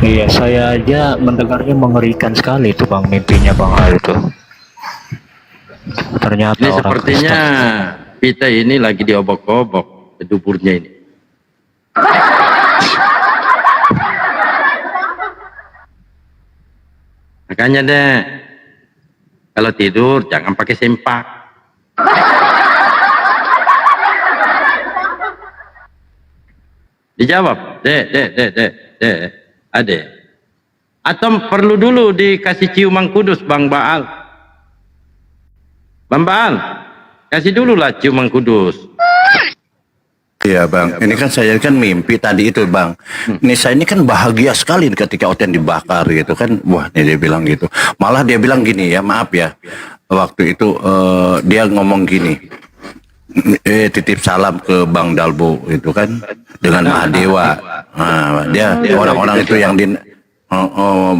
Iya, saya aja mendengarnya mengerikan sekali itu Bang, mimpinya Bang Al itu. Ternyata Ini orang sepertinya Kristen. kita ini lagi diobok-obok keduburnya ini. Makanya deh, kalau tidur jangan pakai sempak. Dijawab, dek, ade. Atau perlu dulu dikasih ciuman kudus Bang Baal. Bang Baal, kasih dulu lah ciuman kudus. Iya Bang, ini kan saya kan mimpi tadi itu Bang. Ini saya ini kan bahagia sekali ketika Oten dibakar gitu kan. Wah, ini dia bilang gitu. Malah dia bilang gini ya, maaf ya. Waktu itu dia ngomong gini. Titip salam ke Bang Dalbo itu kan dengan Mahadewa. Nah, dia orang-orang itu yang di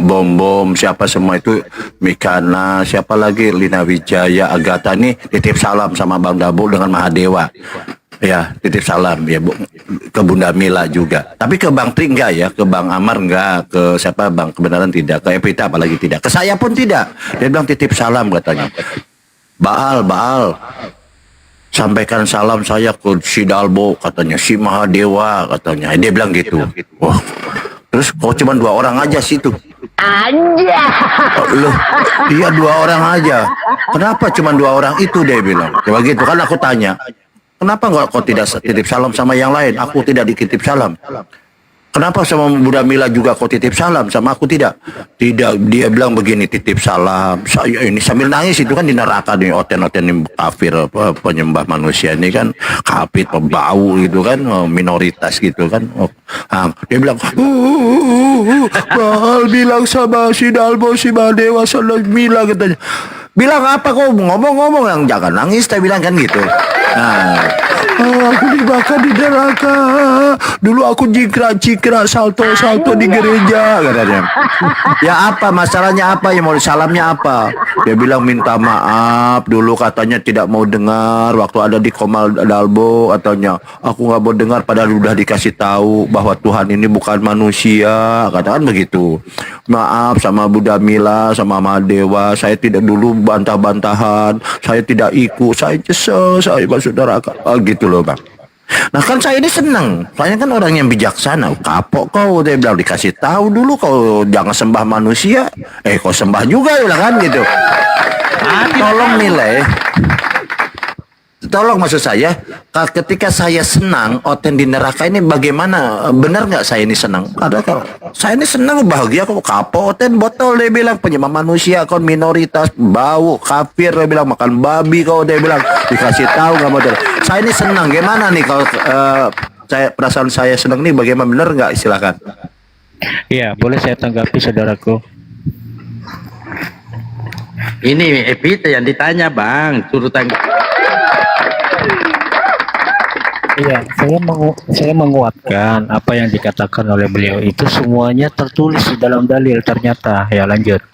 bom siapa semua itu Mikana, siapa lagi Lina Wijaya, Agatha nih titip salam sama Bang Dalbo dengan Mahadewa. Ya, titip salam ya Bu, ke Bunda Mila juga. Tapi ke Bang Tri enggak ya, ke Bang Amar enggak, ke siapa Bang Kebenaran tidak, ke Evita apalagi tidak. Ke saya pun tidak. Dia bilang titip salam katanya. Baal, sampaikan salam saya ke si Dalbo katanya, si Mahadewa katanya. Dia bilang gitu. Wah. Terus kok cuma 2 orang aja situ. Aja. Loh, iya 2 orang aja. Kenapa cuma 2 orang itu dia bilang. Coba gitu kan aku tanya. Kenapa nggak kau tidak titip salam sama yang lain? Aku tidak dititip salam. Kenapa sama Bunda Mila juga kau titip salam, sama aku tidak? Tidak, dia bilang begini, titip salam. Saya ini sambil nangis itu kan di neraka nih, Oten ini kafir, penyembah manusia ini kan kafir, pembau gitu kan, minoritas gitu kan. Dia bilang, Baal bilang sama si Dalbo, si Mahadewa, sama Mila katanya. Bilang apa kok ngomong-ngomong yang jangan nangis, saya bilang kan gitu. Nah, aku dibakar di neraka. Dulu aku jikra salto di gereja katanya. Ya apa masalahnya apa ya mau salamnya apa? Dia bilang minta maaf dulu katanya tidak mau dengar waktu ada di Komal Dalbo katanya. Aku nggak mau dengar padahal udah dikasih tahu bahwa Tuhan ini bukan manusia, katakan begitu. Maaf sama Bunda Mila sama Mahadewa, saya tidak dulu bantah-bantahan, saya tidak ikut, saya nyesel, saya masuk neraka. Gitu loh Bang. Nah kan saya ini senang, saya kan orang yang bijaksana. Kapok kau, dia bilang dikasih tahu dulu kau jangan sembah manusia. Kau sembah juga ya kan gitu. Tolong nilai. Tolong maksud saya, ketika saya senang Oten di neraka ini bagaimana? Benar nggak saya ini senang? Ada kalau saya ini senang bahagia kok kapok Oten botol dia bilang penyembah manusia kau minoritas bau kafir dia bilang makan babi kau dia bilang dikasih tahu nggak mau. Saya ini senang gimana nih kalau saya perasaan saya senang nih bagaimana benar nggak silakan. Iya, boleh saya tanggapi saudaraku. Ini Evita yang ditanya Bang, suruh tanggap. Iya, saya menguatkan apa yang dikatakan oleh beliau itu semuanya tertulis di dalam dalil ternyata. Ya lanjut.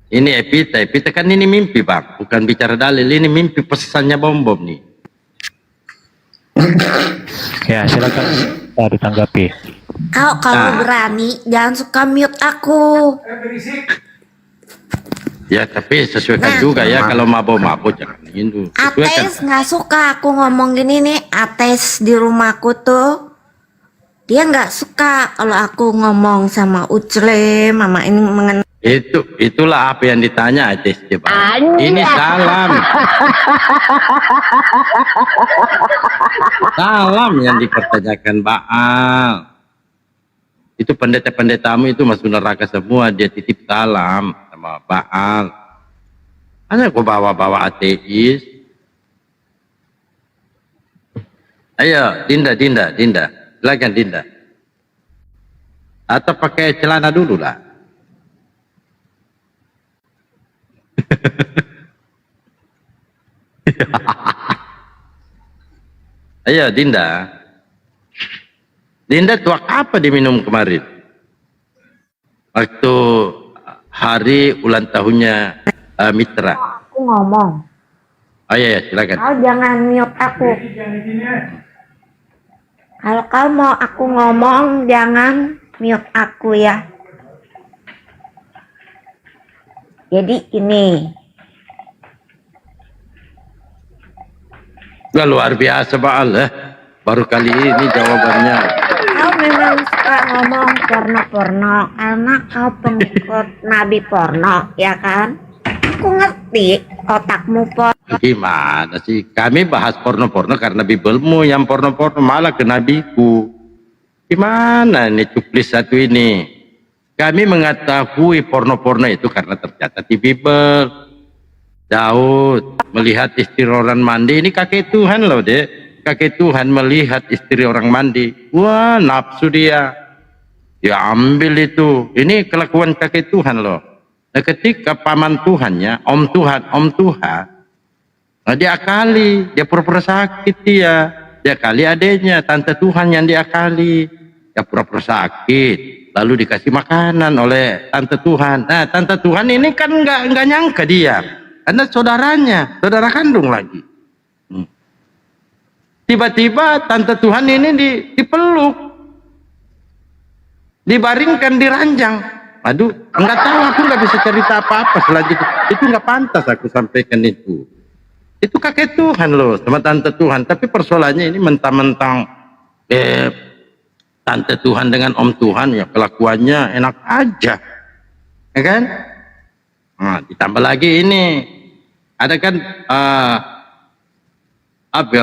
Ini Evita kan ini mimpi Bang, bukan bicara dalil, ini mimpi pesannya bom nih. Ya silakan ditanggapi. Kalau berani jangan suka mute aku. Ya tapi sesuaikan juga ya kalau mabok jangan gitu. Ates nggak suka aku ngomong gini nih. Ates di rumahku tuh dia nggak suka kalau aku ngomong sama Ucle, mama ini mengenai. Itulah apa yang ditanya Ates coba. Ini salam. Salam yang dipertanyakan Baal. Itu pendeta-pendetamu itu masuk neraka semua, dia titip salam sama Baal. Hanya kau bawa-bawa ateis. Ayo, Dinda. Silakan Dinda. Atau pakai celana dulu lah. Ayo Dinda. Dinda tuak apa diminum kemarin? Waktu hari ulang tahunnya Mitra. Aku ngomong. Oh iya, silakan. Kau jangan mute aku. Kalau kau mau aku ngomong jangan mute aku ya. Jadi ini Wah, luar biasa Baal ya. Baru kali ini jawabannya. kau memang suka ngomong porno-porno karena kau pengikut Nabi porno, ya kan? Aku ngerti otakmu porno. Gimana sih? Kami bahas porno-porno karena Bibelmu yang porno-porno, malah ke nabiku. Gimana nih cuplis satu ini? Kami mengetahui porno-porno itu karena tercatat di Bibel. Daud melihat istri orang mandi, ini kakek Tuhan loh dek. Kakek Tuhan melihat istri orang mandi. Wah, nafsu dia. Dia ambil itu. Ini kelakuan kakek Tuhan loh. Nah, ketika paman Tuhannya, om Tuhan, nah dia akali, dia pura-pura sakit dia akali adanya, tante Tuhan yang diakali, dia pura-pura sakit, lalu dikasih makanan oleh tante Tuhan. Nah, tante Tuhan ini kan nggak nyangka dia, karena saudaranya, saudara kandung lagi. Tiba-tiba tante Tuhan ini dipeluk, dibaringkan di ranjang. Aduh, nggak tahu, aku nggak bisa cerita apa-apa selanjutnya. Itu nggak pantas aku sampaikan itu. Itu kakek Tuhan loh, sama tante Tuhan. Tapi persoalannya ini mentang-mentang tante Tuhan dengan om Tuhan, ya kelakuannya enak aja, ya kan? Nah, ditambah lagi ini, ada kan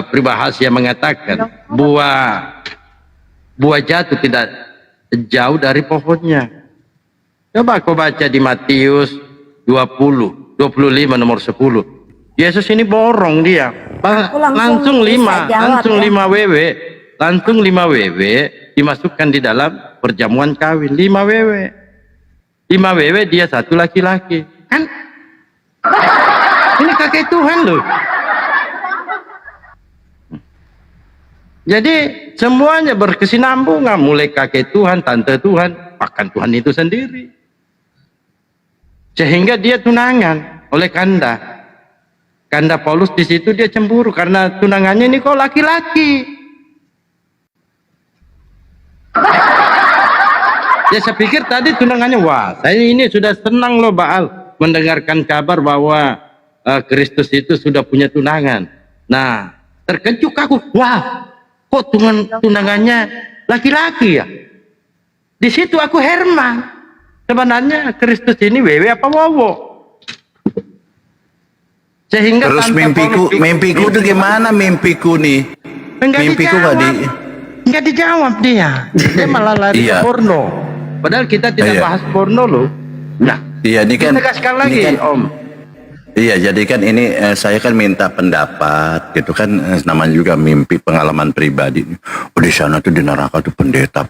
peribahasa yang mengatakan buah jatuh tidak jauh dari pohonnya. Coba kau baca di Matius 20, 25 nomor 10. Yesus ini borong dia. Langsung 5 wewe. Langsung 5 wewe dimasukkan di dalam perjamuan kawin. 5 wewe. 5 wewe dia satu laki-laki. Kan? Ini kakek Tuhan loh. Jadi semuanya berkesinambungan. Mulai kakek Tuhan, tante Tuhan, bahkan Tuhan itu sendiri. Sehingga dia tunangan oleh Kanda Paulus. Di situ dia cemburu karena tunangannya ini kok laki-laki. Ya saya pikir tadi tunangannya, wah saya ini sudah senang loh Baal mendengarkan kabar bahwa Kristus itu sudah punya tunangan. Nah terkejut aku, wah kok tunangannya laki-laki ya. Di situ aku herman. Sebenarnya Kristus ini wewe apa wowo? Sehingga terus mimpiku tuh gimana mimpiku nih? Mimpiku nggak dijawab dia. Dia malah lari ke porno. Padahal kita tidak bahas porno loh. Nah, ini kan tegaskan lagi kan, Om. Iya, jadi kan ini saya kan minta pendapat gitu kan, namanya juga mimpi pengalaman pribadi. Oh, di sana tuh di neraka tuh pendeta,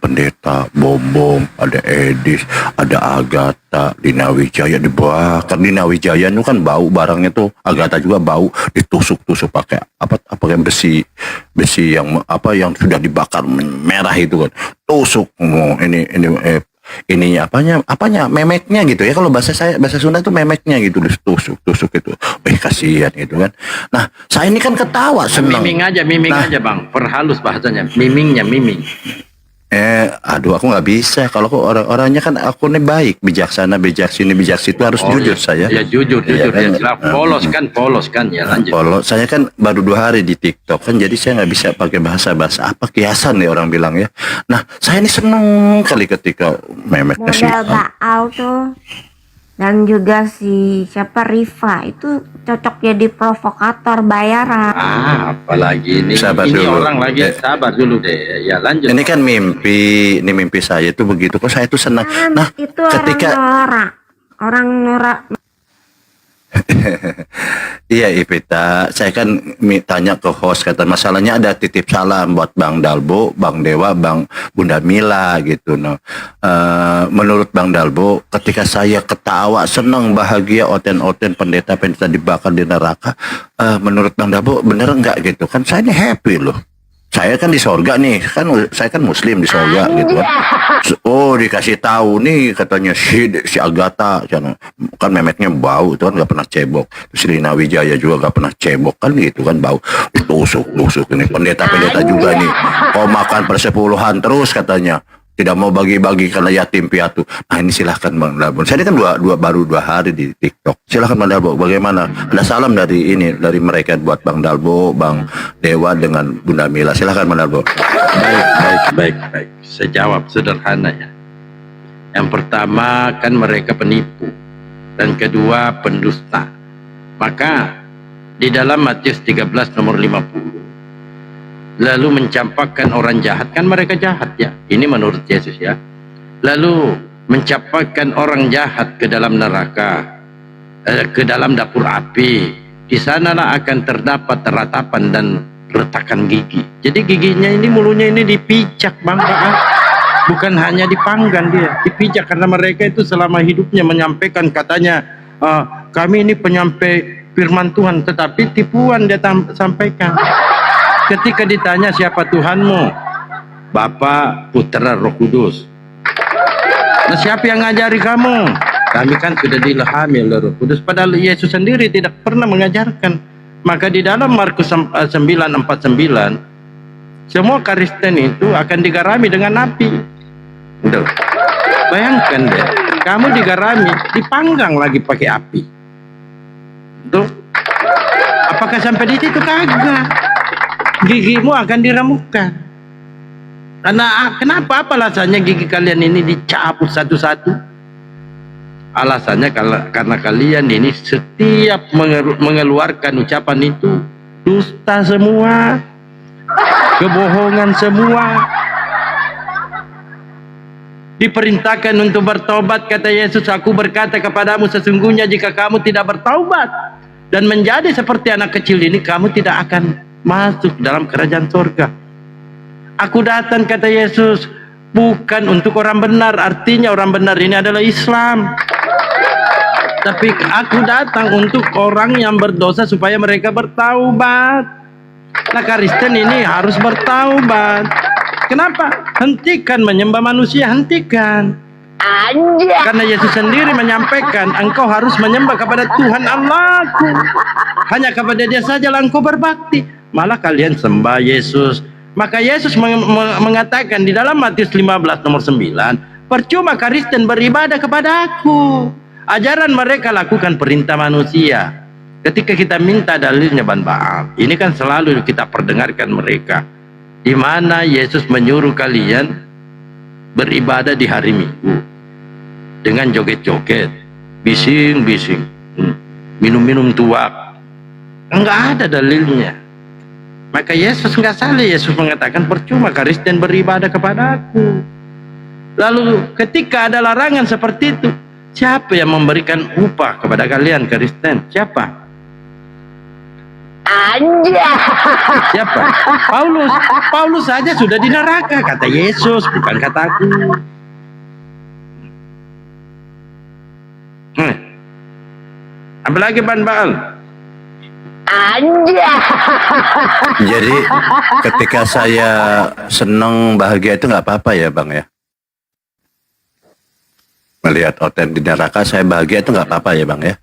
Bombong, ada Edis, ada Agatha, di Nawijaya dibakar. Di Nawijaya itu kan bau barangnya tuh, Agatha juga bau, ditusuk-tusuk pakai pakai besi yang yang sudah dibakar merah itu kan. Tusuk ini apanya memeknya gitu ya, kalau bahasa Sunda itu memeknya gitu, tusuk itu, kasihan gitu kan. Nah saya ini kan ketawa senang. Miming aja bang, perhalus bahasanya, miming. Aduh aku nggak bisa, kalau orangnya kan aku nih baik, bijaksana, bijaksini, bijaksi itu harus jujur saya. Ya jujur kan? Ya, polos kan ya lanjut. Polos, saya kan baru 2 hari di TikTok kan, jadi saya nggak bisa pakai bahasa apa kiasan nih orang bilang ya. Nah saya ini seneng kali ketika memeknya model Baal tuh, dan juga si siapa Riva itu cocok jadi provokator bayaran. Apalagi ini orang lagi sabar dulu deh. Ya lanjut. Ini kan mimpi saya itu begitu. Kok saya itu senang. Nah itu ketika orang norak. Iya Ivita, saya kan tanya ke host, kata masalahnya ada titip salam buat Bang Dalbo, Bang Dewa, Bunda Mila gitu. No. Menurut Bang Dalbo, ketika saya ketawa, senang, bahagia, oten-oten pendeta dibakar di neraka, menurut Bang Dalbo bener enggak gitu? Kan saya ini happy loh. Saya kan di sorga nih, kan saya kan muslim di sorga gitu kan. Oh dikasih tahu nih katanya si Agatha kan memeknya bau, itu kan nggak pernah cebok. Terus di Nawijaya juga nggak pernah cebok kan gitu kan, bau ditusuk ini pendeta juga nih. Kau makan persepuluhan terus katanya. tidak mau bagi-bagi karena yatim piatu. Nah ini silahkan Bang Dalbo. Saya ini kan baru 2 hari di TikTok. Silahkan Bang Dalbo, bagaimana? Ada salam dari mereka buat Bang Dalbo, Bang Dewa dengan Bunda Mila. Silahkan Bang Dalbo. Baik. Saya jawab sederhana ya. Yang pertama kan mereka penipu, dan kedua pendusta. Maka di dalam Matius 13 nomor 50, lalu mencampakkan orang jahat, kan mereka jahat ya, ini menurut Yesus ya. Lalu mencampakkan orang jahat ke dalam neraka, ke dalam dapur api. Di sanalah akan terdapat ratapan dan retakan gigi. Jadi giginya ini, mulutnya ini dipijak Bang. Bukan hanya dipanggang, dia dipijak, karena mereka itu selama hidupnya menyampaikan katanya, kami ini penyampai firman Tuhan, tetapi tipuan dia sampaikan. Ketika ditanya siapa Tuhanmu, Bapa, Putra, Roh Kudus. Nah, siapa yang ngajari kamu? Kami kan sudah diilhami oleh Roh Kudus. Padahal Yesus sendiri tidak pernah mengajarkan. Maka di dalam Markus 9:49, semua Kristen itu akan digarami dengan api. Udah. Bayangkan deh, kamu digarami, dipanggang lagi pakai api. Tuh. Apakah sampai di situ? Kagak. Gigimu akan diramukkan. Kenapa? Apa alasannya gigi kalian ini dicabut satu-satu? Alasannya karena kalian ini setiap mengeluarkan ucapan itu dusta semua, kebohongan semua. Diperintahkan untuk bertobat, kata Yesus, aku berkata kepadamu, sesungguhnya jika kamu tidak bertobat dan menjadi seperti anak kecil ini, kamu tidak akan masuk dalam kerajaan surga. Aku datang, kata Yesus, bukan untuk orang benar, artinya orang benar ini adalah Islam. Tapi aku datang untuk orang yang berdosa supaya mereka bertaubat. Nah, Kristen ini harus bertaubat. Kenapa? Hentikan menyembah manusia, hentikan. Karena Yesus sendiri menyampaikan, engkau harus menyembah kepada Tuhan Allahku. Hanya kepada Dia sajalah engkau berbakti. Malah kalian sembah Yesus. Maka Yesus mengatakan di dalam Matius 15 nomor 9, percuma Kristen beribadah kepada aku. Ajaran mereka lakukan perintah manusia. Ketika kita minta dalilnya Bang Baal, ini kan selalu kita perdengarkan mereka. Di mana Yesus menyuruh kalian beribadah di hari Minggu dengan joget-joget, bising-bising, minum-minum tuak. Enggak ada dalilnya. Maka Yesus enggak salah. Yesus mengatakan percuma Kristen beribadah kepada aku. Lalu ketika ada larangan seperti itu, siapa yang memberikan upah kepada kalian Kristen? Siapa? Siapa? Paulus saja sudah di neraka, kata Yesus, bukan kataku. Apalagi Bang Baal? Jadi ketika saya senang bahagia itu nggak apa-apa ya Bang ya? Melihat Oten di neraka saya bahagia itu nggak apa-apa ya Bang ya?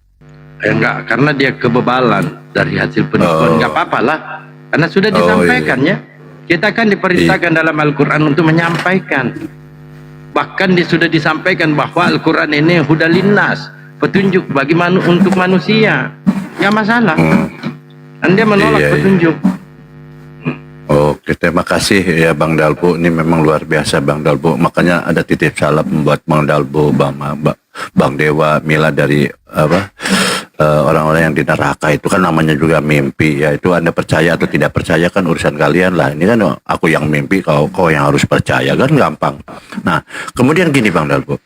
Enggak, karena dia kebebalan dari hasil penipuan. Enggak apa-apa lah, karena sudah disampaikan ya. Kita kan diperintahkan dalam Al-Quran untuk menyampaikan. Bahkan sudah disampaikan bahwa Al-Quran ini huda linnas, petunjuk bagi untuk manusia. Enggak masalah. Dan dia menolak petunjuk. Oke, terima kasih ya Bang Dalbo. Ini memang luar biasa Bang Dalbo. Makanya ada titip salam buat Bang Dalbo, Bang Dewa, Mila dari orang-orang yang di neraka itu kan namanya juga mimpi ya. Itu Anda percaya atau tidak percaya kan urusan kalian lah. Ini kan aku yang mimpi, kau yang harus percaya, kan gampang. Nah, kemudian gini Bang Dalbo.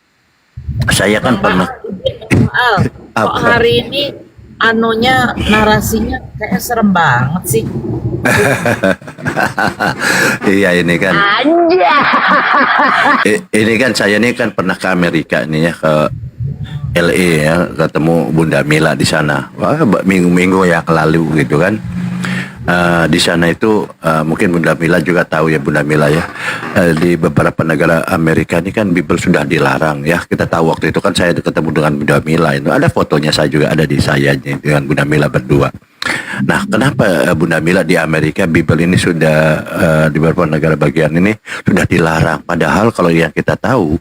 Saya kan pernah kok hari ini narasinya kayak serem banget sih. Iya ini kan. Ini kan saya ini kan pernah ke Amerika nih ya, ke LA ya, ketemu Bunda Mila di sana. Wah, minggu-minggu yang lalu gitu kan. Di sana itu mungkin Bunda Mila juga tahu ya Bunda Mila ya, di beberapa negara Amerika ini kan Bible sudah dilarang ya. Kita tahu waktu itu kan saya ketemu dengan Bunda Mila, itu ada fotonya, saya juga ada di saya dengan Bunda Mila berdua. Nah, kenapa Bunda Mila di Amerika Bible ini sudah di beberapa negara bagian ini sudah dilarang? Padahal kalau yang kita tahu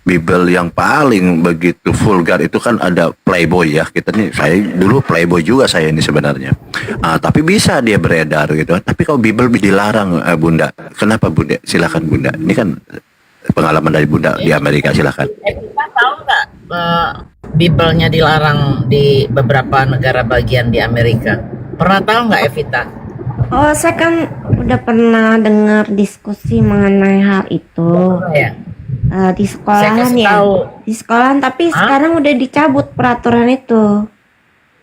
Bible yang paling begitu vulgar itu kan ada Playboy ya. Kita nih, saya dulu Playboy juga saya ini sebenarnya. Tapi bisa dia beredar gitu. Tapi kalau Bible dilarang Bunda, kenapa Bunda? Silakan Bunda. Ini kan pengalaman dari Bunda di Amerika, silakan. Kita tahu nggak Bible-nya dilarang di beberapa negara bagian di Amerika? Pernah tahu nggak Evita? Oh, saya kan udah pernah dengar diskusi mengenai hal itu. Ya. Di sekolahan kasih ya. tahu. Di sekolahan, tapi sekarang udah dicabut peraturan itu.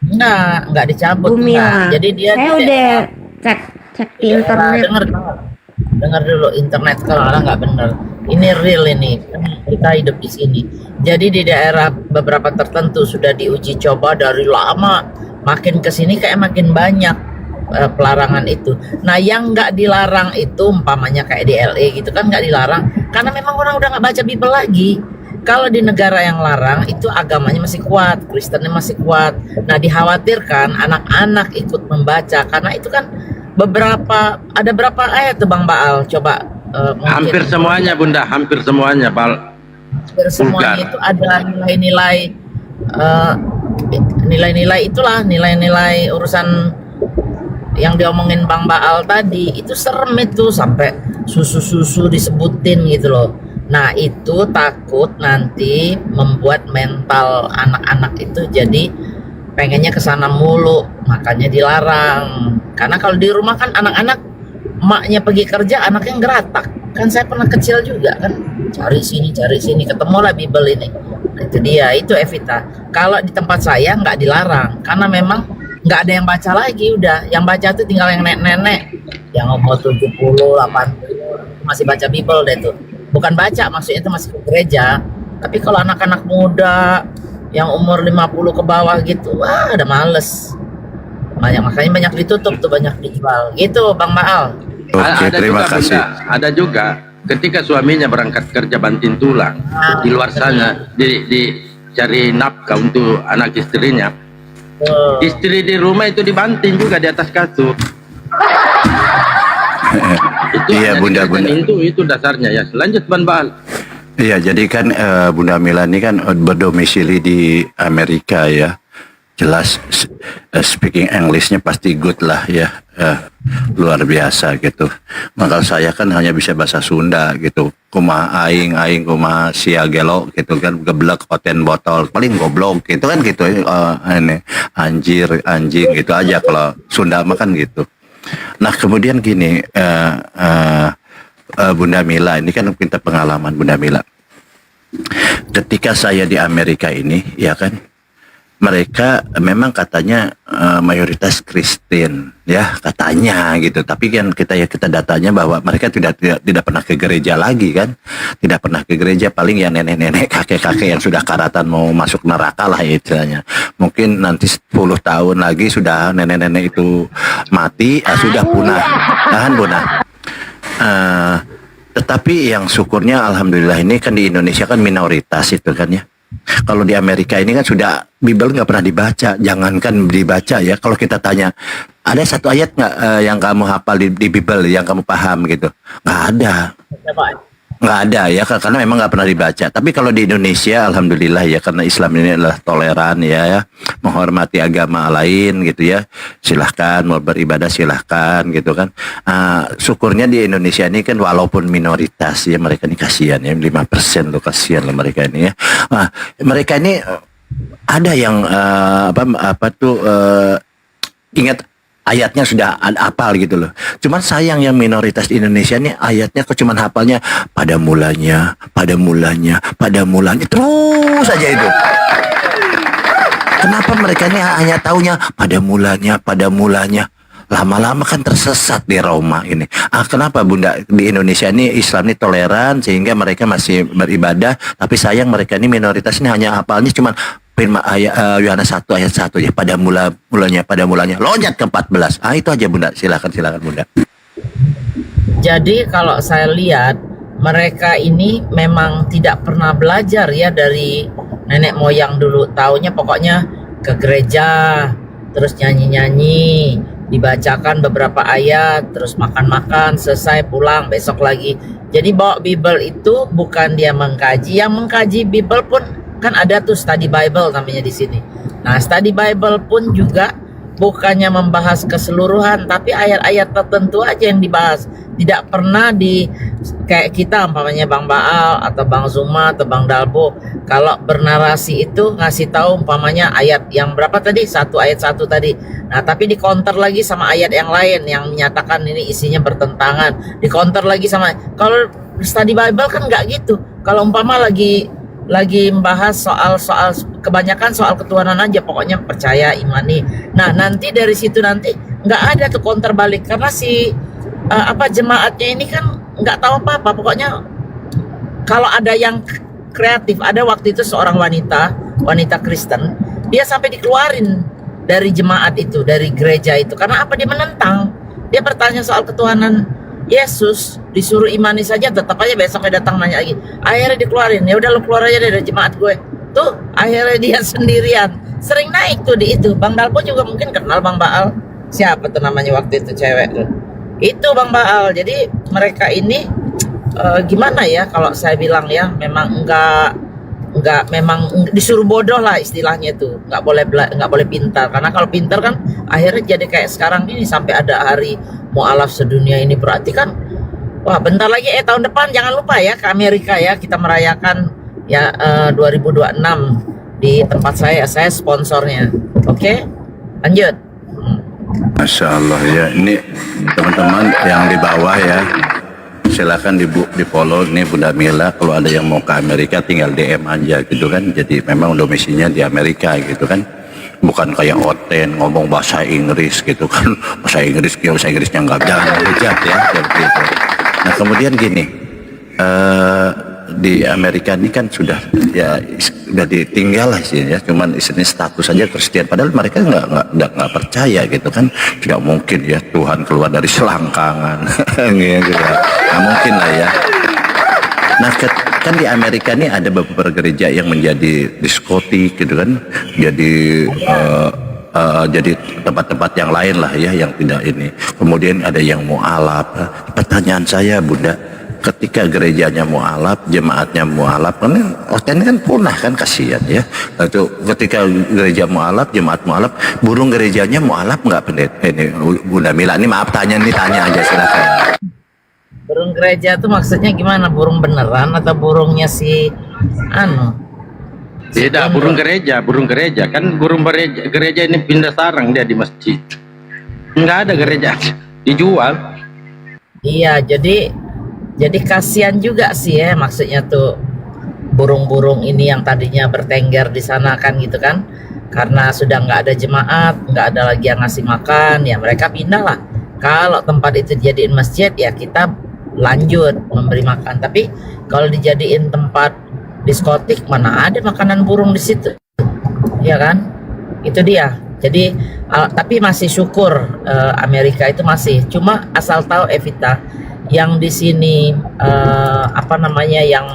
Enggak dicabut. Bu Mila. Enggak. Jadi dia Saya udah cek di internet. Dengar dulu, internet kalau nggak benar. Ini real ini. Kita hidup di sini. Jadi di daerah beberapa tertentu sudah diuji coba dari lama. Makin ke sini kayak makin banyak pelarangan itu. Nah, yang nggak dilarang itu umpamanya kayak di LA gitu kan nggak dilarang karena memang orang udah nggak baca Bible lagi. Kalau di negara yang larang itu agamanya masih kuat, Kristennya masih kuat. Nah, dikhawatirkan anak-anak ikut membaca karena itu kan ada berapa ayat tuh Bang Baal? Coba Hampir semuanya Bunda, hampir semuanya hampir semuanya itu ada nilai-nilai itulah, nilai-nilai urusan yang diomongin Bang Baal tadi. Itu serem itu, sampai susu-susu disebutin gitu loh. Nah, itu takut nanti membuat mental anak-anak itu jadi pengennya kesana mulu, makanya dilarang. Karena kalau di rumah kan anak-anak, emaknya pergi kerja, anaknya ngeratak. Kan saya pernah kecil juga kan, cari sini ketemulah Bible ini. Nah, itu dia, itu Evita. Kalau di tempat saya nggak dilarang, karena memang nggak ada yang baca lagi. Udah yang baca tuh tinggal yang nenek-nenek yang umur 70, 80 masih baca Bible deh tuh. Bukan baca, maksudnya itu masih ke gereja. Tapi kalau anak-anak muda yang umur 50 ke bawah gitu, wah ada males. Makanya banyak ditutup tuh, banyak dijual gitu Bang Baal. Oke, terima juga, kasih. Bunda, ada juga ketika suaminya berangkat kerja banting tulang di luar sana, dicari nafkah untuk anak istrinya. Istri di rumah itu dibanting juga di atas kasur. Itu Iya, Bunda. Itu dasarnya ya. Lanjut Bang Baal. Iya, jadi kan Bunda Mila ini kan berdomisili di Amerika ya. Jelas speaking Englishnya pasti good lah ya. Luar biasa gitu. Maka saya kan hanya bisa bahasa Sunda gitu. Kumaha aing kumaha sia gelo gitu kan, geblek oten botol paling goblok gitu kan gitu. Ini anjing gitu aja kalau Sunda mah kan gitu. Nah, kemudian gini Bunda Mila, ini kan minta pengalaman Bunda Mila. Ketika saya di Amerika ini ya kan, mereka memang katanya mayoritas Kristen ya katanya gitu, tapi kan kita datanya bahwa mereka tidak pernah ke gereja lagi kan, tidak pernah ke gereja, paling ya nenek-nenek kakek-kakek yang sudah karatan mau masuk neraka lah istilahnya. Mungkin nanti 10 tahun lagi sudah nenek-nenek itu mati, sudah punah, tahan punah. Tetapi yang syukurnya alhamdulillah ini kan di Indonesia kan minoritas itu kan ya. Kalau di Amerika ini kan sudah Bible nggak pernah dibaca, jangankan dibaca ya. Kalau kita tanya, ada satu ayat nggak yang kamu hafal di Bible yang kamu paham gitu? Nggak ada. Nggak ada ya, karena memang nggak pernah dibaca. Tapi kalau di Indonesia, alhamdulillah ya, karena Islam ini adalah toleran ya, menghormati agama lain gitu ya. Silahkan mau beribadah silahkan gitu kan. Syukurnya di Indonesia ini kan walaupun minoritas ya, mereka ini kasihan ya, 5% loh, kasihan loh mereka ini ya. Mereka ini ada yang ingat ayatnya sudah hafal gitu loh. Cuman sayang yang minoritas di Indonesia ini ayatnya kok cuman hafalnya pada mulanya terus aja itu. Kenapa mereka ini hanya taunya pada mulanya? Lama-lama kan tersesat di Roma ini. Kenapa Bunda di Indonesia ini Islam ini toleran sehingga mereka masih beribadah, tapi sayang mereka ini minoritas ini hanya hafalnya cuman Yohanes 1 ayat 1 ya, pada mulanya loncat ke 14. Itu aja Bunda, silakan Bunda. Jadi kalau saya lihat mereka ini memang tidak pernah belajar ya dari nenek moyang dulu, taunya pokoknya ke gereja, terus nyanyi-nyanyi, dibacakan beberapa ayat, terus makan-makan, selesai pulang, besok lagi. Jadi bawa Bible itu bukan dia mengkaji, yang mengkaji Bible pun kan ada tuh study Bible namanya di sini. Nah, study Bible pun juga bukannya membahas keseluruhan, tapi ayat-ayat tertentu aja yang dibahas. Tidak pernah di kayak kita umpamanya Bang Baal atau Bang Zuma atau Bang Dalbo, kalau bernarasi itu ngasih tahu umpamanya ayat yang berapa tadi, ayat 1 tadi. Nah, tapi di counter lagi sama ayat yang lain yang menyatakan ini isinya bertentangan. Di counter lagi sama, kalau study Bible kan nggak gitu. Kalau umpama lagi membahas soal kebanyakan soal ketuhanan aja, pokoknya percaya, imani. Nah, nanti dari situ nanti nggak ada tuh counter balik, karena si jemaatnya ini kan nggak tahu apa-apa. Pokoknya kalau ada yang kreatif, ada waktu itu seorang wanita Kristen, dia sampai dikeluarin dari jemaat itu, dari gereja itu, karena apa? Dia menentang, dia bertanya soal ketuhanan Yesus, disuruh imani saja, tetap aja besoknya datang nanya lagi. Akhirnya dikeluarin. Ya udah, lu keluar aja dari jemaat gue. Tuh akhirnya dia sendirian, sering naik tuh di itu. Bang Dalpo juga mungkin kenal Bang Baal, siapa tuh namanya waktu itu cewek tuh, itu Bang Baal. Jadi mereka ini gimana ya, kalau saya bilang ya, memang memang disuruh bodoh lah istilahnya tuh, nggak boleh pintar, karena kalau pintar kan akhirnya jadi kayak sekarang ini sampai ada hari mualaf sedunia ini. Berarti kan wah, bentar lagi tahun depan jangan lupa ya ke Amerika ya, kita merayakan ya 2026 di tempat saya sponsornya. Oke, lanjut. Masya Allah ya, ini teman-teman yang di bawah ya, silakan di follow nih Bunda Mila. Kalau ada yang mau ke Amerika tinggal DM aja gitu kan. Jadi memang domisilinya di Amerika gitu kan, bukan kayak Oten ngomong bahasa Inggris gitu kan. bahasa Inggrisnya nggak, jangan bejat ya seperti itu. Nah, kemudian gini, di Amerika ini kan sudah ditinggal lah sih ya, cuman isinya status saja Kristen, padahal mereka nggak percaya gitu kan. Tidak mungkin ya Tuhan keluar dari selangkangan gitu ya. Nggak mungkin lah ya. Nah, kan di Amerika ini ada beberapa gereja yang menjadi diskotik gitu kan, jadi tempat-tempat yang lain lah ya, yang tidak ini. Kemudian ada yang mualaf. Pertanyaan saya, Bunda, ketika gerejanya mualaf, jemaatnya mualaf, kan Oten kan punah kan, kasihan ya. Itu ketika gereja mualaf, jemaat mualaf, burung gerejanya mualaf nggak, pendeta ini Bunda Mila? Ini maaf tanya aja, silakan. Burung gereja tuh maksudnya gimana? Burung beneran atau burungnya si Tidak, burung gereja kan, gereja ini pindah sarang dia di masjid, nggak ada gereja, dijual. Iya, jadi kasihan juga sih ya, maksudnya tuh burung-burung ini yang tadinya bertengger di sana kan gitu kan, karena sudah nggak ada jemaat, nggak ada lagi yang ngasih makan, ya mereka pindah lah. Kalau tempat itu dijadiin masjid ya kita lanjut memberi makan, tapi kalau dijadiin tempat diskotik, mana ada makanan burung di situ, ya kan? Itu dia. Jadi tapi masih syukur Amerika itu masih, cuma asal tahu Evita, yang di sini yang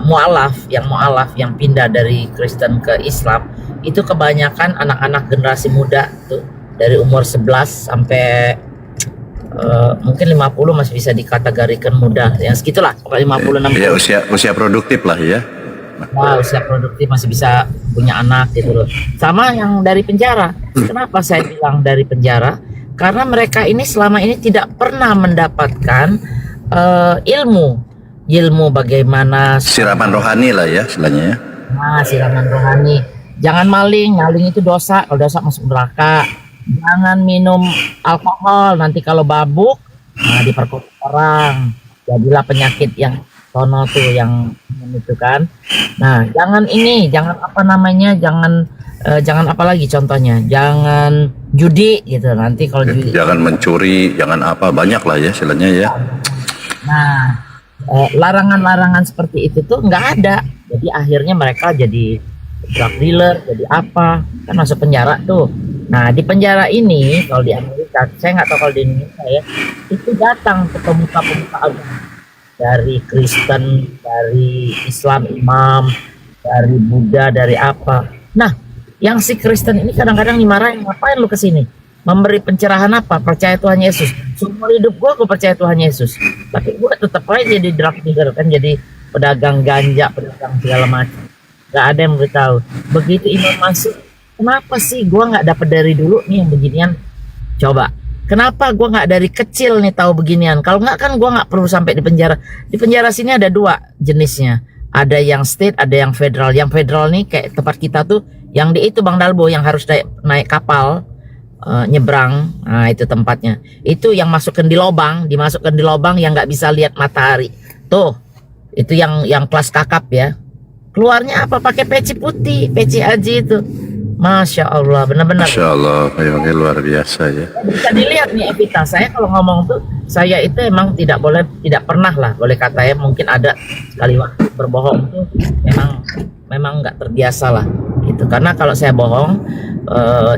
mualaf yang pindah dari Kristen ke Islam itu kebanyakan anak-anak generasi muda tuh, dari umur 11 sampai mungkin 50 masih bisa dikategorikan muda, yang segitulah, pokoknya 50 60. Ya, usia produktif lah ya. Wah, usia produktif, masih bisa punya anak gitu loh. Sama yang dari penjara. Kenapa saya bilang dari penjara? Karena mereka ini selama ini tidak pernah mendapatkan ilmu bagaimana Siraman rohani lah ya istilahnya ya. Nah, siraman rohani. Jangan maling itu dosa, kalau dosa masuk neraka. Jangan minum alkohol, nanti kalau babuk diperkosa orang, jadilah penyakit yang sono tuh, yang itu kan. Nah, jangan apa lagi contohnya, jangan judi gitu, nanti kalau judi, jangan mencuri, jangan apa, banyak lah ya istilahnya ya. Nah, larangan-larangan seperti itu tuh nggak ada, jadi akhirnya mereka jadi drug dealer, jadi apa, kan masuk penjara tuh. Nah, di penjara ini kalau di Amerika, saya nggak tahu kalau di Indonesia ya, itu datang ke pemuka-pemuka agama dari Kristen, dari Islam, imam, dari Buddha, dari apa. Nah, Yang si Kristen ini kadang-kadang dimarahin, ngapain lu kesini? Memberi pencerahan apa? Percaya Tuhan Yesus. Seumur hidup gue percaya Tuhan Yesus. Tapi gue tetap aja jadi drug dealer kan, jadi pedagang ganja, pedagang segala macam. Gak ada yang beritahu. Begitu iman masuk, kenapa sih gue nggak dapet dari dulu nih yang beginian? Coba, kenapa gue nggak dari kecil nih tahu beginian? Kalau nggak kan gue nggak perlu sampai di penjara. Di penjara sini ada dua jenisnya. Ada yang state, ada yang federal. Yang federal nih kayak tempat kita tuh, yang di itu Bang Dalbo yang harus naik kapal. Nyebrang, nah itu tempatnya. Itu yang masukkan di lobang, dimasukkan di lobang yang nggak bisa lihat matahari. Tuh, itu yang kelas kakap ya. Keluarnya apa? Pakai peci putih, peci haji itu. Masya Allah, benar-benar. Masya Allah, memangnya luar biasa ya. Bisa dilihat nih Evita, saya kalau ngomong tuh, saya itu emang tidak pernah lah, boleh kata ya, mungkin ada sekali waktu berbohong tuh, memang nggak terbiasa lah. Gitu. Karena kalau saya bohong,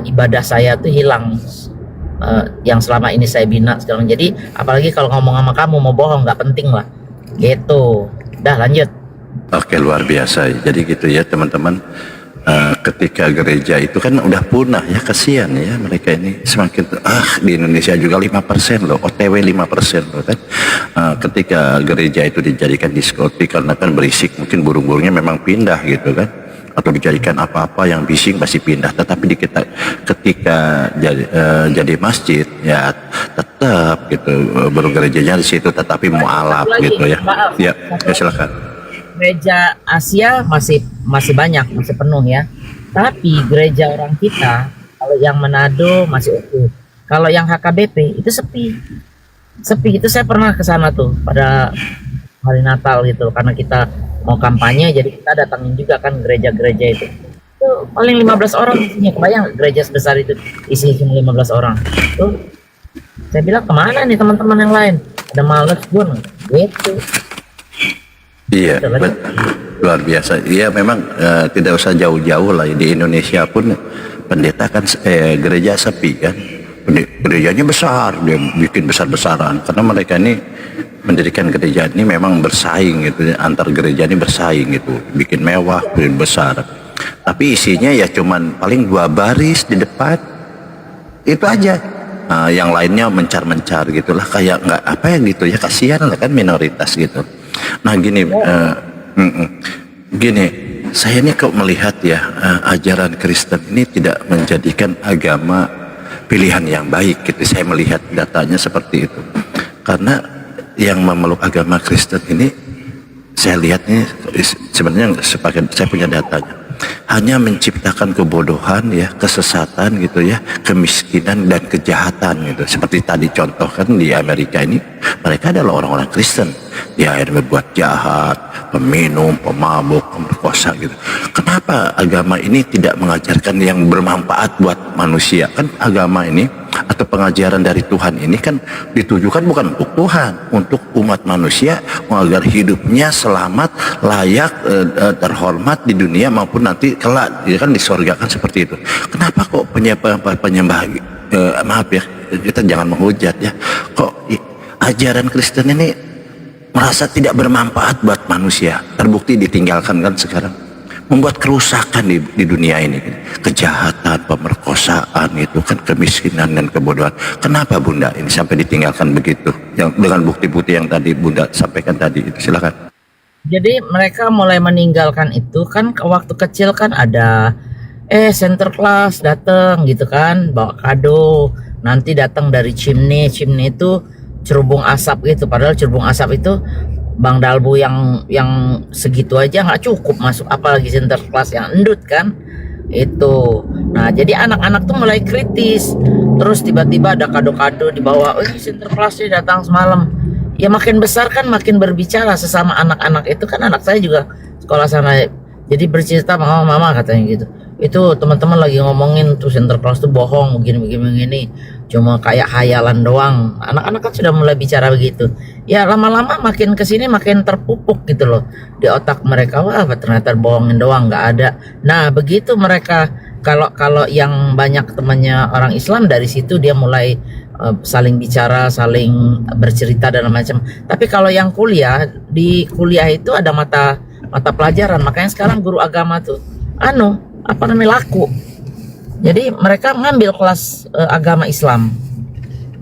ibadah saya tuh hilang, yang selama ini saya bina sekarang. Jadi apalagi kalau ngomong sama kamu mau bohong nggak penting lah, gitu. Dah lanjut. Oke, luar biasa. Jadi gitu ya teman-teman. Ketika gereja itu kan udah punah ya, kasihan ya mereka ini, semakin di Indonesia juga 5% loh, OTW 5% loh kan. Ketika gereja itu dijadikan diskotik karena kan berisik, mungkin burung-burungnya memang pindah gitu kan, atau dijadikan apa-apa yang bising pasti pindah. Tetapi ketika jadi masjid ya tetap gitu, burung gerejanya di situ tetapi mualaf gitu ya. Ya, silakan. Gereja Asia masih banyak, masih penuh ya. Tapi gereja orang kita, kalau yang Manado masih utuh. Kalau yang HKBP itu sepi. Sepi itu saya pernah ke sana tuh pada hari Natal gitu, karena kita mau kampanye, jadi kita datangin juga kan gereja-gereja itu. Itu paling 15 orang isinya, kebayang gereja sebesar itu isinya cuma 15 orang. Tuh saya bilang kemana nih teman-teman yang lain? Ada males gue gitu. Iya, luar biasa. Iya, memang tidak usah jauh-jauh lah. Di Indonesia pun pendeta kan gereja sepi kan. Gerejanya besar, dia bikin besar-besaran. Karena mereka ini mendirikan gereja ini memang bersaing gitu. Antar gereja ini bersaing gitu, bikin mewah, bikin besar. Tapi isinya ya cuman paling 2 baris di depan. Itu aja. Yang lainnya mencar-mencar gitulah, kayak nggak apa ya gitu ya, kasihan lah kan minoritas gitu. Nah gini, saya ini kok melihat ya ajaran Kristen ini tidak menjadikan agama pilihan yang baik gitu. Saya melihat datanya seperti itu. Karena yang memeluk agama Kristen ini, saya lihat ini sebenarnya saya punya datanya, hanya menciptakan kebodohan ya, kesesatan gitu ya, kemiskinan dan kejahatan gitu. Seperti tadi contoh kan di Amerika ini, mereka adalah orang-orang Kristen, dia akhirnya berbuat jahat, peminum, pemabuk, pemerkosa gitu. Kenapa agama ini tidak mengajarkan yang bermanfaat buat manusia? Kan agama ini atau pengajaran dari Tuhan ini kan ditujukan bukan untuk Tuhan, untuk umat manusia, agar hidupnya selamat, layak, terhormat di dunia maupun nanti kelak ya kan di surga kan, seperti itu. Kenapa kok penyembah maaf ya, kita jangan menghujat ya, kok ajaran Kristen ini merasa tidak bermanfaat buat manusia? Terbukti ditinggalkan kan sekarang, membuat kerusakan di dunia ini, kejahatan, pemerkosaan itu kan, kemiskinan dan kebodohan. Kenapa Bunda ini sampai ditinggalkan begitu, yang dengan bukti-bukti yang tadi Bunda sampaikan tadi itu? Silakan. Jadi mereka mulai meninggalkan itu kan, waktu kecil kan ada center class datang gitu kan, bawa kado, nanti datang dari chimney itu cerubung asap gitu. Padahal cerubung asap itu Bang Dalbo yang segitu aja nggak cukup masuk, apalagi center class yang endut kan itu. Nah jadi anak-anak tuh mulai kritis, terus tiba-tiba ada kado-kado dibawa, center classnya datang semalam. Ya makin besar kan makin berbicara sesama anak-anak itu kan. Anak saya juga sekolah sana, jadi bercerita mama katanya gitu, itu teman-teman lagi ngomongin tuh center class tuh bohong, begini, cuma kayak hayalan doang. Anak-anak kan sudah mulai bicara begitu. Ya lama-lama makin kesini makin terpupuk gitu loh di otak mereka, wah ternyata bohongin doang, nggak ada. Nah begitu mereka, kalau yang banyak temannya orang Islam, dari situ dia mulai saling bicara, saling bercerita dan macam. Tapi kalau yang kuliah, di kuliah itu ada mata pelajaran, makanya sekarang guru agama tuh laku Jadi mereka mengambil kelas agama Islam.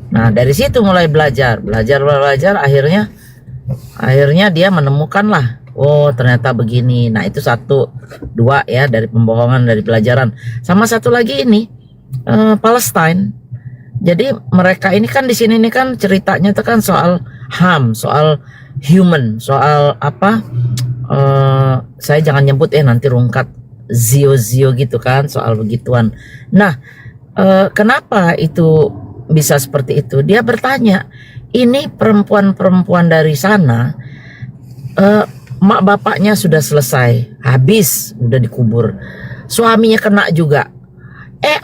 Nah dari situ mulai belajar, akhirnya dia menemukan lah, oh ternyata begini. Nah itu satu, dua ya, dari pembohongan, dari pelajaran. Sama satu lagi ini Palestine. Jadi mereka ini kan di sini ini kan ceritanya itu kan soal HAM, soal human, soal apa? Saya jangan nyebut nanti rungkat zio gitu kan, soal begituan. Nah kenapa itu bisa seperti itu? Dia bertanya, ini perempuan-perempuan dari sana, mak bapaknya sudah selesai, habis, udah dikubur, suaminya kena juga,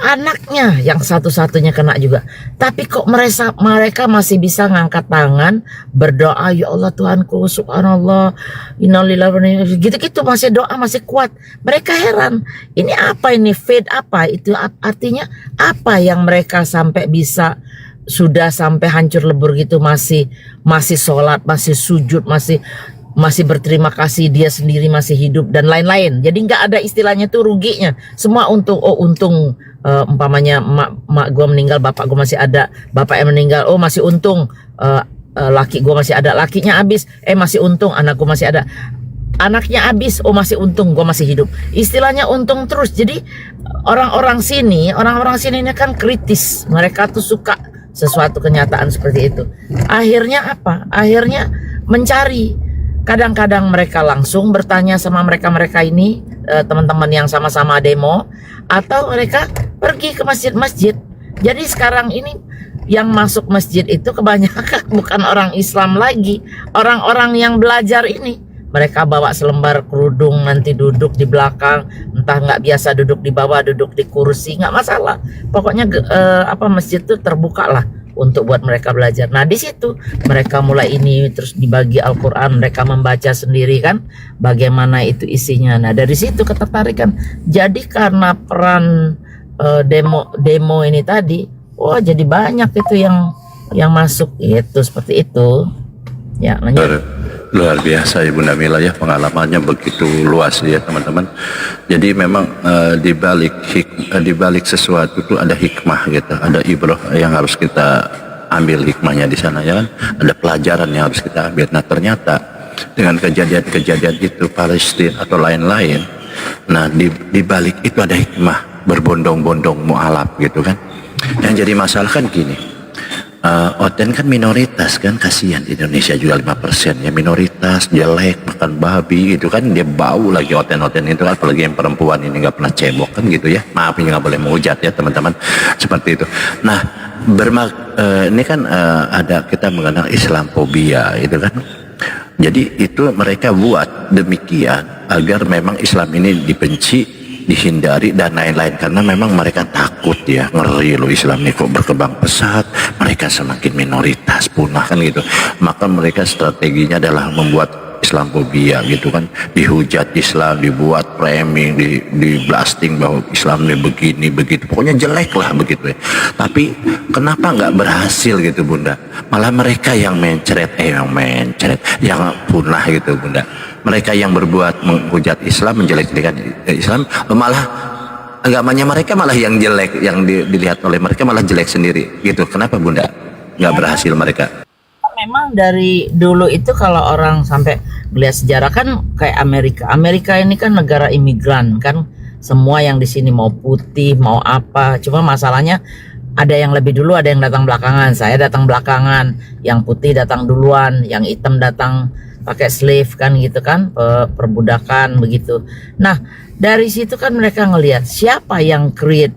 anaknya yang satu-satunya kena juga, tapi kok mereka masih bisa ngangkat tangan, berdoa, ya Allah Tuhanku, subhanallah, innalillahi, gitu-gitu, masih doa, masih kuat. Mereka heran, ini apa, ini faith apa, itu artinya apa yang mereka sampai bisa, sudah sampai hancur lebur gitu, masih sholat, masih sujud, masih berterima kasih dia sendiri masih hidup dan lain-lain. Jadi nggak ada istilahnya tuh ruginya, semua untung. Oh untung, umpamanya mak gue meninggal, bapak gue masih ada, bapak yang meninggal, oh masih untung, laki gue masih ada, lakinya habis, masih untung, anak gue masih ada, anaknya habis, oh masih untung, gue masih hidup. Istilahnya untung terus. Jadi orang-orang sini ini kan kritis, mereka tuh suka sesuatu kenyataan seperti itu. Akhirnya apa? Akhirnya mencari. Kadang-kadang mereka langsung bertanya sama mereka ini, teman-teman yang sama-sama demo, atau mereka pergi ke masjid-masjid. Jadi sekarang ini yang masuk masjid itu kebanyakan bukan orang Islam lagi, orang-orang yang belajar ini. Mereka bawa selembar kerudung, nanti duduk di belakang, entah nggak biasa duduk di bawah, duduk di kursi, nggak masalah. Pokoknya masjid itu terbuka lah untuk buat mereka belajar. Nah di situ mereka mulai ini, terus dibagi Al-Quran, mereka membaca sendiri kan, bagaimana itu isinya. Nah dari situ ketertarikan. Jadi karena peran demo ini tadi, wah jadi banyak itu yang masuk itu seperti itu. Ya lanjut. Luar biasa Ibu Namila ya, pengalamannya begitu luas ya teman-teman. Jadi memang di balik sesuatu itu ada hikmah gitu, ada ibrah yang harus kita ambil hikmahnya di sana ya kan. Ada pelajaran yang harus kita ambil. Nah ternyata dengan kejadian-kejadian itu Palestina atau lain-lain, nah di balik itu ada hikmah berbondong-bondong mu'alaf gitu kan. Yang jadi masalah kan gini, Oten kan minoritas kan, kasihan di Indonesia juga 5% ya, minoritas, jelek, makan babi gitu kan, dia bau lagi Oten itu, apalagi yang perempuan ini nggak pernah cebok kan gitu ya, maaf ini nggak boleh menghujat ya teman-teman, seperti itu. Nah ini kan ada, kita mengenal Islamfobia itu kan, jadi itu mereka buat demikian agar memang Islam ini dibenci, dihindari dan lain-lain, karena memang mereka takut ya, ngeri loh Islam ini kok berkembang pesat, mereka semakin minoritas punah kan gitu. Maka mereka strateginya adalah membuat Islamfobia gitu kan, dihujat Islam, dibuat framing, di blasting bahwa Islam ini begini begitu, pokoknya jelek lah begitu ya. Tapi kenapa nggak berhasil gitu Bunda, malah mereka yang yang punah gitu Bunda. Mereka yang berbuat menghujat Islam, menjelek-jelekan Islam, malah agamanya mereka malah yang jelek, yang dilihat oleh mereka malah jelek sendiri gitu. Kenapa Bunda nggak berhasil mereka? Memang dari dulu itu kalau orang sampai melihat sejarah kan kayak Amerika ini kan negara imigran kan, semua yang di sini mau putih mau apa, cuma masalahnya ada yang lebih dulu, ada yang datang belakangan. Saya datang belakangan, yang putih datang duluan, yang hitam datang pakai slave kan gitu kan, perbudakan begitu. Nah dari situ kan mereka ngelihat siapa yang create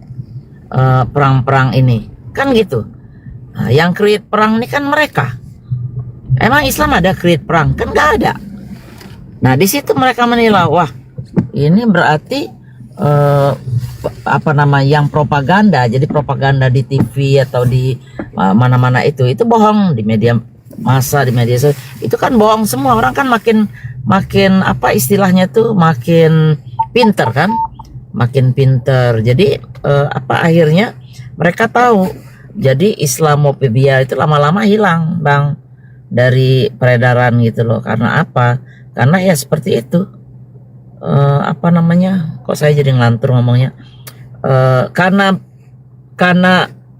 perang-perang ini kan gitu. Nah, yang create perang ini kan mereka. Emang Islam ada create perang? Kan nggak ada. Nah di situ mereka menilai, wah ini berarti yang propaganda. Jadi propaganda di TV atau di mana-mana itu bohong, di media masa, di media sosial itu kan bohong semua. Orang kan makin apa istilahnya tuh, makin pinter kan, makin pinter. Jadi akhirnya mereka tahu. Jadi Islamofobia itu lama-lama hilang Bang dari peredaran gitu loh. Karena apa? Karena ya seperti itu, kok saya jadi ngelantur ngomongnya, karena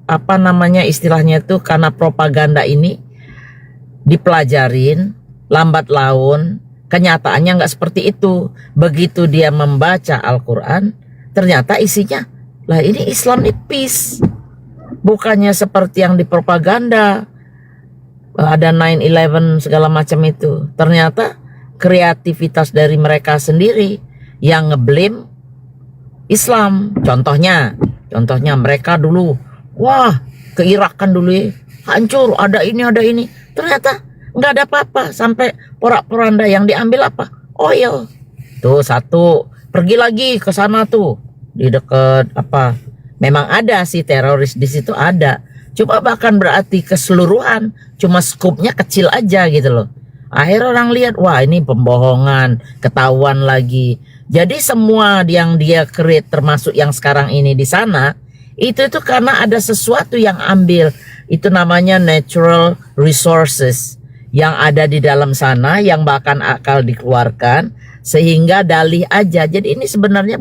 apa namanya istilahnya itu, karena propaganda ini dipelajarin lambat laun, kenyataannya nggak seperti itu. Begitu dia membaca Al-Quran, ternyata isinya, lah ini Islam ini peace, bukannya seperti yang dipropaganda, ada 9/11 segala macam itu. Ternyata kreativitas dari mereka sendiri yang ngeblame Islam. Contohnya mereka dulu, wah keirakan dulu ya, hancur, ada ini. Ternyata nggak ada apa-apa, sampai porak-poranda yang diambil apa? Oil. Tuh satu, pergi lagi ke sana tuh di dekat apa? Memang ada sih teroris di situ ada. Cuma bahkan berarti keseluruhan, cuma skupnya kecil aja gitu loh. Akhirnya orang lihat, wah ini pembohongan, ketahuan lagi. Jadi semua yang dia create termasuk yang sekarang ini di sana, itu karena ada sesuatu yang ambil. Itu namanya natural resources yang ada di dalam sana, yang bahkan akal dikeluarkan sehingga dalih aja. Jadi ini sebenarnya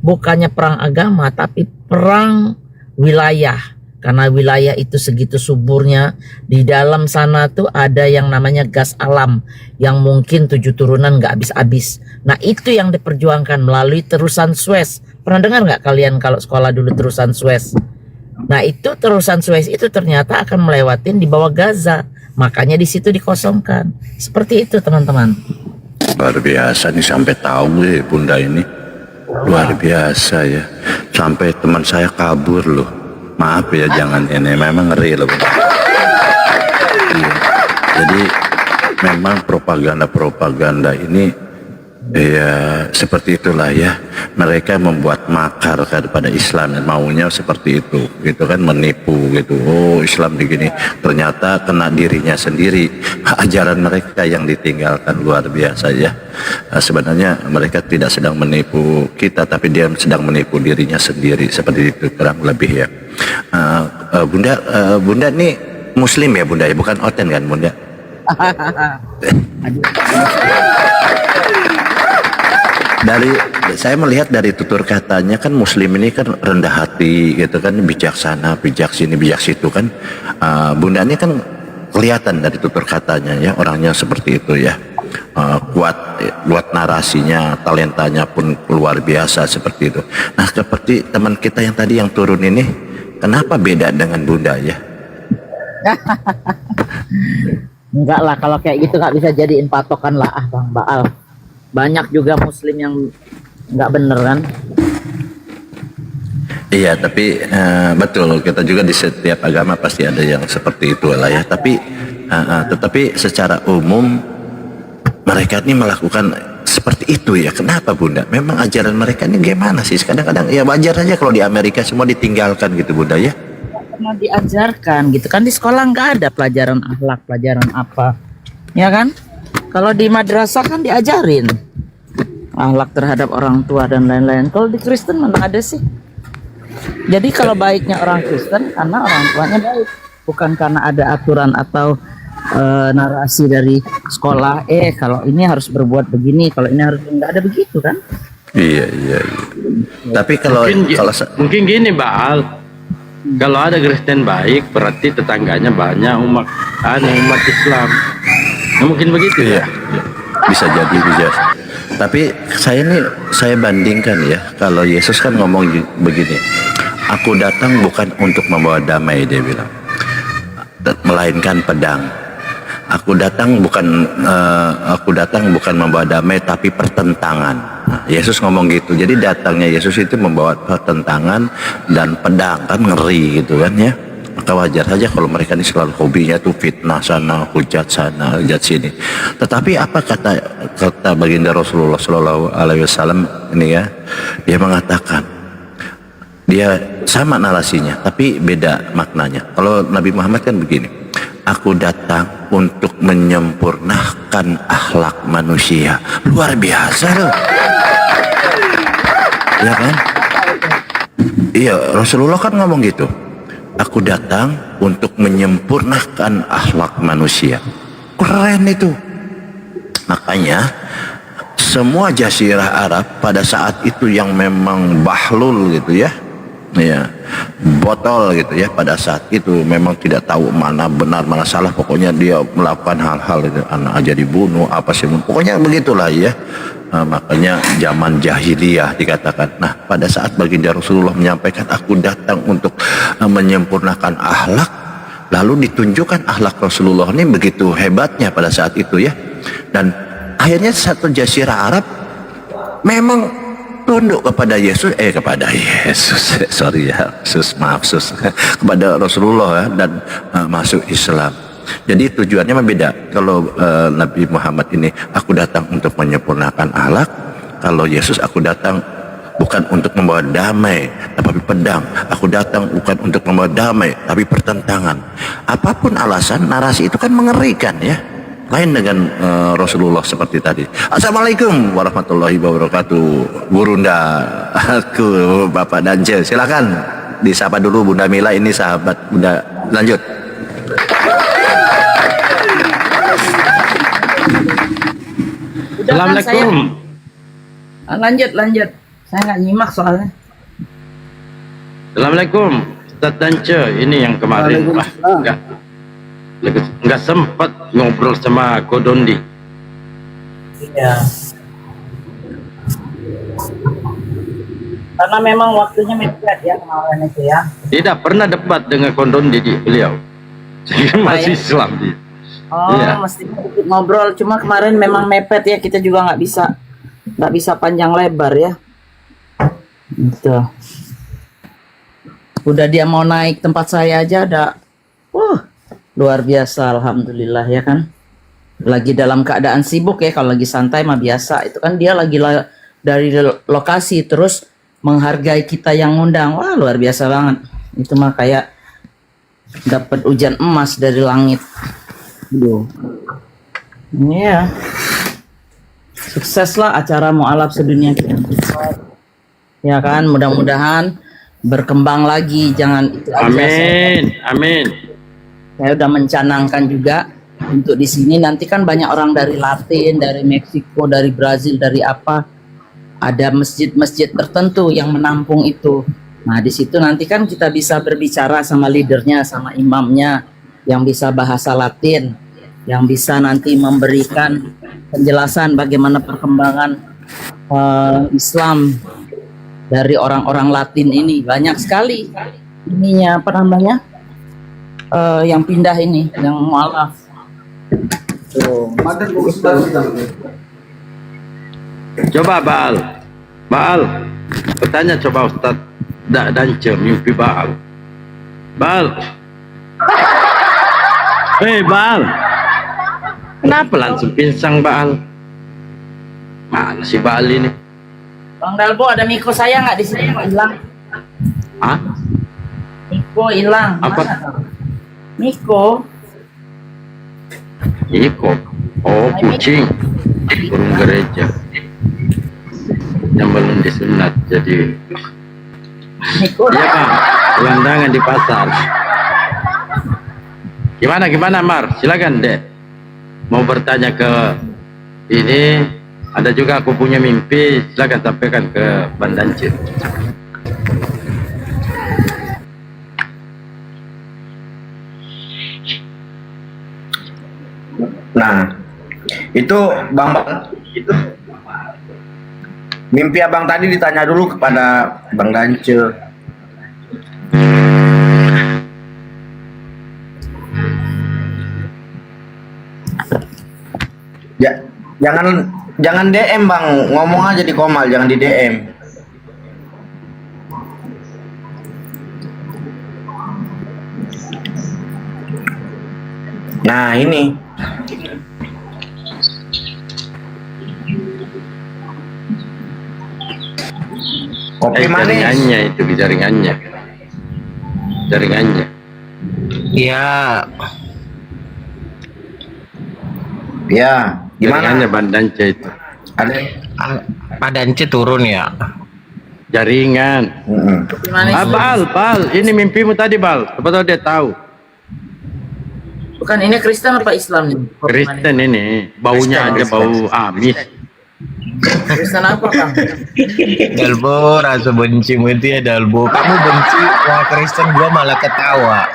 bukannya perang agama, tapi perang wilayah. Karena wilayah itu segitu suburnya, di dalam sana tuh ada yang namanya gas alam yang mungkin 7 turunan nggak habis-habis. Nah itu yang diperjuangkan melalui terusan Suez. Pernah dengar nggak kalian kalau sekolah dulu terusan Suez? Nah itu terusan Suez itu ternyata akan melewatin di bawah Gaza. Makanya di situ dikosongkan. Seperti itu teman-teman. Luar biasa nih, sampai tahu ya Bunda ini. Luar biasa ya. Sampai teman saya kabur loh. Maaf ya, jangan ini, memang ngeri loh. Iya. Jadi memang propaganda ini ya seperti itulah ya. Mereka membuat makar kepada Islam, maunya seperti itu, gitu kan, menipu gitu. Oh Islam begini, ternyata kena dirinya sendiri. Ajaran mereka yang ditinggalkan, luar biasa ya. Sebenarnya mereka tidak sedang menipu kita, tapi dia sedang menipu dirinya sendiri, seperti itu kurang lebih ya. Bunda nih Muslim ya Bunda ya, bukan Oten kan Bunda? Dari saya melihat dari tutur katanya kan Muslim ini kan rendah hati gitu kan, bijaksana, bijak sini bijak situ kan. Bunda ini kan kelihatan dari tutur katanya ya, orangnya seperti itu ya. Kuat narasinya, talentanya pun luar biasa seperti itu. Nah seperti teman kita yang tadi yang turun ini, kenapa beda dengan Bunda ya? Enggak lah, kalau kayak gitu nggak bisa jadiin patokan lah Bang Baal. Banyak juga Muslim yang nggak bener kan? Iya, tapi betul, kita juga di setiap agama pasti ada yang seperti itu lah ya. Tetapi secara umum mereka ini melakukan seperti itu ya. Kenapa Bunda? Memang ajaran mereka ini gimana sih? Kadang-kadang ya wajar aja kalau di Amerika semua ditinggalkan gitu Bunda ya. Karena diajarkan gitu kan, di sekolah nggak ada pelajaran akhlak, pelajaran apa, ya kan? Kalau di madrasah kan diajarin akhlak terhadap orang tua dan lain-lain. Kalau di Kristen mana ada sih? Jadi kalau baiknya orang Kristen karena orang tuanya baik, bukan karena ada aturan atau narasi dari sekolah. Kalau ini harus berbuat begini, kalau ini harus, nggak ada begitu kan? Iya. Tapi mungkin gini Baal, kalau ada Kristen baik berarti tetangganya banyak umat Islam. Nah, mungkin begitu ya. Bisa jadi. Tapi saya bandingkan ya, kalau Yesus kan ngomong begini, aku datang bukan untuk membawa damai, dia bilang, melainkan pedang. Aku datang bukan membawa damai tapi pertentangan. Nah, Yesus ngomong gitu. Jadi datangnya Yesus itu membawa pertentangan dan pedang, kan ngeri gitu kan ya. Maka wajar saja kalau mereka ini selalu hobinya tuh fitnah sana, hujat sana, hujat sini. Tetapi apa kata baginda Rasulullah Shallallahu Alaihi Wasallam ini ya, dia mengatakan, dia sama narasinya tapi beda maknanya. Kalau Nabi Muhammad kan begini, aku datang untuk menyempurnakan akhlak manusia. Luar biasa loh, ya kan? Iya, Rasulullah kan ngomong gitu. Aku datang untuk menyempurnakan akhlak manusia. Keren itu. Makanya semua jazirah Arab pada saat itu yang memang bahlul gitu ya, ya, botol gitu ya, pada saat itu memang tidak tahu mana benar mana salah, pokoknya dia melakukan hal-hal itu, anak aja dibunuh apa sih, pokoknya begitulah ya. Makanya zaman jahiliyah dikatakan. Nah, pada saat baginda Rasulullah menyampaikan aku datang untuk menyempurnakan akhlak, lalu ditunjukkan akhlak Rasulullah ini begitu hebatnya pada saat itu ya. Dan akhirnya satu jazirah Arab memang tunduk kepada Yesus, sorry ya, kepada Rasulullah ya, dan masuk Islam. Jadi tujuannya berbeda. Kalau Nabi Muhammad ini aku datang untuk menyempurnakan akhlak, kalau Yesus aku datang bukan untuk membawa damai tapi pedang, aku datang bukan untuk membawa damai tapi pertentangan. Apapun alasan, narasi itu kan mengerikan ya. Lain dengan Rasulullah seperti tadi. Assalamualaikum warahmatullahi wabarakatuh. Burunda, aku Bapak Dance. Silakan disapa dulu Bunda Mila, ini sahabat Bunda. Lanjut. Assalamualaikum. Lanjut. Saya nggak nyimak soalnya. Assalamualaikum. Ustaz Dance, ini yang kemarin nggak sempat ngobrol sama Kodondi. Iya. Karena memang waktunya mepet ya kemarin itu ya. Tidak pernah debat dengan Kodondi beliau. Jadi masih Islam dia. Oh, Iya. mesti ngobrol. Cuma kemarin memang mepet ya, kita juga nggak bisa panjang lebar ya. Gitu. Udah dia mau naik tempat saya aja ada, luar biasa, alhamdulillah ya kan. Lagi dalam keadaan sibuk ya, kalau lagi santai mah biasa. Itu kan dia lagi dari lokasi terus menghargai kita yang ngundang. Wah, luar biasa banget. Itu mah kayak dapat hujan emas dari langit. Iya. Sukseslah acara mualaf sedunia kita. Ya kan, mudah-mudahan berkembang lagi, jangan itu aja. Amin. Saya udah mencanangkan juga untuk di sini nanti kan banyak orang dari Latin, dari Meksiko, dari Brazil, dari apa. Ada masjid-masjid tertentu yang menampung itu. Nah, di situ nanti kan kita bisa berbicara sama leadernya, sama imamnya yang bisa bahasa Latin, yang bisa nanti memberikan penjelasan bagaimana perkembangan Islam dari orang-orang Latin ini. Banyak sekali ininya, apa namanya, yang pindah ini, yang mualaf. Tuh. Coba Baal, bertanya coba Ustaz Dance mimpi Baal. Baal, kenapa langsung pinsang Baal? Mana si Baal ini? Bang Dalbo, ada Miko saya nggak di sini? Hilang. Hah? Miko hilang. Apa? Mana? Miko. Iko. Oh, kucing. Burung gereja. Yang belum disunat, jadi. Miko. Iya Bang, gelandangan di pasar. Gimana Mar? Silakan Dek. Mau bertanya ke ini, ada juga aku punya mimpi, silakan sampaikan ke Bang Dance. Nah, itu Bang, itu mimpi abang tadi ditanya dulu kepada Bang Dance. Ya, jangan DM Bang, ngomong aja di Komal, jangan di DM. Nah, ini kopi manis. Jaringannya itu, jaringannya. Ya, Ya, Jaringannya gimana? Bang Dance itu. Ada. Pak Dance turun ya. Jaringan. Gimana sih? Bal, ini mimpimu tadi Bal. Siapa tahu dia tahu. Bukan, ini Kristen apa Islam nih? Kristen ini, baunya Kristen, aja bau Kristen. amis. Kristen apa Kang? Dalbo, rasa bencimu itu ya Dalbo. Kamu benci wah Kristen, gua malah ketawa.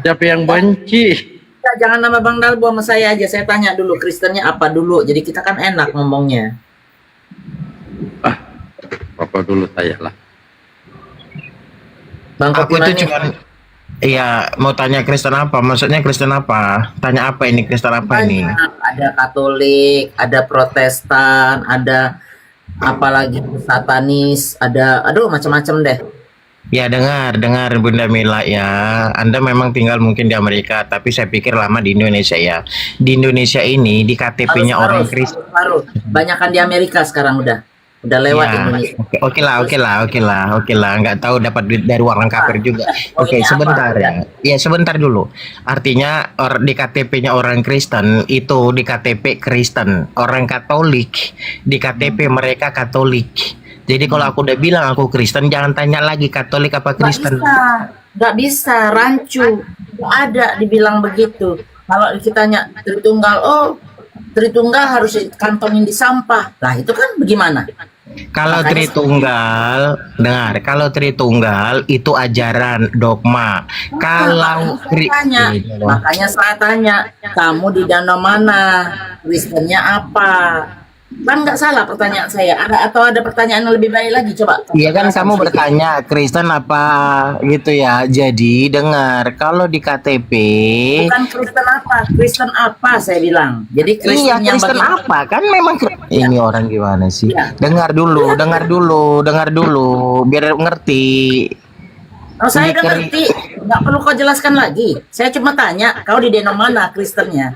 Siapa yang benci? Jangan nama Bang Dalbo sama saya aja. Saya tanya dulu Kristennya apa dulu. Jadi kita kan enak ngomongnya. Apa dulu saya lah. Bang Aku Kopi itu cuma iya mau tanya Kristen apa? Maksudnya Kristen apa? Tanya apa ini Kristen apa ini? Ada Katolik, ada Protestan, ada apalagi Satanis, ada aduh macam-macam deh. Ya dengar Bunda Mila ya. Anda memang tinggal mungkin di Amerika, tapi saya pikir lama di Indonesia ya. Di Indonesia ini di KTP-nya orang Kristen. Banyakan di Amerika sekarang udah lewat Ya, Indonesia. oke lah. Nggak tahu dapat duit dari orang kafir juga. Oke, Poinnya sebentar apa? ya. Ya, sebentar dulu. Artinya di KTP-nya orang Kristen itu di KTP Kristen, orang Katolik di KTP mereka Katolik. Jadi kalau aku udah bilang aku Kristen, jangan tanya lagi Katolik apa Kristen. Nggak bisa, rancu. Nggak ada dibilang begitu. Kalau kitanya Tritunggal, Tritunggal harus kantongin di sampah. Nah itu kan bagaimana? Kalau Makanya Tritunggal, dengar, kalau Tritunggal itu ajaran dogma. Kalau Makanya saya tanya, kamu di danau mana? Kristennya apa? Kan nggak salah pertanyaan saya. Ada pertanyaan yang lebih baik lagi, coba. iya kan kamu bertanya Kristen apa gitu ya. Jadi dengar, kalau di KTP Bukan Kristen apa saya bilang. Jadi Kristen iya yang Kristen bagaimana? apa kan memang ini orang gimana sih? Iya. Dengar dulu biar ngerti. Oh, saya udah Mikir. ngerti. Nggak perlu kau jelaskan lagi. Saya cuma tanya, kau di danau mana Kristennya?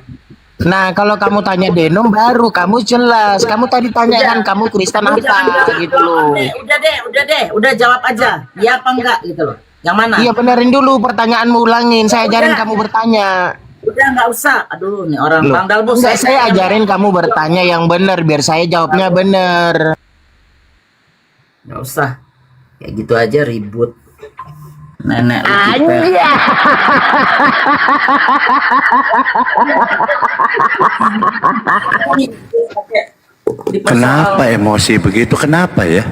Nah, kalau kamu tanya Denom baru kamu jelas. Kamu tadi tanya kan kamu Kristen Jangan apa jawab, gitu loh. Udah jawab aja. Iya apa enggak gitu loh. Yang mana? Iya benerin dulu pertanyaanmu ulangin. Saya ajarin kamu bertanya. Udah nggak usah. Aduh, nih orang Loh, Bang Dalbo enggak, saya ajarin kamu bertanya yang benar biar saya jawabnya benar. Nggak usah. Kayak gitu aja ribut. Nenek lu kita. Kenapa emosi begitu? Kenapa ya?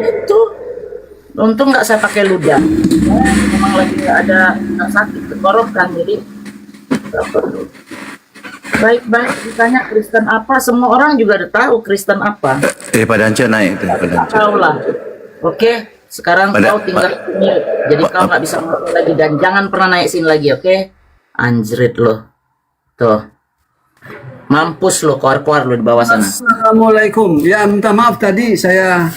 Itu untung nggak saya pakai ludah. Memang lagi nggak ada nggak sakit tenggorokan jadi nggak perlu. Baik ditanya Kristen apa, semua orang juga udah tahu Kristen apa. Pak Dance naik itu, Pak Dance. Tahu lah. Oke, sekarang kau tinggal sini. Jadi kau nggak bisa ngomong lagi dan jangan pernah naik sini lagi, oke? Anjrit lo. Tuh. Mampus lo, keluar lo di bawah sana. Assalamualaikum. Ya minta maaf tadi saya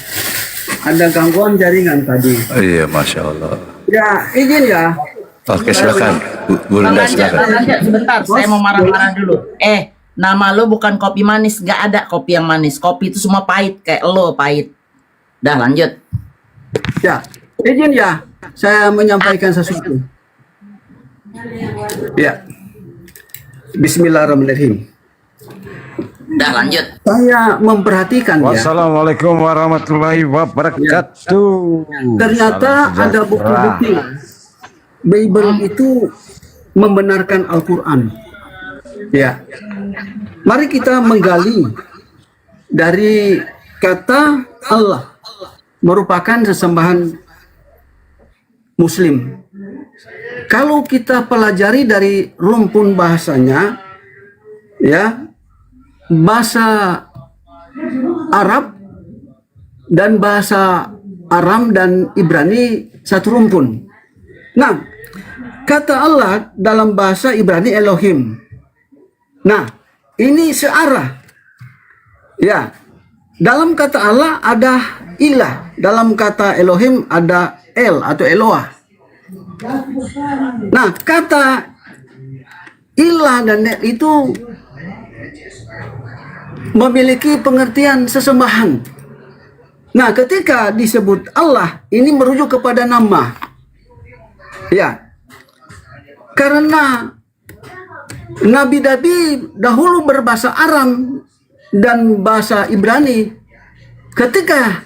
ada gangguan jaringan tadi. Oh, iya, Masya Allah. Ya izin ya. Oke, silakan. Bu Bang Linda, Anja, silakan. Bang Anja, sebentar, saya mau marah-marah dulu. Nama lo bukan kopi manis, nggak ada kopi yang manis. Kopi itu semua pahit, kayak lo pahit. Dah lanjut. Ya izin ya. Saya menyampaikan sesuatu. Ya. Bismillahirrahmanirrahim. Dah lanjut. Saya memperhatikan ya. Wassalamualaikum warahmatullahi wabarakatuh. Ternyata ada bukti-bukti. Bible itu membenarkan Al-Quran. Ya. Mari kita menggali dari kata Allah merupakan sesembahan Muslim. Kalau kita pelajari dari rumpun bahasanya, ya, bahasa Arab dan bahasa Aram dan Ibrani satu rumpun. Nah, kata Allah dalam bahasa Ibrani Elohim. Nah, ini searah. Ya, dalam kata Allah ada ilah, dalam kata Elohim ada El atau Eloah. Nah, kata ilah dan El itu memiliki pengertian sesembahan. Nah, ketika disebut Allah, ini merujuk kepada nama. Ya, karena Nabi-Nabi dahulu berbahasa Aram dan bahasa Ibrani. Ketika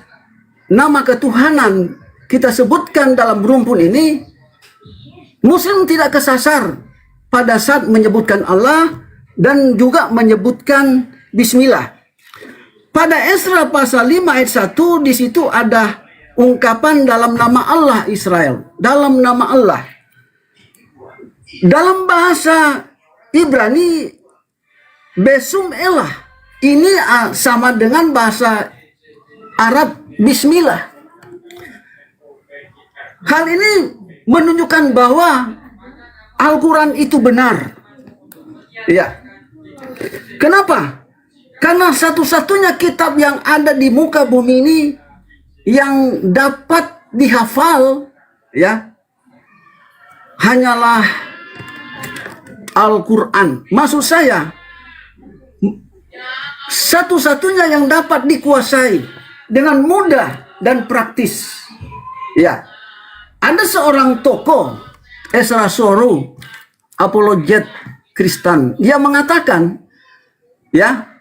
nama ketuhanan kita sebutkan dalam rumpun ini, Muslim tidak kesasar pada saat menyebutkan Allah dan juga menyebutkan Bismillah. pada Esra pasal 5 ayat 1 di situ ada ungkapan dalam nama Allah Israel, dalam nama Allah. Dalam bahasa Ibrani Besum Elah ini sama dengan bahasa Arab Bismillah. Hal ini menunjukkan bahwa Al-Quran itu benar. Ya. Kenapa? Karena satu-satunya kitab yang ada di muka bumi ini yang dapat dihafal, ya, hanyalah Al-Quran. Maksud saya, satu-satunya yang dapat dikuasai dengan mudah dan praktis. Ya, ada seorang tokoh, Ezra Soru, apologet Kristen, dia mengatakan, ya,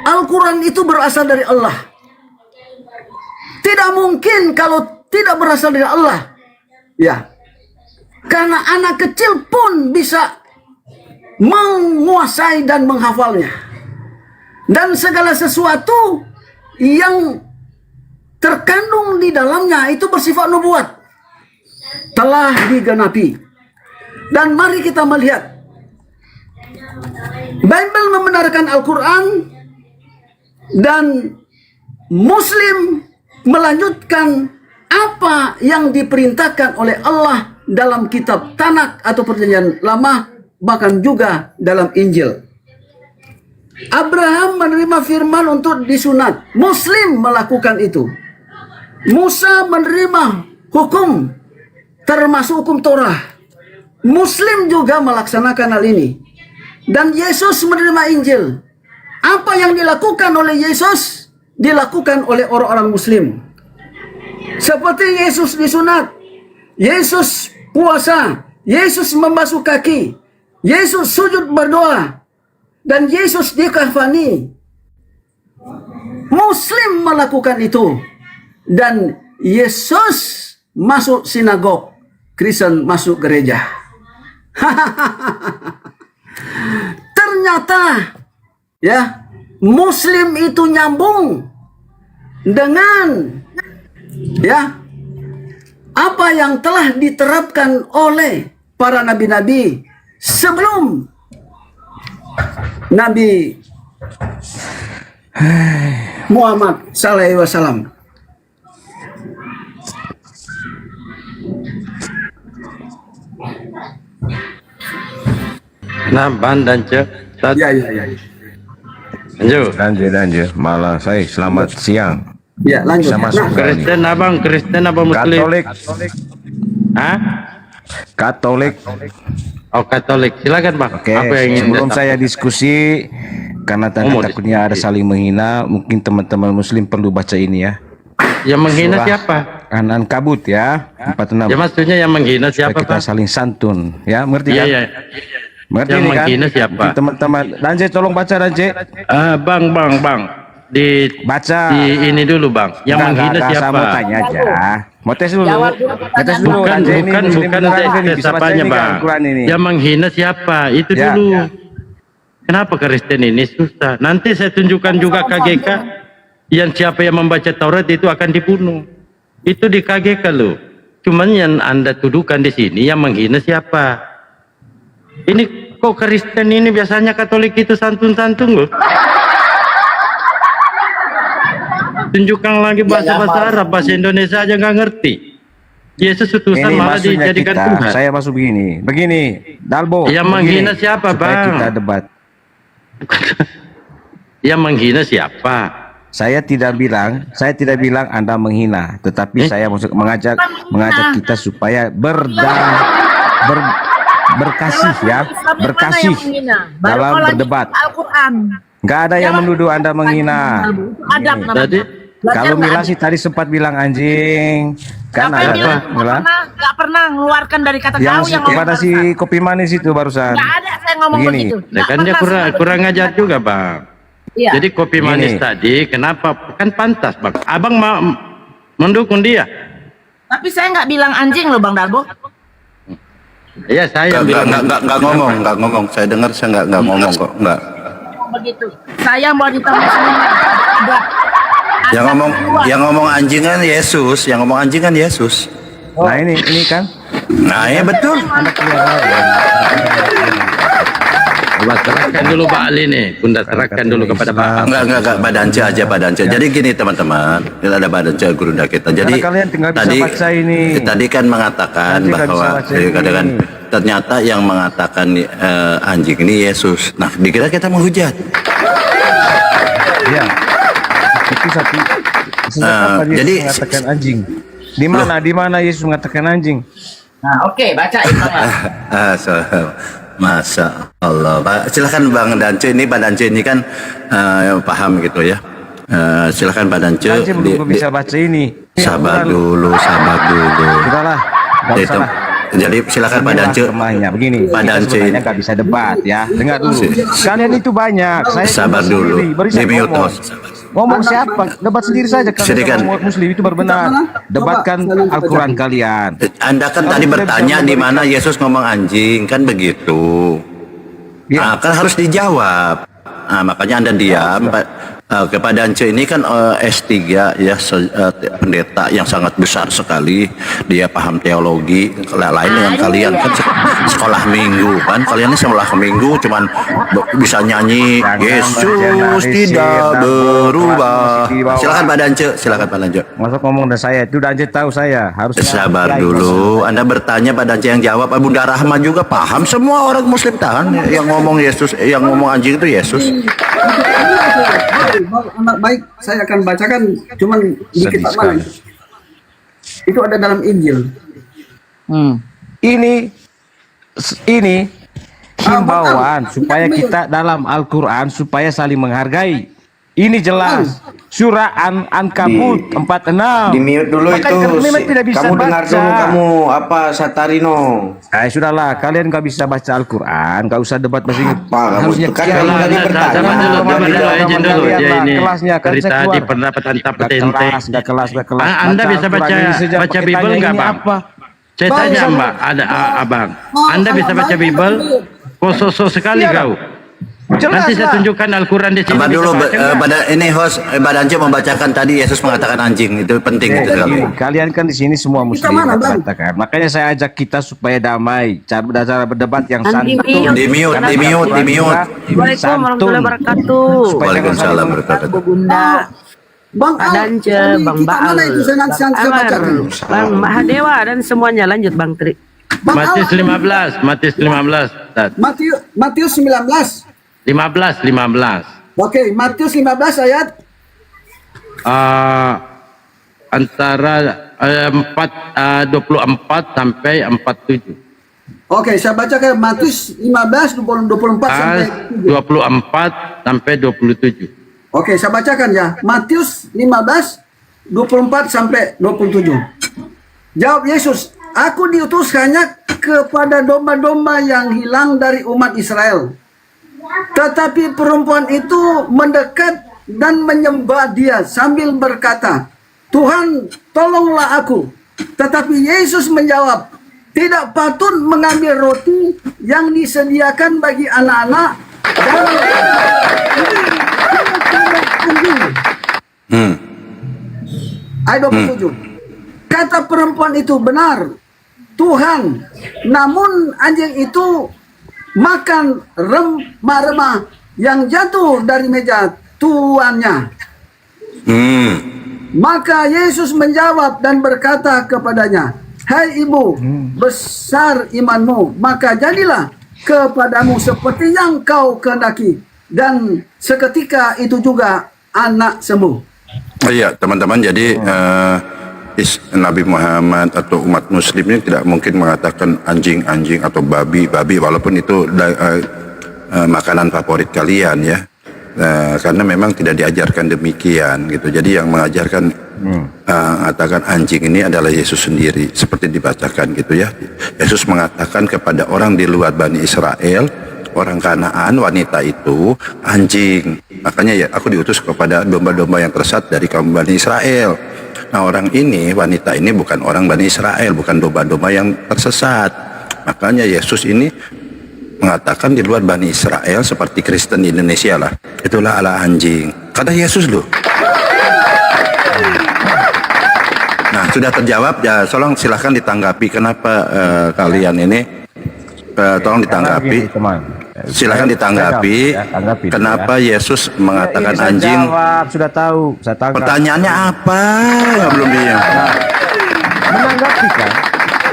Al-Quran itu berasal dari Allah. Tidak mungkin kalau tidak berasal dari Allah. Ya, karena anak kecil pun bisa menguasai dan menghafalnya. Dan segala sesuatu yang terkandung di dalamnya itu bersifat nubuat. Telah digenapi. Dan mari kita melihat. Bible membenarkan Al-Quran dan Muslim melanjutkan apa yang diperintahkan oleh Allah dalam kitab Tanak atau Perjanjian Lama, bahkan juga dalam Injil. Abraham menerima firman untuk disunat. Muslim melakukan itu. Musa menerima hukum, termasuk hukum Torah. Muslim juga melaksanakan hal ini. Dan Yesus menerima Injil. Apa yang dilakukan oleh Yesus dilakukan oleh orang-orang Muslim. Seperti Yesus disunat, Yesus puasa, Yesus membasuh kaki, Yesus sujud berdoa, dan Yesus dikafani. Muslim melakukan itu. Dan Yesus masuk sinagog, Kristen masuk gereja. Ternyata, ya, Muslim itu nyambung dengan, ya, apa yang telah diterapkan oleh para nabi-nabi sebelum Nabi Muhammad sallallahu alaihi wasallam. Nah, dan cek. Ya. Lanjut. Malah saya selamat siang. Ya, lanjut. Bisa masuk kali. Kristen apa Muslim? Katolik. Hah? Katolik. Oh, Katolik. Silakan, Bang. Oke, Apa yang ingin sebelum Anda saya diskusi, karena tadi takutnya ada saling menghina, mungkin teman-teman Muslim perlu baca ini ya. yang menghina Surah siapa? An-Ankabut ya, 46. Ya maksudnya yang menghina Supaya siapa, kita Pak? saling santun, ya, mengerti Iya, kan? iya. Mengerti Yang ini kan? menghina siapa? Mungkin teman-teman, Ranje tolong baca Ranje. Bang. Baca. Di ini dulu, Bang. Yang menghina Saya siapa? mau tanya aja. Mau tes dulu. Tes dulu. Bukan Ranje ini Muslim tes beneran, bisa baca apanya, ini kan Bang. Al-Quran ini. Yang menghina siapa? Itu Ya. dulu. Kenapa Kristen ini susah? Nanti saya tunjukkan juga KGK. Yang siapa yang membaca Taurat itu akan dibunuh. Itu di KGK loh. Cuman yang Anda tuduhkan di sini yang menghina siapa? Ini kok Kristen ini biasanya Katolik itu santun-santun loh. Tunjukkan lagi bahasa-bahasa Arab, bahasa Indonesia aja nggak ngerti. Yesus utusan Ini malah maksudnya dijadikan kita, Tuhan. saya masuk begini, Dalbo. Yang begini, menghina siapa, supaya Bang? kita debat. Yang menghina siapa? Saya tidak bilang Anda menghina, tetapi saya maksud mengajak kita supaya berkasih ya, berkasih dalam berdebat. Nggak ada yang menuduh Anda menghina. Tadi Kalau Mila sih tadi sempat bilang anjing, kan Siapa yang ada bilang? apa Mila? Nggak pernah mengeluarkan dari kata Yang kau yang kepada si kopi manis itu barusan. nggak ada saya ngomong Begini. begitu. nah, kan dia kurang ngajar juga, Bang. Iya. Jadi kopi manis Gini. tadi kenapa? Kan pantas, Bang. Abang mendukung dia. Tapi saya nggak bilang anjing loh Bang Darbo. Ya saya yang bilang Nggak ngomong. Saya dengar saya nggak ngomong kok. Nggak. begitu. Saya wanita muslim. Udah. Yang ngomong anjing kan Yesus, yang ngomong anjing kan Yesus. Nah ini kan. Nah, ya betul. Coba serahkan dulu Pak Ali nih. Bunda serahkan dulu kepada Pak Ali. Enggak, Badance aja Badance. Jadi gini teman-teman, kita ada Badance guru kita. Jadi Karena kalian tinggal bisa tadi baca ini. tadi kan mengatakan Nanti nggak bahwa bisa baca ini. kadang ternyata yang mengatakan anjing ini Yesus. Nah, dikira kita menghujat. Iya. Itu satu. Sejak kapan Yesus jadi mengatakan anjing? Di mana Yesus mengatakan anjing? Nah, oke, bacain Bang. Masa Allah, Pak. Silakan Bang Dance ini, Pak Dance ini kan paham gitu ya. Silakan Pak Dance. Anjing belum bisa baca ini. Sabar dulu. Sudahlah. Nggak usah lah. Jadi silakan Pak Dance. Lemahnya begini. Pak Kita Dance sebenarnya nggak bisa debat ya. Dengar dulu. Kalian itu banyak. Saya Sabar dulu. sendiri. Baru saya Di mute, ngomong. host. Ngomong siapa? Debat sendiri saja. Kalau Silakan. umat Muslim itu benar. Debatkan Al-Quran kalian. Anda kan Kalau tadi kita bertanya bisa di mana Yesus ngomong anjing, kan begitu. Ya. Nah, kan harus dijawab. Nah, makanya Anda diam. Kepada Ance ini kan S3 ya, pendeta yang sangat besar sekali. Dia paham teologi. Lain dengan kalian kan sekolah minggu kan. Kalian ini sekolah minggu cuman bisa nyanyi Yesus tidak berubah. Silakan Pak Dance, silakan Pak Dance. Masuk ngomong dan saya itu udah aja tahu saya harus Sabar dulu. Anda bertanya pada Dance yang jawab. Bunda Rahma juga paham. Semua orang Muslim tahan. Yang ngomong Yesus, yang ngomong anjing itu Yesus. Anak baik, saya akan bacakan cuman dikit Pak Malang. Itu ada dalam Injil. Ini himbauan supaya kita dalam Al-Quran supaya saling menghargai. Ini jelas surah An-Ankabut 46. Di mute dulu Makanya itu. memang tidak bisa Kamu dengar baca. dulu kamu apa Satarino. Sudahlah, kalian nggak bisa baca Al-Quran, nggak usah debat masing. Apa kamu Harusnya itu kan kiai. kamu tadi bertanya. Zaman dulu, Jangan zaman dulu, bilang izin sama dulu. kalian Dia lah, ini kelasnya kan dari saya tadi keluar. pendapat anta Nggak petente. kelas. Anda bisa Al-Quran baca ini saja baca pakai Bible tanya nggak ini Bang? apa? Saya Bang, tanya sama- Mbak, ada Abang. Anda bisa anak baca baik, Bible? anak Kok sosok sekali Iya, kau? Jelas Nanti saya lah. tunjukkan Al-Quran di sini. Sabar bisa dulu, baca nggak? pada ini host Badance membacakan tadi Yesus mengatakan anjing. Itu penting itu sekali. Kalian kan di sini semua muslim mana, Bang? katakan. Makanya saya ajak kita supaya damai, cara berdebat yang santun. Di mute, Karena di mute, Al-Quran di mute. juga Assalamualaikum santun. warahmatullahi wabarakatuh. Supaya Waalaikumsalam jangan saling warahmatullahi Bu Bunda, Bang Pak Al, Dance, ini Bang kita Baal, mana itu saya nanti saya Bang Amar, bacakan. Bang Mahadewa dan semuanya. Lanjut Bang Tri. Bang Matius Al, 15, Matius 15. Ustaz. Matius 19. 15. Oke, Matius 15 ayat Antara 24 sampai 47. Oke, saya bacakan Matius 15 24 sampai 24 sampai 27. Oke, saya bacakan ya. Matius 15 24 sampai 27. Jawab Yesus, "Aku diutus hanya kepada domba-domba yang hilang dari umat Israel." Tetapi perempuan itu mendekat dan menyembah dia sambil berkata, "Tuhan, tolonglah aku." Tetapi Yesus menjawab, "Tidak patut mengambil roti yang disediakan bagi anak-anak dan Ayat 27. Kata perempuan itu, "Benar, Tuhan, namun anjing itu makan remah-remah yang jatuh dari meja tuannya." Maka Yesus menjawab dan berkata kepadanya, "Hai ibu, besar imanmu, maka jadilah kepadamu seperti yang kau kehendaki." Dan seketika itu juga anak sembuh. Iya, teman-teman. Jadi Nabi Muhammad atau umat Muslim ini tidak mungkin mengatakan anjing-anjing atau babi-babi, walaupun itu makanan favorit kalian ya. Karena memang tidak diajarkan demikian gitu. Jadi yang mengajarkan mengatakan anjing ini adalah Yesus sendiri, seperti dibacakan gitu ya. Yesus mengatakan kepada orang di luar Bani Israel, orang Kanaan, wanita itu anjing. Makanya ya aku diutus kepada domba-domba yang tersesat dari kaum Bani Israel. Nah, orang ini, wanita ini bukan orang Bani Israel, bukan domba-domba yang tersesat. Makanya Yesus ini mengatakan di luar Bani Israel seperti Kristen di Indonesia lah. Itulah ala anjing. Kata Yesus loh. Nah, sudah terjawab ya, tolong silahkan ditanggapi kenapa kalian ini tolong ditanggapi. Silahkan ditanggapi kenapa Yesus mengatakan anjing. Jawab, sudah tahu. Saya tangkap. Pertanyaannya apa? Ya, belum dia. Menanggapi kan?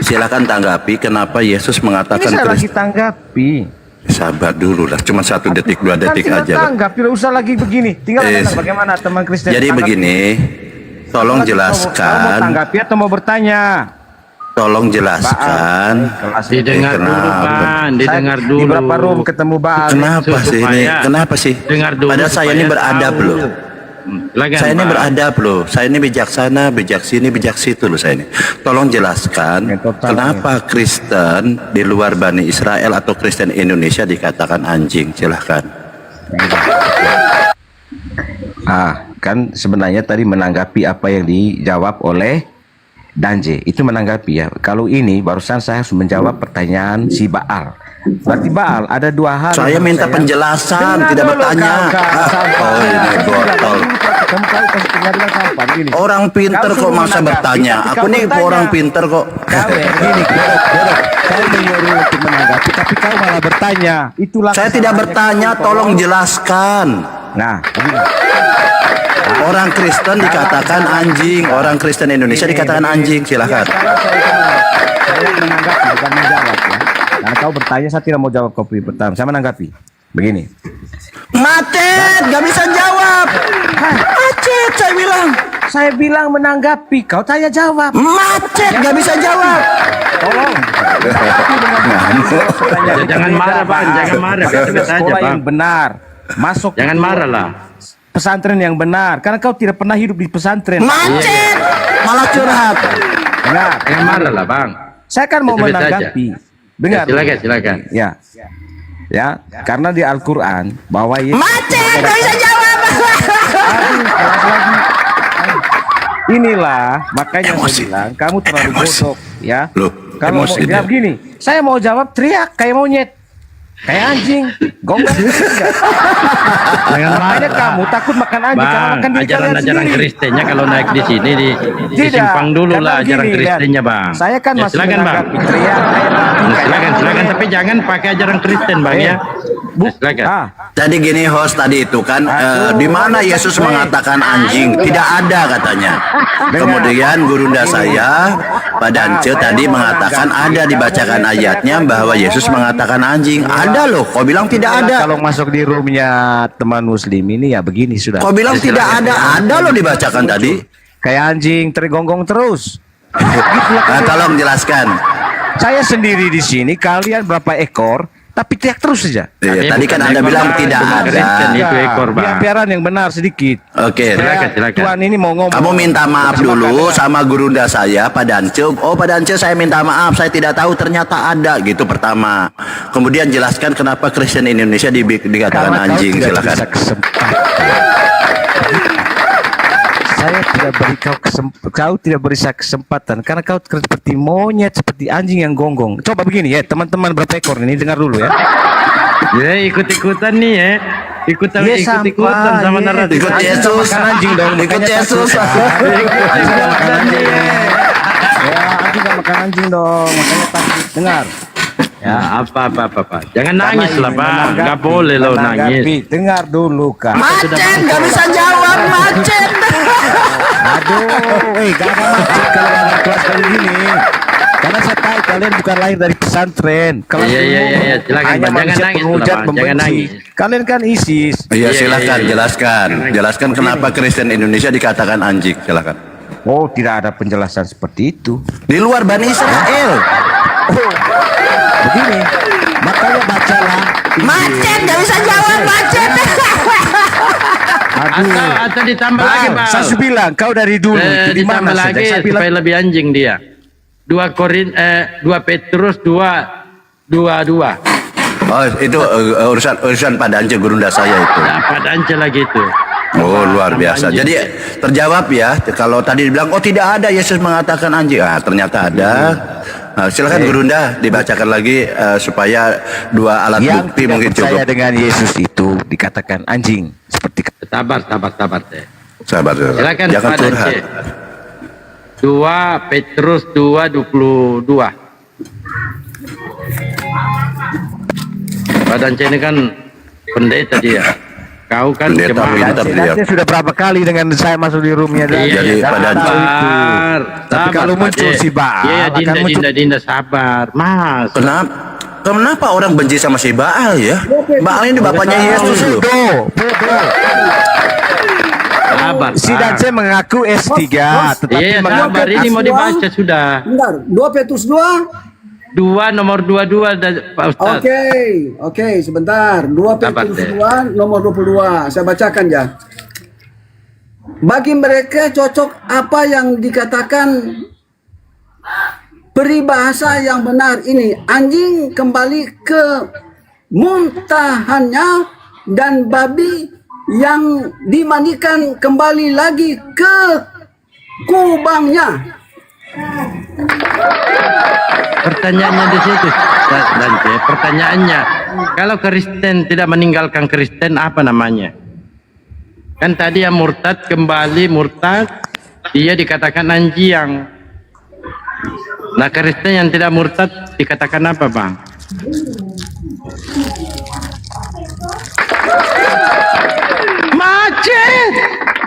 Silahkan tanggapi kenapa Yesus Ini mengatakan saya lagi Kristus. tanggapi. Sabar dulu lah, cuma 1 detik 2 detik Kan aja. Pak. tanggap, tidak usah lagi begini. Tinggal bagaimana teman Kristen. Jadi tanggapi. begini, tolong Kamu mau jelaskan, tanggapi atau mau bertanya? tolong jelaskan. Didengar dulu, Kenapa? Bang. Didengar Saya dulu. Di berapa room ketemu Baal? Kenapa sih ini? Supaya- Kenapa sih? Dengar dulu. Padahal saya ini supaya beradab tahu. loh. Silakan, Saya ini Bang. beradab loh. Saya ini bijaksana, bijak sini, bijak situ loh saya ini. Tolong jelaskan kenapa Kristen di luar Bani Israel atau Kristen Indonesia dikatakan anjing. Silahkan. Kan sebenarnya tadi menanggapi apa yang dijawab oleh Danje. Itu menanggapi ya. Kalau ini barusan saya harus menjawab pertanyaan si Baal. Berarti Baal ada 2 hal. Saya yang minta saya- penjelasan, Dengar tidak dulu, bertanya. sabar. Oh ini botol. Kamu tahu kasih penjelasan kapan gini. Orang pinter Kau kok suruh masa menanggapi, bertanya. tapi Aku kau nih bertanya. orang pinter kok. Kau ya gini, bodoh. Saya menyuruh untuk menanggapi, tapi kau malah bertanya. Itulah Saya tidak bertanya, tolong jelaskan. Nah, begini. Orang Kristen dikatakan anjing, orang Kristen Indonesia dikatakan anjing. Silakan. Saya menanggapi bukan menjawab ya. Karena kau bertanya, saya tidak mau jawab kau pertama. Saya menanggapi. Begini. Macet, gak bisa jawab. Macet, saya bilang. Saya bilang menanggapi, kau tanya jawab. Macet, gak bisa jawab. Tolong. Jangan marah, Bang. Jangan marah. Biasa-biasa aja, Sekolah Bang. yang benar. Masuk. Jangan marah lah. Pesantren yang benar. Karena kau tidak pernah hidup di pesantren. Macet, malah curhat. Dengar. Jangan marah lah, Bang. Saya kan mau Biasa-biasa menanggapi. Dengar. Ya, silakan. Ya. Ya, karena di Al-Qur'an bahwa Yesus Macet, gak bisa jawab. inilah makanya Emosi. saya bilang kamu terlalu Emosi. bodoh ya. Loh, Kalau mau emosi jawab dia. gini, saya mau jawab teriak kayak monyet. Kayak anjing, gonggong. Jangan Makanya kamu takut makan anjing karena Bang, makan diri kalian ajaran-ajaran sendiri. Kristennya kalau naik di sini Tidak, disimpang dulu karena lah ajaran gini, Kristennya, lihat. Bang. Saya kan Ya, masih silakan, Bang. menanggapi teriak kayak anjing, kayak Silakan, monyet. tapi jangan pakai ajaran Kristen, Bang ya. Silakan. Jadi gini host tadi itu kan di mana Yesus mengatakan anjing? Tidak ada katanya. Kemudian gurunda saya Pak Dance tadi mengatakan ada dibacakan ayatnya bahwa Yesus mengatakan anjing. Ada loh. Kau bilang tidak ada. Kalau masuk di roomnya teman muslim ini ya begini sudah. Kau bilang tidak ada. Ada loh dibacakan tadi. Kayak anjing tergonggong terus. Nah, tolong jelaskan. Saya sendiri di sini, kalian berapa ekor, tapi teriak terus saja. Iya, tadi kan bukan Anda ekor, bilang Bang. tidak Bukan ada. Kristen. Itu ekor, Bang. Biar-biaran yang benar sedikit. Oke. Silakan. Tuhan ini mau ngomong. Kamu minta maaf dulu sama gurunda saya, Pak Dance. Oh, Pak Dance, saya minta maaf. Saya tidak tahu ternyata ada gitu pertama. Kemudian jelaskan kenapa Kristen Indonesia dikatakan Karena anjing. kau tidak Silakan. bisa kesempatan. Saya tidak beri kau tidak beri saya kesempatan karena kau seperti monyet, seperti anjing yang gonggong. Coba begini ya, teman-teman berapa ekor ini dengar dulu ya. Ya, ikut-ikutan nih ya. Ikut-ikutan sampah, sama ya. naratif. Ikut Yesus. Makan anjing dong. Ikut makanya Yesus. takut. Anjing gak makan anjing. nih. Ya, anjing gak makan anjing dong. Makanya takut. Dengar. Ya, apa. Jangan Karena nangis lah, ini Bang. menanggapi, Nggak boleh lo menanggapi. nangis. Dengar dulu kan. Macet, nggak bisa jawab. Macet. Aduh, gak ada macet kalau ada kelas kayak gini. Karena saya tahu kalian bukan lahir dari pesantren. Kalau Iya, silakan, hanya Bang. Jangan manusia nangis penghujat, lah, Bang. Jangan membenci. nangis. Kalian kan ISIS. Iya, silakan iya. jelaskan. Jelaskan kenapa Kristen Indonesia dikatakan anjing. Silakan. Oh, tidak ada penjelasan seperti itu. Di luar Bani Israel. Oh, begini. Makanya bacalah. Macet, gak bisa jawab, macet. Atau ditambah lagi, Bang. Saya sudah bilang kau dari dulu itu di mana Ditambah saja. lagi Saya bilang supaya lebih anjing dia. 2 Petrus 2:22. Oh, itu urusan Pak Dance gurunda saya itu. Nah, pada anca lagi itu. Oh, luar biasa. Jadi terjawab ya. Kalau tadi dibilang oh tidak ada Yesus mengatakan anjing. Ah, ternyata ada. Silakan Gurunda dibacakan lagi supaya dua alat Yang bukti tidak mungkin percaya cukup. dengan Yesus itu dikatakan anjing seperti Sabar teh. Sabar. Silakan Jangan Pak curhat. Dance. 2 Petrus 2:22. Pak Dance ini kan pendeta dia. Kau kan Pendeta jemaat. pintar dia. Dia sudah berapa kali dengan saya masuk di roomnya dan Iya, Jadi pada sabar. Tapi kalau Pak muncul De. si Baal, Iya, akan muncul. Dinda sabar. Mas. Kenapa orang benci sama si Baal ya? Baal ini bapaknya Yesus loh. Sabar. Si Pak. Dance mengaku S3, tetapi Iya, mengaku sabar. Ini mau dibaca sudah. Bentar, 2 Petrus 2. 2 nomor 22 Pak Ustaz. Oke, sebentar. 2 Sabar, Petrus Teh. 2 nomor 22. Saya bacakan ya. Bagi mereka cocok apa yang dikatakan peribahasa yang benar ini. Anjing kembali ke muntahannya dan babi yang dimandikan kembali lagi ke kubangnya. Pertanyaannya di situ, Dante. Pertanyaannya, kalau Kristen tidak meninggalkan Kristen, apa namanya? Kan tadi yang murtad kembali murtad, dia dikatakan anjing. Nah, Kristen yang tidak murtad dikatakan apa, Bang?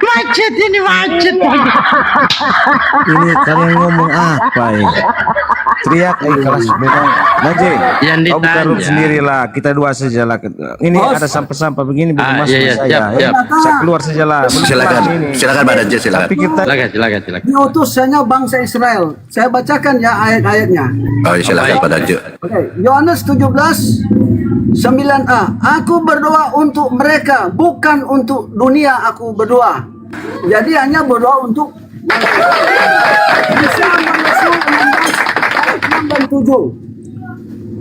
Macet ini macet. ini kalian ngomong apa ya? Teriak kelas memang. Naje, Yang kau buka room ditanya. sendirilah. Kita dua sajalah. Ini ada sampah-sampah begini belum masuk iya, ke saya. siap, siap. Saya keluar sajalah. Belum Silakan. kelar ini. Silakan Pak Dance, silakan. Tapi kita Silakan. Diutus hanya bangsa Israel. Saya bacakan ya ayat-ayatnya. Oh, silakan Pak Dance. Oke, Yohanes 17 9a. Aku berdoa untuk mereka, bukan untuk dunia aku berdoa. Jadi hanya berdoa untuk bisa masuk 6 dan 7.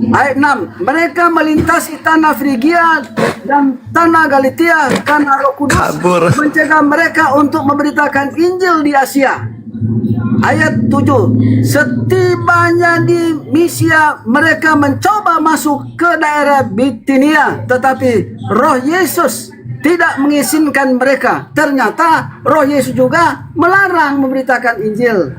Ayat 6. Mereka melintasi tanah Frigia dan tanah Galatia karena Roh Kudus Kabur. mencegah mereka untuk memberitakan Injil di Asia. Ayat 7. Setibanya di Misia mereka mencoba masuk ke daerah Bitinia, tetapi Roh Yesus tidak mengizinkan mereka. Ternyata Roh Yesus juga melarang memberitakan Injil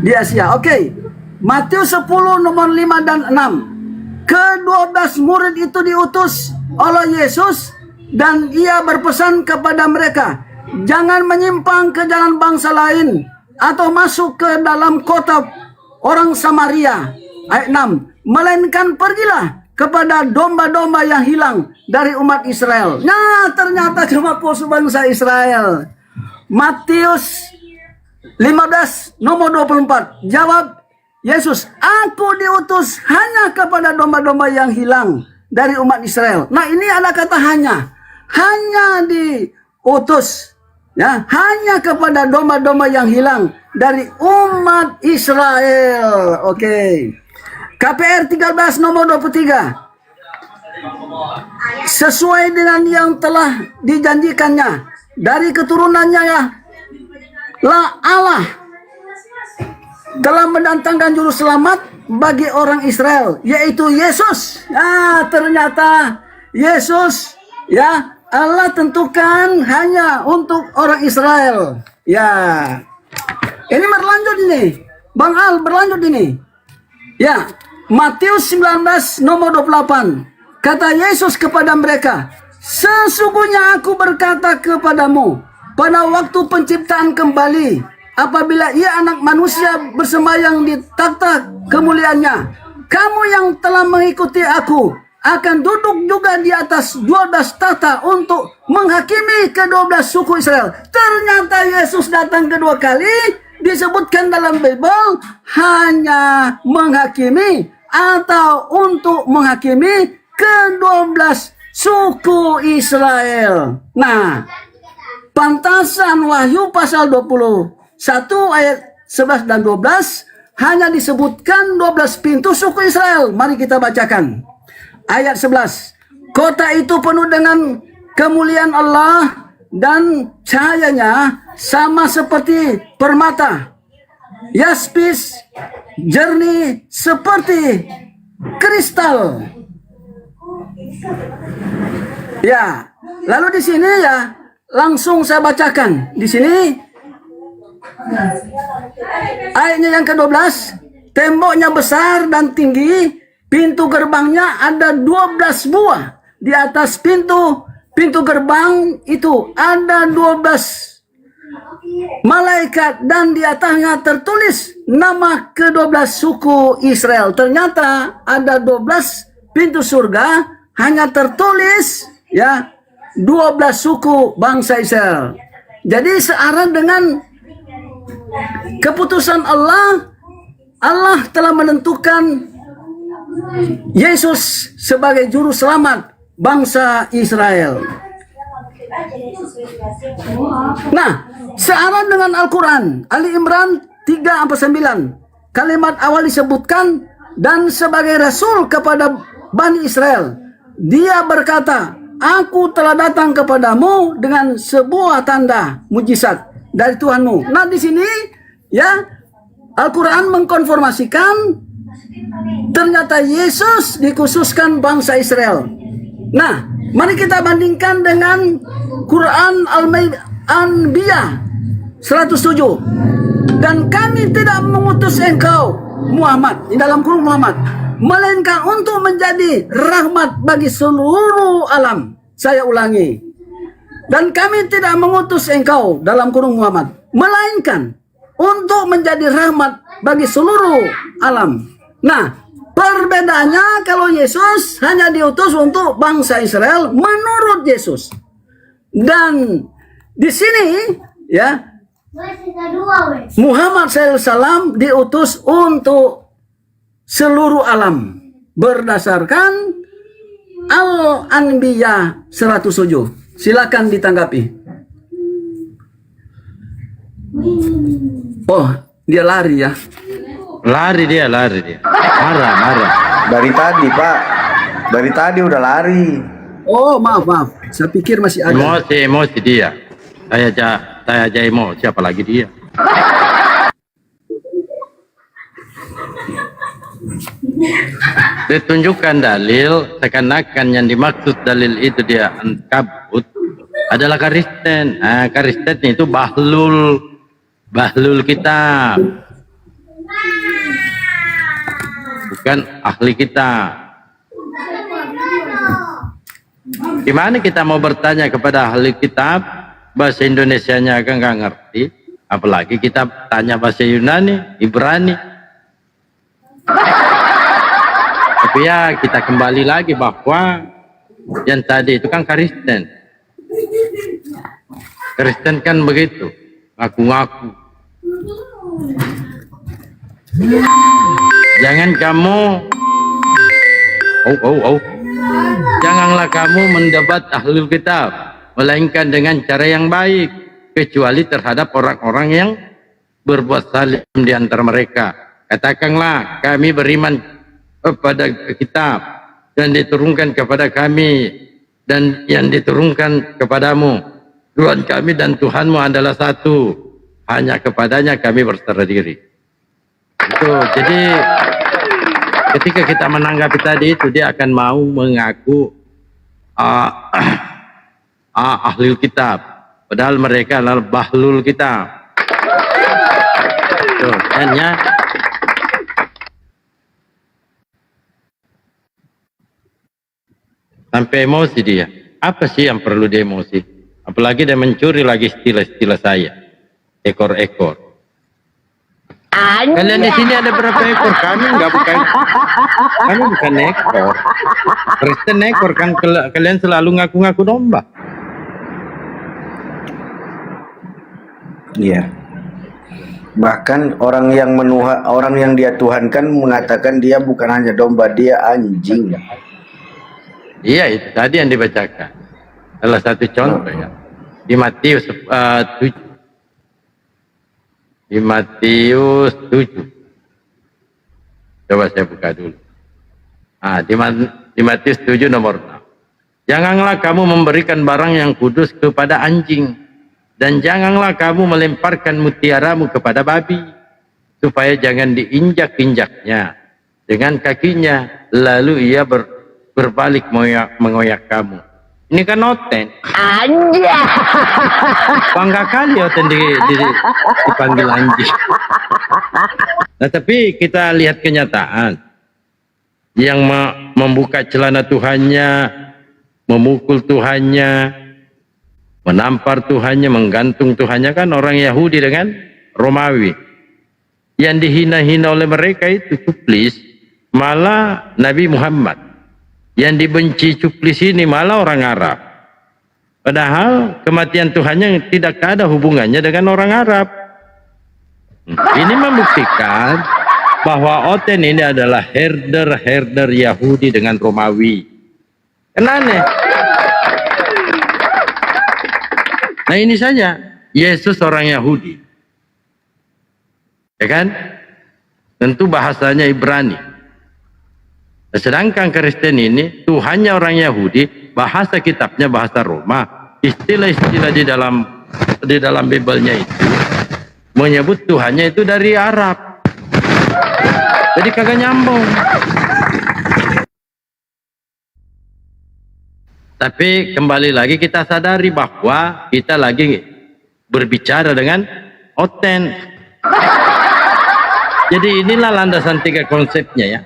di Asia. Oke. Matius 10 nomor 5 dan 6. Ke-12 murid itu diutus oleh Yesus dan ia berpesan kepada mereka, jangan menyimpang ke jalan bangsa lain atau masuk ke dalam kota orang Samaria. Ayat 6. Melainkan pergilah kepada domba-domba yang hilang dari umat Israel. Nah, ternyata cuma khusus bangsa Israel. Matius 15 nomor 24. Jawab Yesus, aku diutus hanya kepada domba-domba yang hilang dari umat Israel. Nah, ini ada kata hanya. Hanya diutus. Ya, hanya kepada domba-domba yang hilang dari umat Israel. Oke. KPR 13 nomor 23. Sesuai dengan yang telah dijanjikannya dari keturunannya ya, lah Allah telah mendatangkan juru selamat bagi orang Israel, yaitu Yesus. Nah, ternyata Yesus ya Allah tentukan hanya untuk orang Israel. Ya, ini berlanjut ini, Bang Al berlanjut ini. Ya, Matius 19 nomor 28. Kata Yesus kepada mereka, sesungguhnya aku berkata kepadamu, pada waktu penciptaan kembali, apabila ia anak manusia bersemayam di takhta kemuliaannya, kamu yang telah mengikuti aku akan duduk juga di atas 12 tahta untuk menghakimi ke-12 suku Israel. Ternyata Yesus datang kedua kali, disebutkan dalam Bible hanya menghakimi atau untuk menghakimi ke-12 suku Israel. Nah, pantasan Wahyu pasal 21 ayat 11 dan 12 hanya disebutkan 12 pintu suku Israel. Mari kita bacakan. Ayat 11. Kota itu penuh dengan kemuliaan Allah dan cahayanya sama seperti permata, yaspis, jernih seperti kristal. Ya, lalu di sini ya langsung saya bacakan. Di sini ayatnya yang ke-12, temboknya besar dan tinggi, pintu gerbangnya ada 12 buah. Di atas pintu gerbang itu ada 12 malaikat dan di atasnya tertulis nama ke-12 suku Israel. Ternyata ada 12 pintu surga, hanya tertulis ya 12 suku bangsa Israel. Jadi searah dengan keputusan Allah, Allah telah menentukan Yesus sebagai juru selamat bangsa Israel. Nah, searah dengan Al-Quran, Ali Imran 3-9, kalimat awal disebutkan, dan sebagai rasul kepada Bani Israel, dia berkata, aku telah datang kepadamu dengan sebuah tanda mujizat dari Tuhanmu. Nah, di sini ya Al-Quran mengkonfirmasikan ternyata Yesus dikhususkan bangsa Israel. Nah, mari kita bandingkan dengan Quran Al-Anbiya 107. Dan kami tidak mengutus engkau Muhammad, di dalam kurung Muhammad, melainkan untuk menjadi rahmat bagi seluruh alam. Saya ulangi. Dan kami tidak mengutus engkau, dalam kurung Muhammad, melainkan untuk menjadi rahmat bagi seluruh alam. Nah, perbedaannya kalau Yesus hanya diutus untuk bangsa Israel menurut Yesus. Dan di sini ya Muhammad SAW diutus untuk seluruh alam berdasarkan Al-Anbiya 107. Silakan ditanggapi. Oh, dia lari ya. Lari dia. Marah. Dari tadi, Pak. Dari tadi udah lari. Oh, maaf. Saya pikir masih ada. Emosi dia. Saya aja emosi, siapa lagi dia? Ditunjukkan dalil, seakan-akan yang dimaksud dalil itu dia Ankabut adalah Kristen. Nah, Kristen itu bahlul kitab, bukan ahli kitab. Gimana kita mau bertanya kepada ahli kitab, bahasa Indonesianya kan nggak ngerti, apalagi kita tanya bahasa Yunani, Ibrani. Tapi ya kita kembali lagi bahwa yang tadi itu kan Kristen. Kristen kan begitu, ngaku-ngaku. Jangan kamu, janganlah kamu mendebat ahlul kitab, melainkan dengan cara yang baik, kecuali terhadap orang-orang yang berbuat zalim di antara mereka. Katakanlah, kami beriman kepada kitab dan diturunkan kepada kami dan yang diturunkan kepadamu. Tuhan kami dan Tuhanmu adalah satu, hanya kepadanya kami berserah diri. Itu jadi ketika kita menanggapi tadi itu, dia akan mau mengaku ahli kitab, padahal mereka adalah bahlul kitab. Tuh, hanya sampai emosi dia. Apa sih yang perlu dia emosi? Apalagi dia mencuri lagi istilah-istilah saya. Ekor-ekor. Kalian di sini ada berapa ekor? Kami bukan ekor. Kristen ekor kan, kalian selalu ngaku-ngaku domba. Iya. Bahkan orang yang dia tuhankan mengatakan dia bukan hanya domba, dia anjing. Iya, itu tadi yang dibacakan. Salah satu contoh ya. Di Matius 7. Di Matius 7. Coba saya buka dulu. Di Matius 7 nomor 6. Janganlah kamu memberikan barang yang kudus kepada anjing, dan janganlah kamu melemparkan mutiaramu kepada babi, supaya jangan diinjak-injaknya dengan kakinya, lalu ia berbalik mengoyak kamu. Ini kan Oten. Anjay. Bangga kali Oten dipanggil anjing. Nah, tapi kita lihat kenyataan. Yang membuka celana Tuhannya, memukul Tuhannya, menampar Tuhannya, menggantung Tuhannya kan orang Yahudi dengan Romawi. Yang dihina-hina oleh mereka itu cuplis, malah Nabi Muhammad. Yang dibenci cuplis ini malah orang Arab. Padahal kematian Tuhannya tidak ada hubungannya dengan orang Arab. Ini membuktikan bahwa Oten ini adalah herder Yahudi dengan Romawi. Kan aneh. Nah ini saja, Yesus orang Yahudi. Ya kan? Tentu bahasanya Ibrani. Sedangkan Kristen ini Tuhannya orang Yahudi, bahasa kitabnya bahasa Roma. Istilah-istilah di dalam Bible-nya itu menyebut Tuhannya itu dari Arab. Jadi kagak nyambung. Tapi kembali lagi kita sadari bahwa kita lagi berbicara dengan Oten. Jadi inilah landasan tiga konsepnya ya.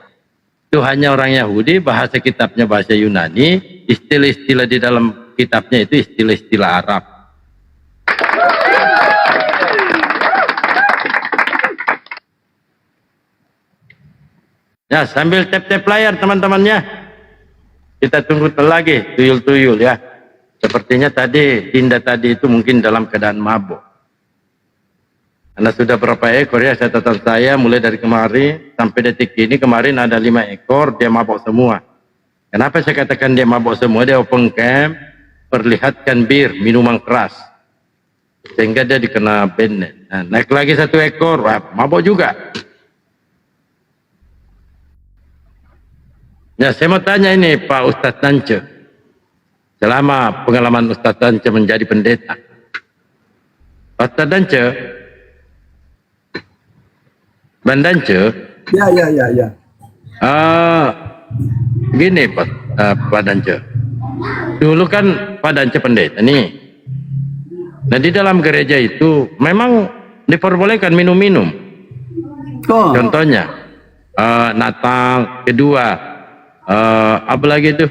Tuhannya orang Yahudi, bahasa kitabnya bahasa Yunani, istilah-istilah di dalam kitabnya itu istilah-istilah Arab. Ya, sambil tap-tap layar teman-temannya. Kita tunggu lagi tuyul-tuyul ya. Sepertinya tadi Dinda tadi itu mungkin dalam keadaan mabuk. Karena sudah berapa ekor ya catatan saya mulai dari kemarin sampai detik ini, kemarin ada 5 ekor dia mabuk semua. Kenapa saya katakan dia mabuk semua? Dia open camp, perlihatkan bir, minuman keras. Sehingga dia dikena banned. Nah, naik lagi 1 ekor, wah, mabuk juga. Ya, saya mau tanya ini Pak Ustadz Dance. Selama pengalaman Ustadz Dance menjadi pendeta. Ustadz Dance, Bang Dance. Ya. Gini Pak Dance. Dulu kan Pak Dance pendeta nih. Nah di dalam gereja itu memang diperbolehkan minum-minum. Oh. Contohnya Natal, kedua apa lagi itu?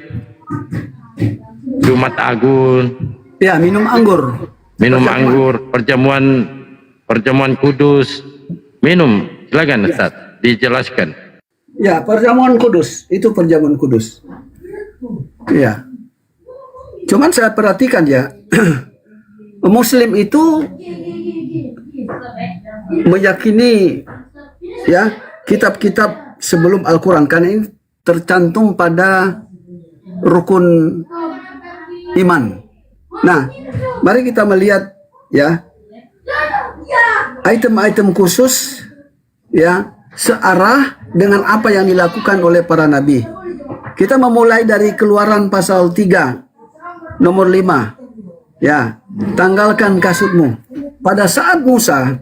Jumat Agung. Ya, minum anggur. Minum anggur, perjamuan kudus. Minum, silakan Ustaz, dijelaskan. Ya, perjamuan kudus, itu perjamuan kudus. Ya. Cuman saya perhatikan ya, Muslim itu meyakini ya kitab-kitab sebelum Al-Quran, karena ini tercantum pada rukun iman. Nah, mari kita melihat ya item-item khusus ya searah dengan apa yang dilakukan oleh para nabi. Kita memulai dari Keluaran pasal 3 nomor 5. Ya, tanggalkan kasutmu. Pada saat Musa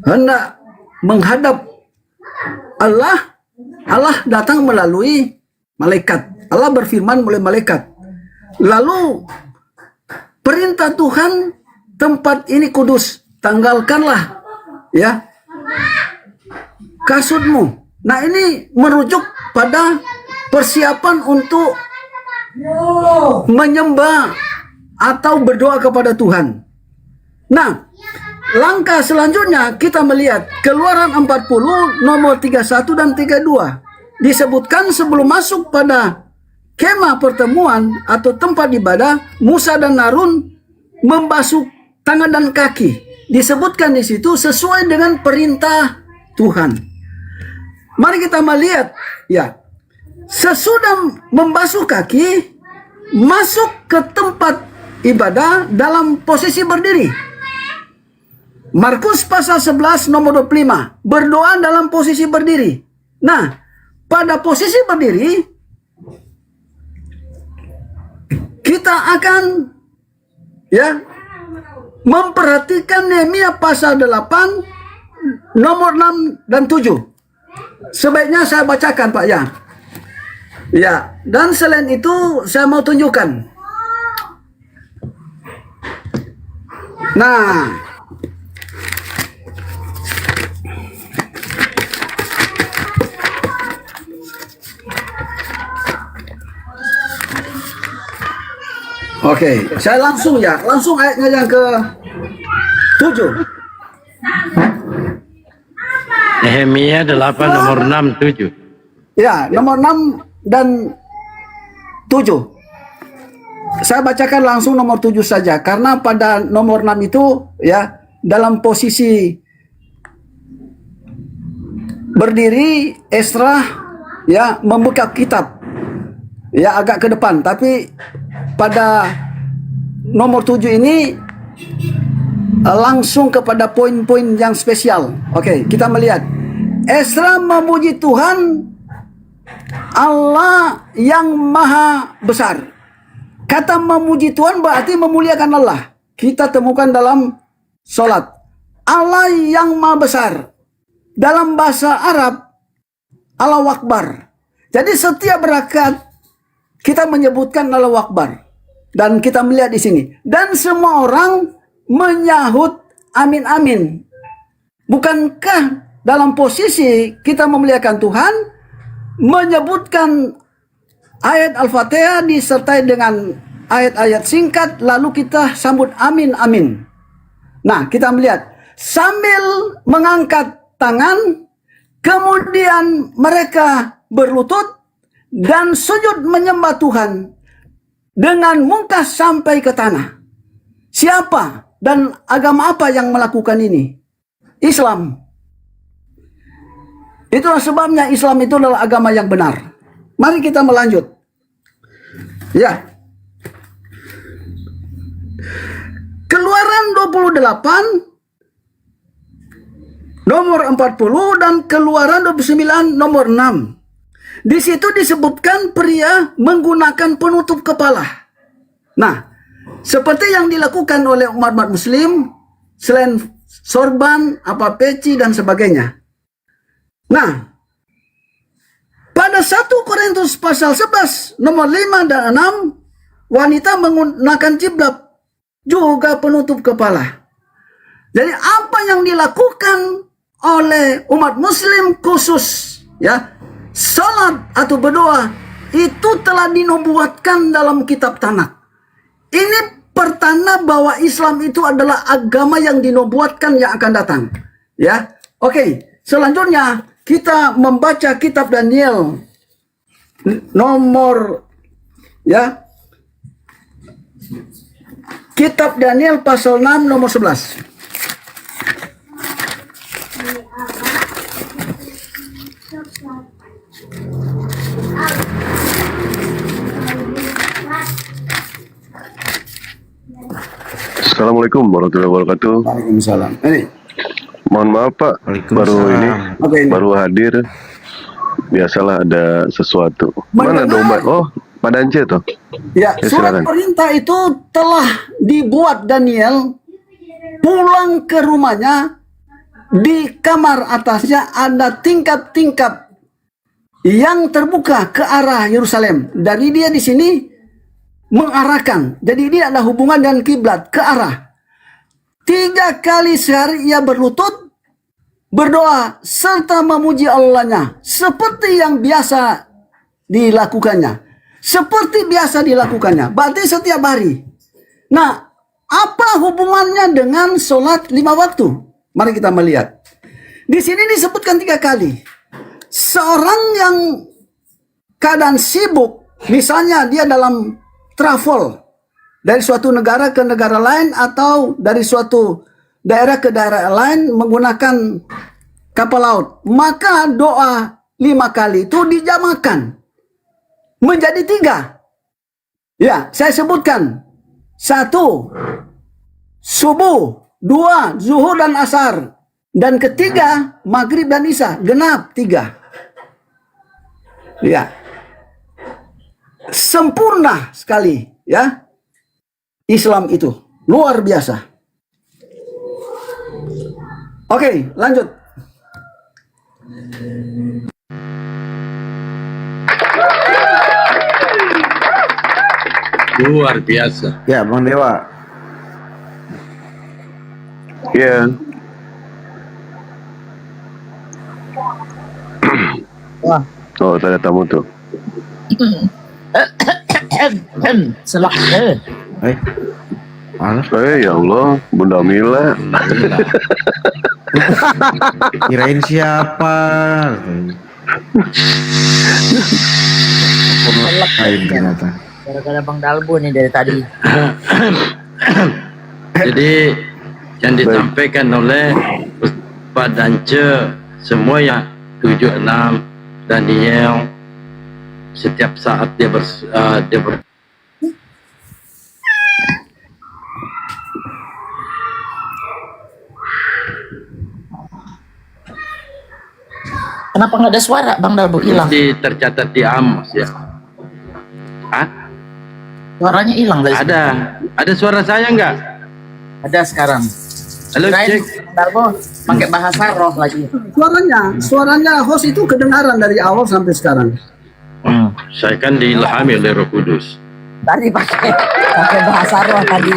hendak menghadap Allah datang melalui malaikat. Allah berfirman melalui malaikat. Lalu perintah Tuhan, tempat ini kudus, tanggalkanlah ya kasutmu. Nah, ini merujuk pada persiapan untuk menyembah atau berdoa kepada Tuhan. Nah, langkah selanjutnya kita melihat Keluaran 40 nomor 31 dan 32. Disebutkan sebelum masuk pada kemah pertemuan atau tempat ibadah, Musa dan Harun membasuh tangan dan kaki. Disebutkan di situ sesuai dengan perintah Tuhan. Mari kita melihat ya. Sesudah membasuh kaki, masuk ke tempat ibadah dalam posisi berdiri. Markus pasal 11 nomor 25, berdoa dalam posisi berdiri. Nah, pada posisi berdiri kita akan ya memperhatikan Nehemia pasal 8 nomor 6 dan 7. Sebaiknya saya bacakan Pak ya. Ya, dan selain itu saya mau tunjukkan. Nah, oke, saya langsung ayatnya yang ke 7. Nehemia 8 nomor 6 7. Ya, nomor 6 dan 7. Saya bacakan langsung nomor 7 saja karena pada nomor 6 itu ya dalam posisi berdiri Esra ya membuka kitab. Ya agak ke depan, tapi pada nomor 7 ini langsung kepada poin-poin yang spesial. Oke, kita melihat. Esra memuji Tuhan Allah yang maha besar. Kata memuji Tuhan berarti memuliakan Allah. Kita temukan dalam sholat. Allah yang maha besar. Dalam bahasa Arab, Allahu Akbar. Jadi setiap rakaat kita menyebutkan Allahu Akbar. Dan kita melihat di sini. Dan semua orang menyahut amin amin. Bukankah dalam posisi kita memuliakan Tuhan, menyebutkan ayat Al-Fatihah disertai dengan ayat-ayat singkat, lalu kita sambut amin amin. Nah, kita melihat sambil mengangkat tangan, kemudian mereka berlutut dan sujud menyembah Tuhan dengan muka sampai ke tanah. Siapa dan agama apa yang melakukan ini? Islam. Itulah sebabnya Islam itu adalah agama yang benar. Mari kita melanjut. Ya. Keluaran 28 nomor 40 dan Keluaran 29 nomor 6. Di situ disebutkan pria menggunakan penutup kepala. Nah, seperti yang dilakukan oleh umat muslim selain sorban, peci dan sebagainya. Nah, pada 1 Korintus pasal 11 nomor 5 dan 6, wanita menggunakan jilbab juga penutup kepala. Jadi apa yang dilakukan oleh umat muslim khusus ya, salat atau berdoa itu telah dinubuatkan dalam kitab Tanakh. Ini pertanda bahwa Islam itu adalah agama yang dinubuatkan yang akan datang. Ya, oke. Selanjutnya kita membaca kitab Daniel nomor ya, kitab Daniel pasal 6 nomor 11. Assalamualaikum warahmatullahi wabarakatuh. Waalaikumsalam. Ini. Mohon maaf Pak, baru hadir. Biasalah ada sesuatu. Mana domba? Oh, Pak Dance tuh. Ya, Ya, surat silakan. perintah itu telah dibuat Daniel pulang ke rumahnya. Di kamar atasnya ada tingkap-tingkap yang terbuka ke arah Yerusalem. Dari dia di sini mengarahkan. Jadi dia ada hubungan dengan kiblat ke arah. 3 kali sehari ia berlutut, berdoa serta memuji Allahnya seperti yang biasa dilakukannya. Seperti biasa dilakukannya. Berarti setiap hari. Nah, apa hubungannya dengan sholat 5 waktu? Mari kita melihat. Di sini disebutkan 3 kali. Seorang yang keadaan sibuk, misalnya dia dalam travel dari suatu negara ke negara lain atau dari suatu daerah ke daerah lain menggunakan kapal laut, maka doa 5 kali itu dijamakan menjadi 3. Ya, saya sebutkan. 1 subuh, 2 zuhur dan asar, dan ketiga maghrib dan isya, genap 3. Ya, sempurna sekali. ya. Islam itu luar biasa. Oke, lanjut. Luar biasa. Ya, Bang Dewa. Ya. Wah. Oh, ada tamu tuh. Selak. Ya Allah, Bunda Mila. Kirain siapa? Lain ternyata. Gara-gara Bang Dalbo nih dari tadi. Jadi yang disampaikan oleh Pak Dance semua yang 76 Daniel setiap saat dia Kenapa nggak ada suara Bang Dalbo hilang? mesti tercatat di Amos ya. Hah? Suaranya hilang dari Ada suara saya enggak? Ada sekarang. Halo, Kirain cek. Bang Dalbo pakai bahasa roh lagi. Suaranya host itu kedengaran dari awal sampai sekarang. Saya kan diilhami oleh Roh Kudus. Tadi pakai bahasa roh tadi.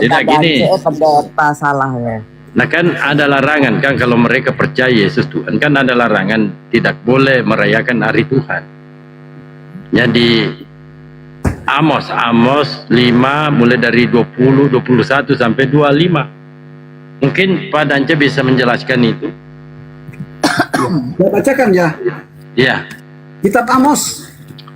Tidak gini. Pendeta salah ya. Nah kan ada larangan kan kalau mereka percaya Yesus Tuhan kan ada larangan tidak boleh merayakan hari Tuhan. Jadi Amos 5 mulai dari 20, 21 sampai 25. Mungkin Pak Dance bisa menjelaskan itu. Saya bacakan ya. Ya. Kitab Amos.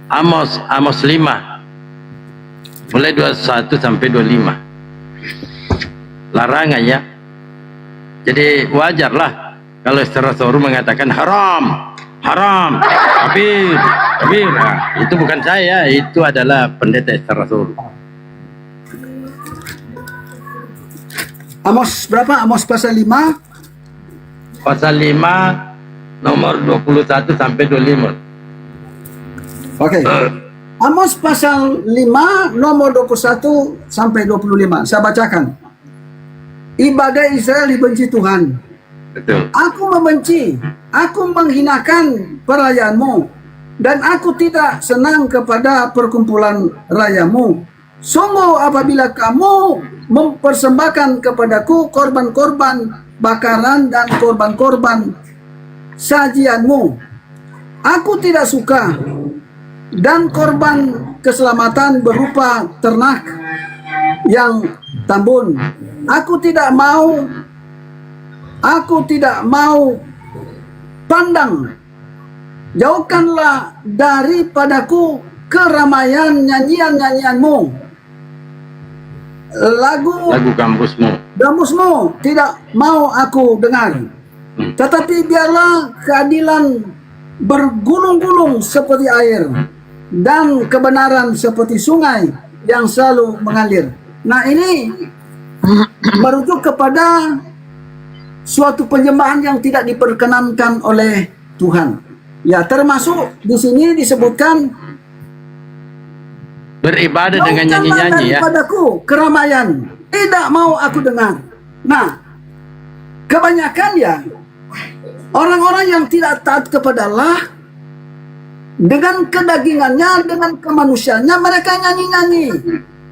Amos 5 mulai 21 sampai 25. Larangan ya. Jadi wajarlah kalau secara soru mengatakan haram, kafir. Nah, itu bukan saya, itu adalah pendeta secara soru. Amos berapa? Amos pasal 5. Pasal 5 nomor 21 sampai 25. Oke. Amos pasal 5 nomor 21 sampai 25. Saya bacakan. Ibadah Israel dibenci Tuhan. Betul. Aku membenci, aku menghinakan perayaanmu, dan aku tidak senang kepada perkumpulan rayamu. Sungguh apabila kamu mempersembahkan kepadaku korban-korban bakaran dan korban-korban sajianmu, aku tidak suka. Dan korban keselamatan berupa ternak yang tambun, aku tidak mau pandang. Jauhkanlah daripadaku keramaian nyanyian-nyanyianmu. Lagu gambusmu tidak mau aku dengar. Tetapi biarlah keadilan bergulung-gulung seperti air, dan kebenaran seperti sungai yang selalu mengalir. Nah, ini merujuk kepada suatu penyembahan yang tidak diperkenankan oleh Tuhan. Ya, termasuk di sini disebutkan beribadah dengan nyanyi-nyanyi ya. Padaku keramaian tidak mau aku dengar. Nah, kebanyakan ya orang-orang yang tidak taat kepada Allah dengan kedagingannya, dengan kemanusiaannya, mereka nyanyi-nyanyi,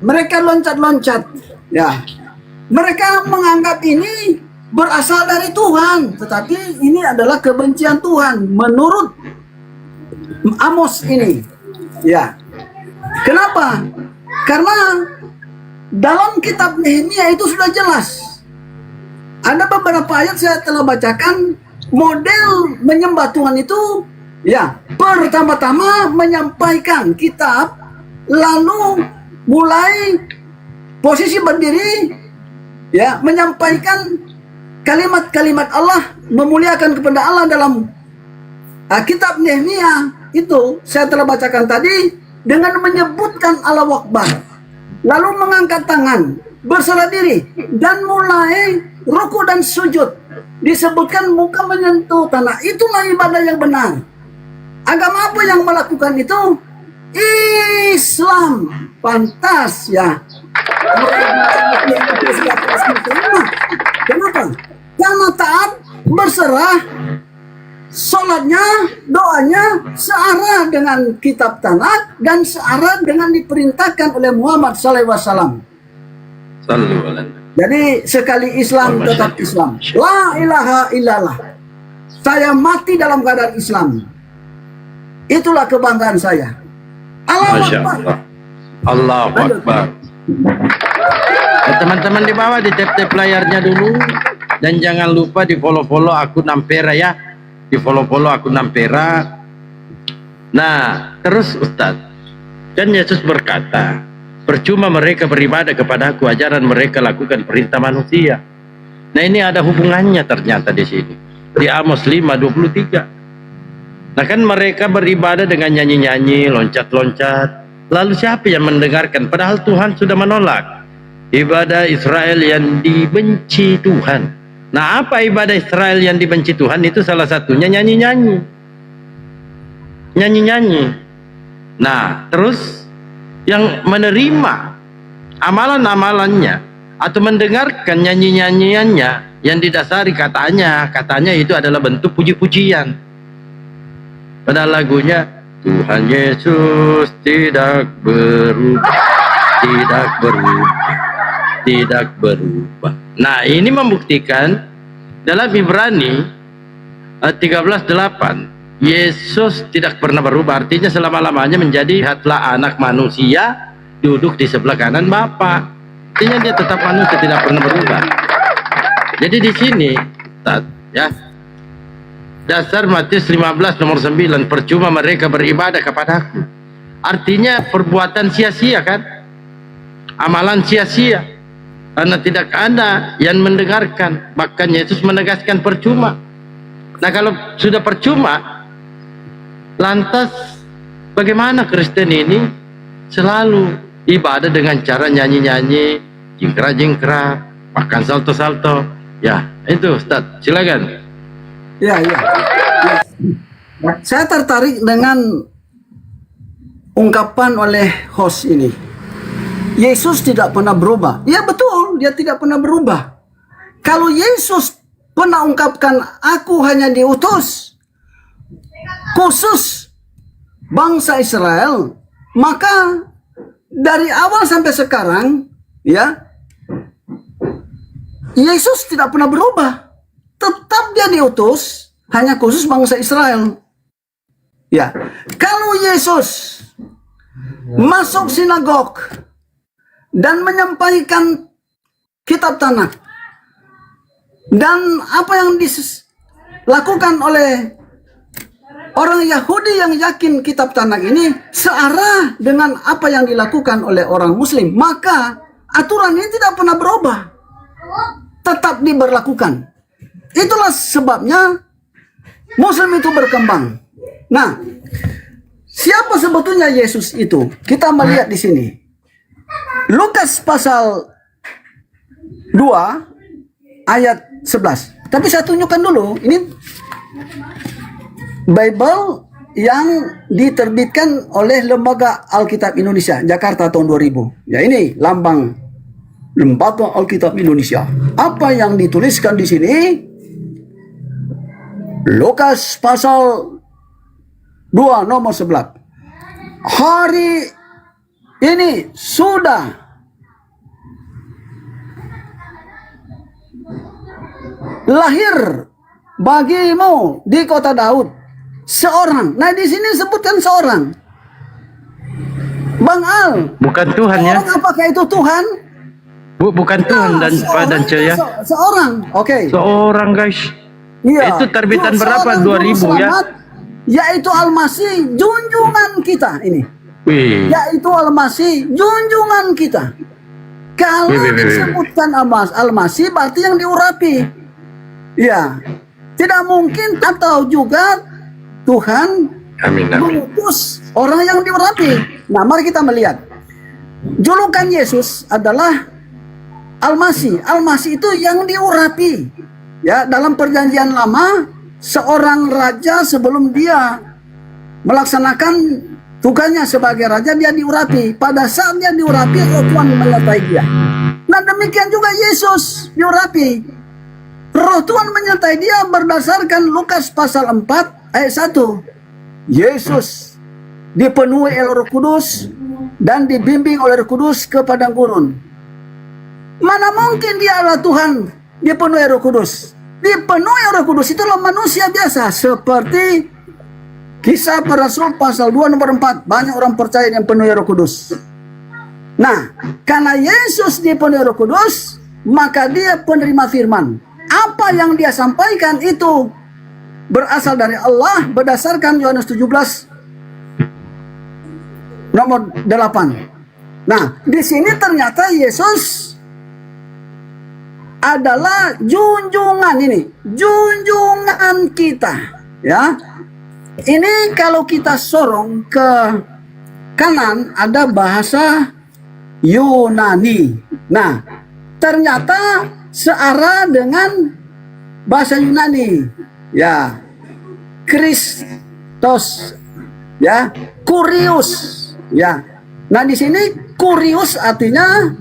mereka loncat-loncat. Ya, mereka menganggap ini berasal dari Tuhan, tetapi ini adalah kebencian Tuhan menurut Amos ini. Ya, kenapa? Karena dalam kitab Nehemia itu sudah jelas. Ada beberapa ayat saya telah bacakan. Model menyembah Tuhan itu, ya, pertama-tama menyampaikan kitab, lalu mulai posisi berdiri, ya, menyampaikan kalimat-kalimat Allah, memuliakan kepada Allah dalam kitab Nehemia itu saya telah bacakan tadi dengan menyebutkan Allah Akbar, lalu mengangkat tangan, berserah diri, dan mulai ruku dan sujud. Disebutkan muka menyentuh tanah. Itulah ibadah yang benar. Agama apa yang melakukan itu? Islam. Pantas ya. Kenapa? Karena taat, berserah, sholatnya, doanya searah dengan kitab Tanakh dan searah dengan diperintahkan oleh Muhammad SAW. Jadi sekali Islam tetap Islam. La ilaha illallah. Saya mati dalam keadaan Islam. Itulah kebanggaan saya. Masya Allah. Allahu Akbar. Teman-teman di bawah di tap-tap layarnya dulu. Dan jangan lupa di follow-follow akun Ampera ya. Di follow-follow akun Ampera. Nah, terus Ustaz. Kan Yesus berkata, percuma mereka beribadah kepadaku, ajaran mereka lakukan perintah manusia. Nah, ini ada hubungannya ternyata di sini. Di Amos 5:23. Nah, kan mereka beribadah dengan nyanyi-nyanyi, loncat-loncat. Lalu siapa yang mendengarkan? Padahal Tuhan sudah menolak ibadah Israel yang dibenci Tuhan. Nah, apa ibadah Israel yang dibenci Tuhan? Itu salah satunya nyanyi-nyanyi. Nyanyi-nyanyi. Nah, terus yang menerima amalan-amalannya atau mendengarkan nyanyi-nyanyiannya yang didasari katanya itu adalah bentuk puji-pujian. Pada lagunya Tuhan Yesus tidak berubah, tidak berubah, tidak berubah. Nah, ini membuktikan dalam Ibrani 13:8 Yesus tidak pernah berubah, artinya selama-lamanya menjadi lihatlah anak manusia duduk di sebelah kanan Bapa. Artinya dia tetap manusia, tidak pernah berubah. Jadi di sini ya, dasar Matius 15 nomor 9, percuma mereka beribadah kepadaku. Artinya perbuatan sia-sia kan? Amalan sia-sia. Karena tidak ada yang mendengarkan. Bahkan Yesus menegaskan percuma. Nah, kalau sudah percuma, lantas bagaimana Kristen ini selalu ibadah dengan cara nyanyi-nyanyi, jingkra-jingkra, bahkan salto-salto. Ya, itu Ustaz, silakan. Ya. Saya tertarik dengan ungkapan oleh host ini. Yesus tidak pernah berubah. Ya betul, dia tidak pernah berubah. Kalau Yesus pernah ungkapkan, aku hanya diutus khusus bangsa Israel, maka dari awal sampai sekarang, ya, Yesus tidak pernah berubah. Tetap dia diutus hanya khusus bangsa Israel. Ya, kalau Yesus masuk sinagog dan menyampaikan kitab Tanakh dan apa yang dilakukan oleh orang Yahudi yang yakin kitab Tanakh ini searah dengan apa yang dilakukan oleh orang Muslim, maka aturan ini tidak pernah berubah, tetap diberlakukan. Itulah sebabnya Muslim itu berkembang. Nah, siapa sebetulnya Yesus itu? Kita melihat di sini. Lukas pasal 2 ayat 11. Tapi saya tunjukkan dulu, ini Bible yang diterbitkan oleh Lembaga Alkitab Indonesia, Jakarta tahun 2000. Ya, ini lambang Lembaga Alkitab Indonesia. Apa yang dituliskan di sini? Lukas pasal 2 nomor 11. Hari ini sudah lahir bagimu di kota Daud seorang. Nah, di sini sebutkan seorang. Bang Al. Bukan Tuhan ya? Apakah itu Tuhan? Bukan Tuhan dan ya? Seorang. Oke. Seorang, guys. Iya. Itu terbitan berapa? 2000 ya? Yaitu Al-Masih, junjungan kita ini. Wih. Yaitu Al-Masih, junjungan kita. Kalau disebutkan Al-Masih berarti yang diurapi. Ya, tidak mungkin atau juga Tuhan mengutus orang yang diurapi. Nah, mari kita melihat. Julukan Yesus adalah Al-Masih. Al-Masih itu yang diurapi. Ya, dalam perjanjian lama, seorang raja sebelum dia melaksanakan Tugasnya sebagai raja dia diurapi. Pada saat dia diurapi, roh Tuhan menyertai dia. Nah demikian juga Yesus diurapi. Roh Tuhan menyertai dia berdasarkan Lukas pasal 4 ayat 1. Yesus dipenuhi oleh Roh Kudus dan dibimbing oleh Roh Kudus ke padang gurun. Mana mungkin dia adalah Tuhan dipenuhi Roh Kudus? Dipenuhi Roh Kudus itulah manusia biasa, seperti Kisah Para Rasul pasal 2 nomor 4. Banyak orang percaya yang penuhi Roh Kudus. Nah, karena Yesus dipenuhi Roh Kudus, maka dia penerima firman. Apa yang dia sampaikan itu berasal dari Allah berdasarkan Yohanes 17 nomor 8. Nah, di sini ternyata Yesus adalah junjungan ini, junjungan kita, ya. Ini kalau kita sorong ke kanan ada bahasa Yunani. Nah, ternyata searah dengan bahasa Yunani, ya. Kristos, ya. Kurius, ya. Nah, di sini kurius artinya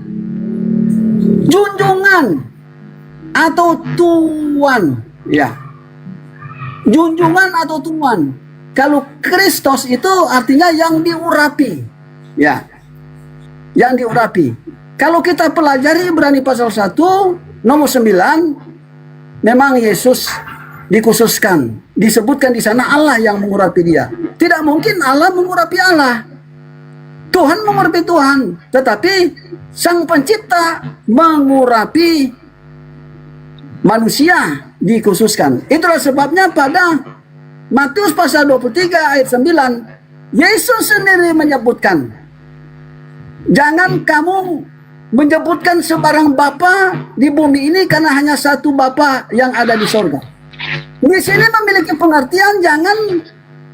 junjungan atau tuan, ya. Junjungan atau tuan. Kalau Kristus itu artinya yang diurapi, ya. Yang diurapi. Kalau kita pelajari Ibrani pasal 1 nomor 9, memang Yesus dikhususkan, disebutkan di sana Allah yang mengurapi dia. Tidak mungkin Allah mengurapi Allah. Tuhan mengurapi Tuhan, tetapi Sang Pencipta mengurapi manusia dikhususkan. Itulah sebabnya pada Matius pasal 23 ayat 9, Yesus sendiri menyebutkan, jangan kamu menyebutkan sebarang bapa di bumi ini karena hanya satu Bapa yang ada di sorga. Di sini memiliki pengertian jangan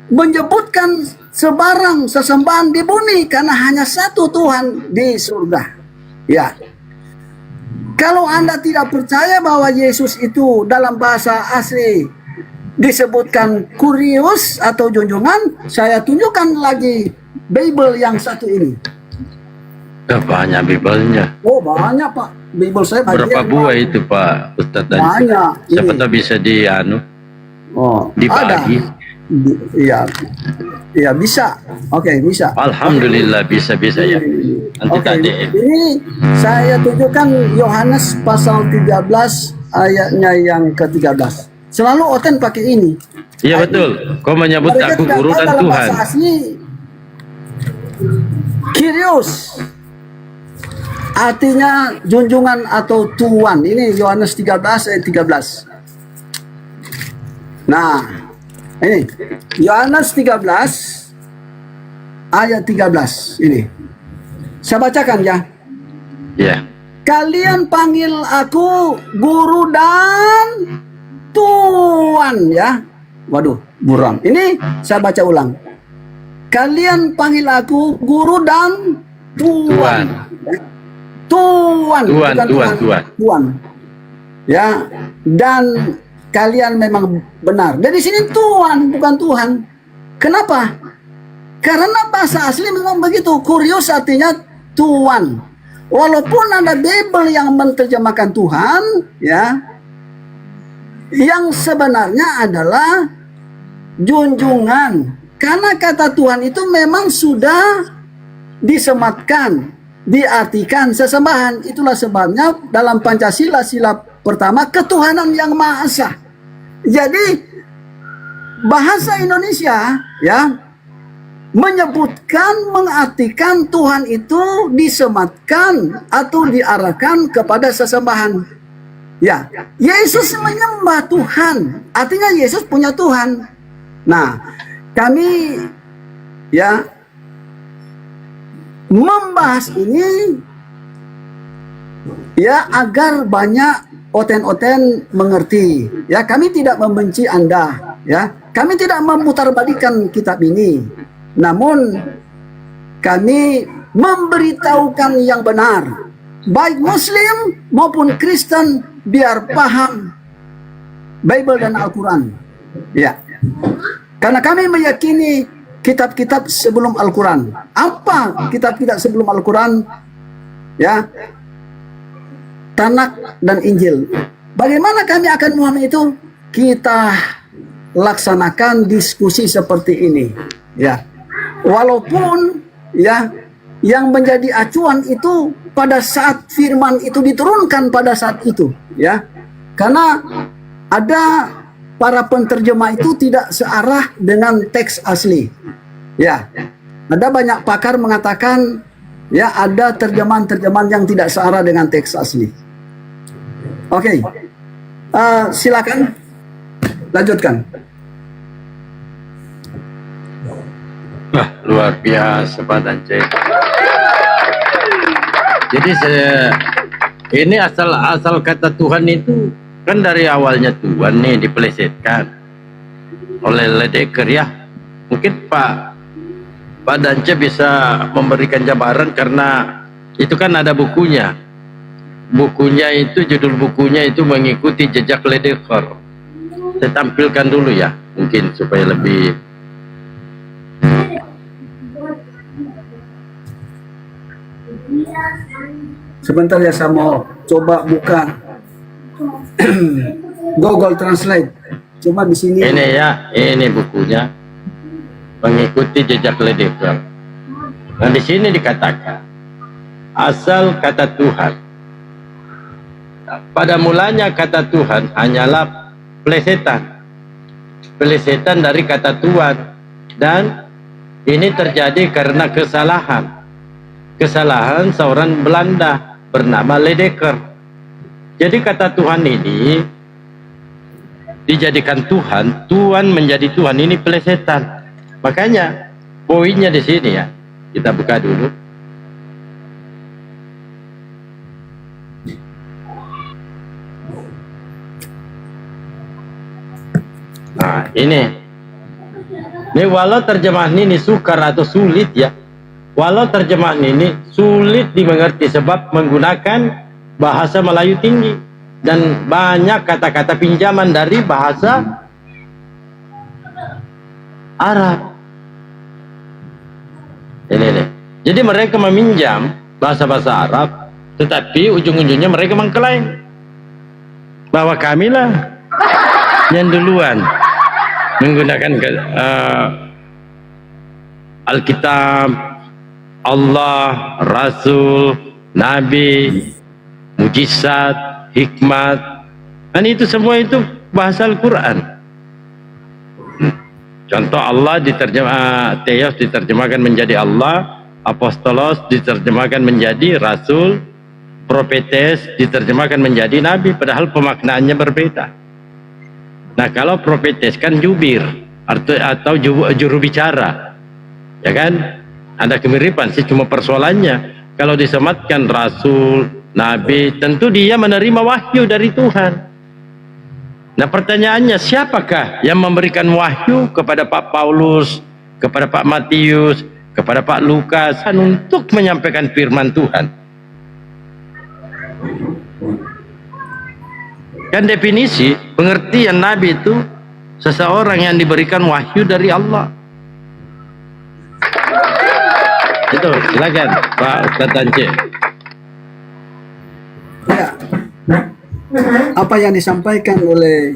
menyebutkan sebarang sesembahan di bumi karena hanya satu Tuhan di surga. Ya. Kalau Anda tidak percaya bahwa Yesus itu dalam bahasa asli disebutkan kurius atau junjungan, saya tunjukkan lagi Bible yang satu ini. Banyak Bible-nya. Oh banyak Pak, Bible saya berapa buah itu Pak Ustadz tadi? Banyak. Siapa tahu bisa dibagi. Iya, iya bisa. Oke, bisa. Alhamdulillah bisa ya. Nanti tadi. Ini saya tunjukkan Yohanes pasal 13 ayatnya yang ke-13. Selalu Oten pakai ini. Iya betul. Kau menyebut aku guru dan dalam Tuhan. bahasa asli Kyrios artinya junjungan atau tuan. Ini Yohanes 13 ayat 13. Nah, ini Yohanes 13 ayat 13 ini. Saya bacakan ya. Iya. Kalian panggil aku guru dan Tuan, ya. Waduh, buram. Ini saya baca ulang. Kalian panggil aku guru dan Tuan. Tuan. Tuan. Ya, dan kalian memang benar. Dari sini Tuan, bukan Tuhan. Kenapa? Karena bahasa asli memang begitu. Kurios artinya Tuan. Walaupun ada Bible yang menerjemahkan Tuhan, ya, yang sebenarnya adalah junjungan. Karena kata Tuhan itu memang sudah disematkan, diartikan sesembahan. Itulah sebabnya dalam Pancasila sila pertama ketuhanan yang Maha Esa. Jadi bahasa Indonesia ya menyebutkan, mengartikan Tuhan itu disematkan atau diarahkan kepada sesembahan. Ya, Yesus menyembah Tuhan, artinya Yesus punya Tuhan. Nah, kami ya membahas ini ya agar banyak oten-oten mengerti. Ya, kami tidak membenci Anda, ya. Kami tidak memutarbalikan kitab ini. Namun kami memberitahukan yang benar. Baik Muslim maupun Kristen biar paham Bible dan Al-Quran. Ya. Karena kami meyakini kitab-kitab sebelum Al-Quran. Apa kitab-kitab sebelum Al-Quran? Ya, Tanak dan Injil. Bagaimana kami akan memahami itu? Kita laksanakan diskusi seperti ini. Ya, walaupun ya yang menjadi acuan itu pada saat firman itu diturunkan pada saat itu, ya, karena ada para penterjemah itu tidak searah dengan teks asli. Ya, ada banyak pakar mengatakan ya ada terjemahan-terjemahan yang tidak searah dengan teks asli. Oke, silakan lanjutkan. Wah, luar biasa Pak Dance. Jadi ini asal kata Tuhan itu kan dari awalnya Tuhan nih dipelesetkan oleh Ledecker ya. Mungkin Pak Dance bisa memberikan jabaran karena itu kan ada bukunya. Bukunya itu, judul bukunya itu mengikuti jejak Ledecker. Saya tampilkan dulu ya, mungkin supaya lebih. Sebentar ya, saya mau coba buka Google Translate. Coba di sini. Ini ya, ini bukunya mengikuti jejak Ledecker. Nah di sini dikatakan asal kata Tuhan. Pada mulanya kata Tuhan hanyalah pelesetan, pelesetan dari kata Tuhan, dan ini terjadi karena kesalahan seorang Belanda bernama Ledecker. Jadi kata Tuhan ini dijadikan Tuhan, Tuhan menjadi Tuhan, ini pelesetan. Makanya poinnya di sini ya. Kita buka dulu. Nah, ini walau terjemahan ini sukar atau sulit ya. Walau terjemahan ini sulit dimengerti sebab menggunakan bahasa Melayu tinggi dan banyak kata-kata pinjaman dari bahasa Arab. Ini. Jadi mereka meminjam bahasa-bahasa Arab, tetapi ujung-ujungnya mereka mengklaim bahwa kamilah yang duluan menggunakan Alkitab, Allah, Rasul, Nabi, mujizat, hikmat, dan itu semua itu bahasa Al-Quran. Contoh Allah Theos diterjemahkan menjadi Allah, Apostolos diterjemahkan menjadi Rasul, Prophetes diterjemahkan menjadi Nabi, padahal pemaknaannya berbeda. Nah kalau Prophetes kan jubir atau juru bicara, ya kan? Ada kemiripan sih, cuma persoalannya kalau disematkan Rasul, Nabi, tentu dia menerima wahyu dari Tuhan. Nah pertanyaannya, siapakah yang memberikan wahyu kepada Pak Paulus, kepada Pak Matius, kepada Pak Lukas untuk menyampaikan firman Tuhan? Kan definisi pengertian Nabi itu seseorang yang diberikan wahyu dari Allah. Itu silakan Pak Ustadz Dance. Ya, apa yang disampaikan oleh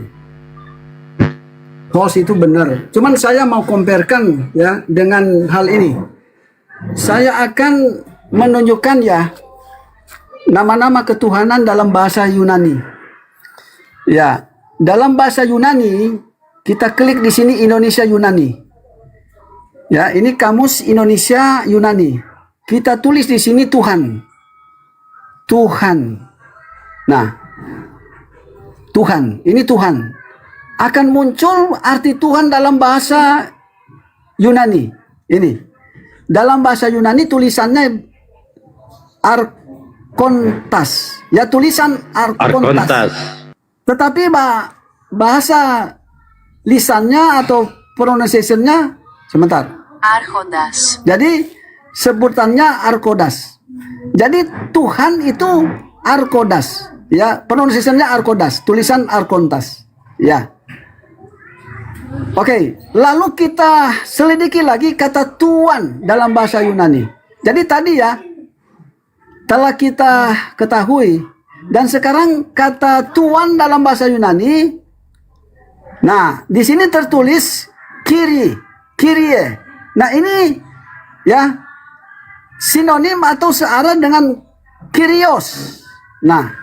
host itu benar. Cuman saya mau comparekan ya dengan hal ini. Saya akan menunjukkan ya nama-nama ketuhanan dalam bahasa Yunani. Ya, dalam bahasa Yunani kita klik di sini Indonesia Yunani. Ya, ini kamus Indonesia Yunani. Kita tulis di sini Tuhan. Tuhan. Nah, Tuhan, ini Tuhan. Akan muncul arti Tuhan dalam bahasa Yunani. Ini. Dalam bahasa Yunani tulisannya Arkontas. Ya, tulisan Arkontas. Tetapi bahasa lisannya atau pronunciation-nya sebentar. Arkodas. Jadi sebutannya Arkodas. Jadi Tuhan itu Arkodas. Ya, pronunciation-nya Arkodas, tulisan Arkontas. Ya. Oke, lalu kita selidiki lagi kata Tuhan dalam bahasa Yunani. Jadi tadi ya, telah kita ketahui. Dan sekarang kata Tuhan dalam bahasa Yunani, nah di sini tertulis Kyrie. Nah ini ya sinonim atau searah dengan Kyrios. Nah,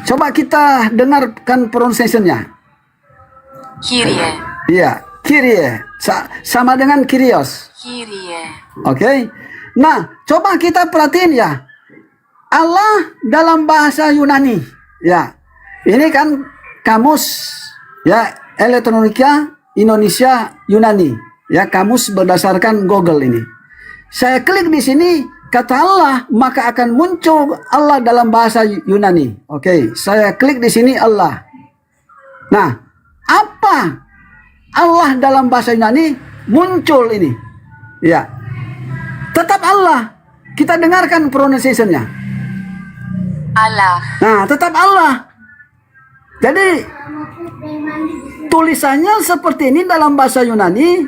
coba kita dengarkan pronunciation-nya. Kyrie. Iya, Kyrie. Sama dengan Kyrios. Kyrie. Oke. Nah, coba kita perhatiin ya. Allah dalam bahasa Yunani. Ya. Ini kan kamus ya elektronika Indonesia Yunani. Ya, kamus berdasarkan Google ini. Saya klik di sini kata Allah, maka akan muncul Allah dalam bahasa Yunani. Oke, saya klik di sini Allah. Nah, apa Allah dalam bahasa Yunani muncul ini? Ya, tetap Allah. Kita dengarkan pronunciation-nya. Allah. Nah, tetap Allah. Jadi tulisannya seperti ini dalam bahasa Yunani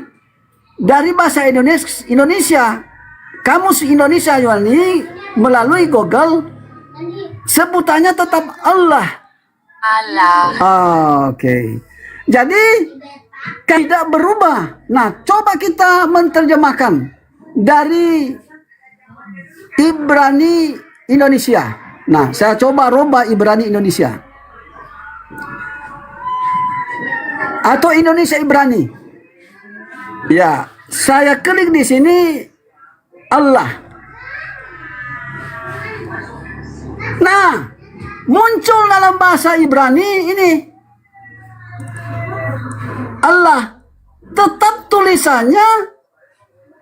dari bahasa Indonesia. Kamus Indonesia Yunani melalui Google sebutannya tetap Allah. Allah. Oke. Jadi tidak berubah. Nah, coba kita menerjemahkan dari Ibrani Indonesia. Nah, saya coba rubah Ibrani Indonesia. Atau Indonesia Ibrani. Ya, saya klik di sini Allah. Nah, muncul dalam bahasa Ibrani ini Allah. Tetap tulisannya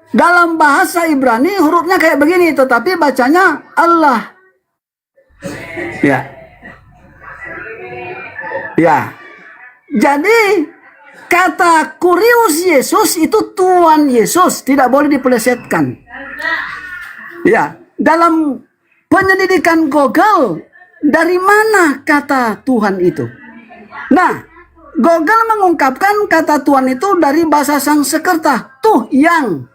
dalam bahasa Ibrani hurufnya kayak begini, tetapi bacanya Allah. Ya. Ya. Jadi kata Kurios Yesus itu Tuhan Yesus, tidak boleh dipelesetkan. Ya, dalam penyelidikan Google, dari mana kata Tuhan itu? Nah, Google mengungkapkan kata Tuhan itu dari bahasa Sanskerta, tuh yang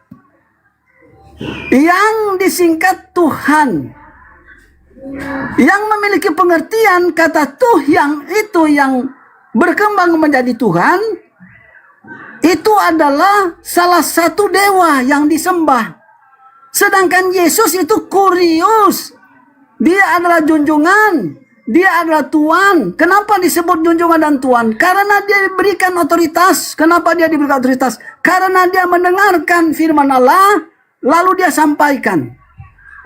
disingkat Tuhan. Yang memiliki pengertian kata tuh yang itu yang berkembang menjadi Tuhan, itu adalah salah satu dewa yang disembah. Sedangkan Yesus itu Kurios. Dia adalah junjungan. Dia adalah Tuhan. Kenapa disebut junjungan dan Tuhan? Karena dia diberikan otoritas. Kenapa dia diberikan otoritas? Karena dia mendengarkan firman Allah, lalu dia sampaikan.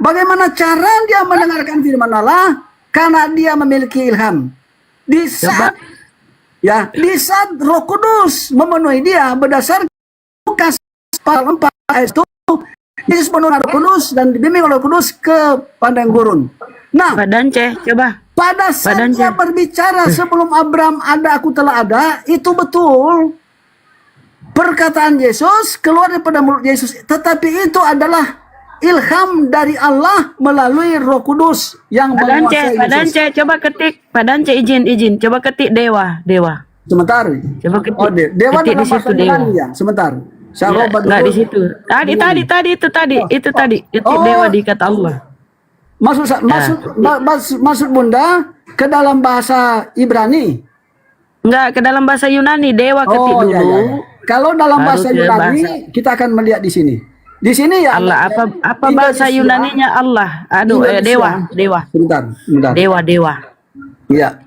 Bagaimana cara dia mendengarkan firman Allah? Karena dia memiliki ilham. Di saat Roh Kudus memenuhi dia berdasarkan Lukas pasal 4 ayat 1, Yesus penuh Roh Kudus dan dibimbing oleh Roh Kudus ke padang gurun. Nah, pada saat dia berbicara sebelum Abraham ada, aku telah ada, itu betul. Perkataan Yesus keluar daripada mulut Yesus, tetapi itu adalah ilham dari Allah melalui Roh Kudus yang menguasai Yesus. Pak Dance, coba ketik. Pak Dance, izin. Coba ketik dewa. Sebentar. Coba ketik. Oh, dewa dalam bahasa Yunani ya. Sebentar. Saya robot dulu. Enggak di situ. Tadi itu dewa di kata Allah. Maksud Bunda ke dalam bahasa Ibrani. Enggak, ke dalam bahasa Yunani, dewa ketik dulu. Ya. Kalau dalam bahasa Yunani kita akan melihat di sini. Di sini ya Allah, apa bahasa Yunaninya Allah? Aduh, dewa. Sebentar. Dewa. Ya.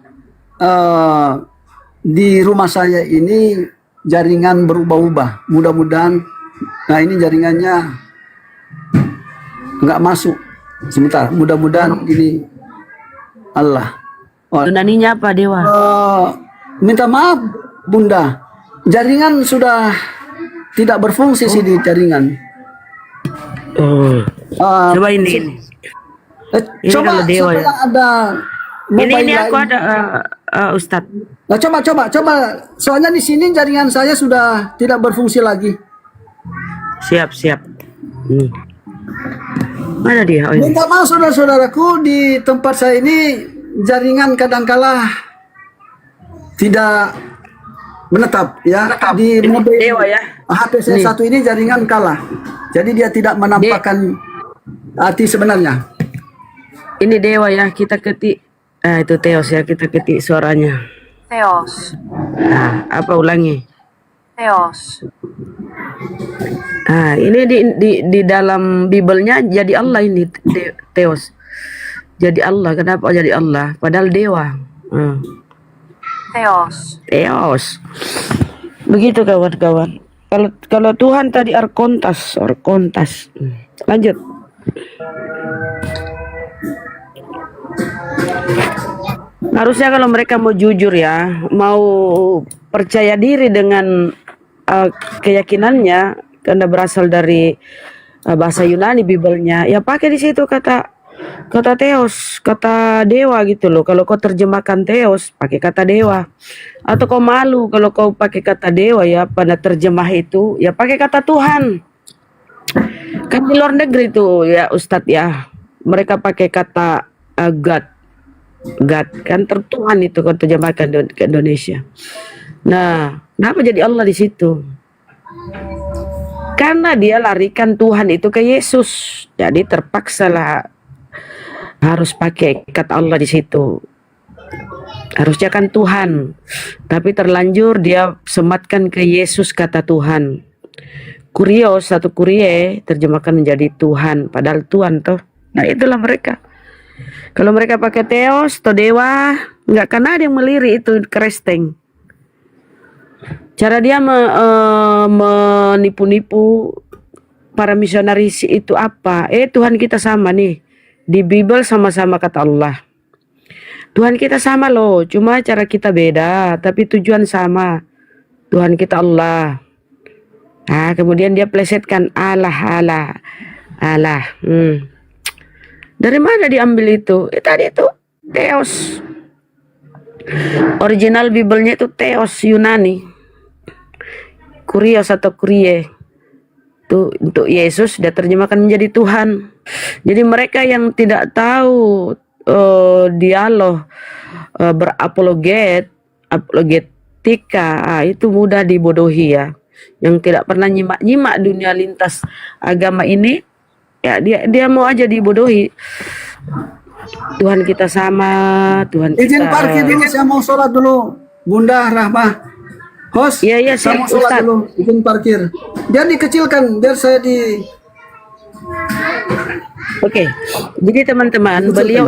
Di rumah saya ini jaringan berubah-ubah. Mudah-mudahan, nah ini jaringannya nggak masuk. Sebentar, mudah-mudahan ini Allah. Yunaninya apa, dewa? Minta maaf, Bunda. Jaringan sudah tidak berfungsi sih di jaringan. Coba ini. Coba dewa ya. Ada ini aku ada Ustadz. Nah, coba. Soalnya di sini jaringan saya sudah tidak berfungsi lagi. Siap. Mana dia? Oh, minta maaf saudara-saudaraku, di tempat saya ini jaringan kadangkala tidak menetap ya di mode Dewa ya. HP saya satu ini jaringan kalah. Jadi dia tidak menampakkan arti sebenarnya. Ini dewa ya, kita ketik. Itu Theos ya, kita ketik suaranya. Theos. Nah, apa ulangi? Theos. Ini di dalam Bibelnya jadi Allah ini Theos. Jadi Allah, kenapa jadi Allah? Padahal dewa. Theos. Theos. Begitu kawan-kawan. Kalau Tuhan tadi Arkontas. Lanjut. Harusnya kalau mereka mau jujur ya, mau percaya diri dengan keyakinannya, karena berasal dari bahasa Yunani Bibelnya, ya pakai di situ kata Theos, kata dewa gitu loh. Kalau kau terjemahkan Theos, pakai kata dewa. Atau kau malu kalau kau pakai kata dewa ya, pada terjemah itu ya pakai kata Tuhan. Kan di luar negeri tuh ya Ustadz ya, mereka pakai kata God kan tertuhan itu kalau terjemahkan ke Indonesia. Nah, kenapa jadi Allah di situ? Karena dia larikan Tuhan itu ke Yesus, jadi terpaksalah harus pakai kata Allah di situ. Harusnya kan Tuhan, tapi terlanjur dia sematkan ke Yesus kata Tuhan. Kurios atau kurie terjemahkan menjadi Tuhan, padahal Tuhan toh. Nah itulah mereka. Kalau mereka pakai Theos atau dewa, nggak akan ada yang melirik itu keresteng. Cara dia menipu-nipu para misionaris itu apa? Tuhan kita sama nih. Di Bible sama-sama kata Allah. Tuhan kita sama loh, cuma cara kita beda, tapi tujuan sama. Tuhan kita Allah. Nah, kemudian dia plesetkan Allah. Dari mana diambil itu? Tadi itu Theos. Original Bibelnya itu Theos Yunani. Kurios atau kurie. Itu untuk Yesus dia terjemahkan menjadi Tuhan. Jadi mereka yang tidak tahu dialog berapologetika, itu mudah dibodohi ya. Yang tidak pernah nyimak dunia lintas agama ini, ya dia mau aja dibodohi. Tuhan kita sama, Tuhan kita. Izin parkir dulu, saya mau sholat dulu. Bunda Rahmah. Host, iya, saya mau sholat Ustaz. dulu. Izin parkir. Biar dikecilkan, biar saya di... Oke, jadi teman-teman, beliau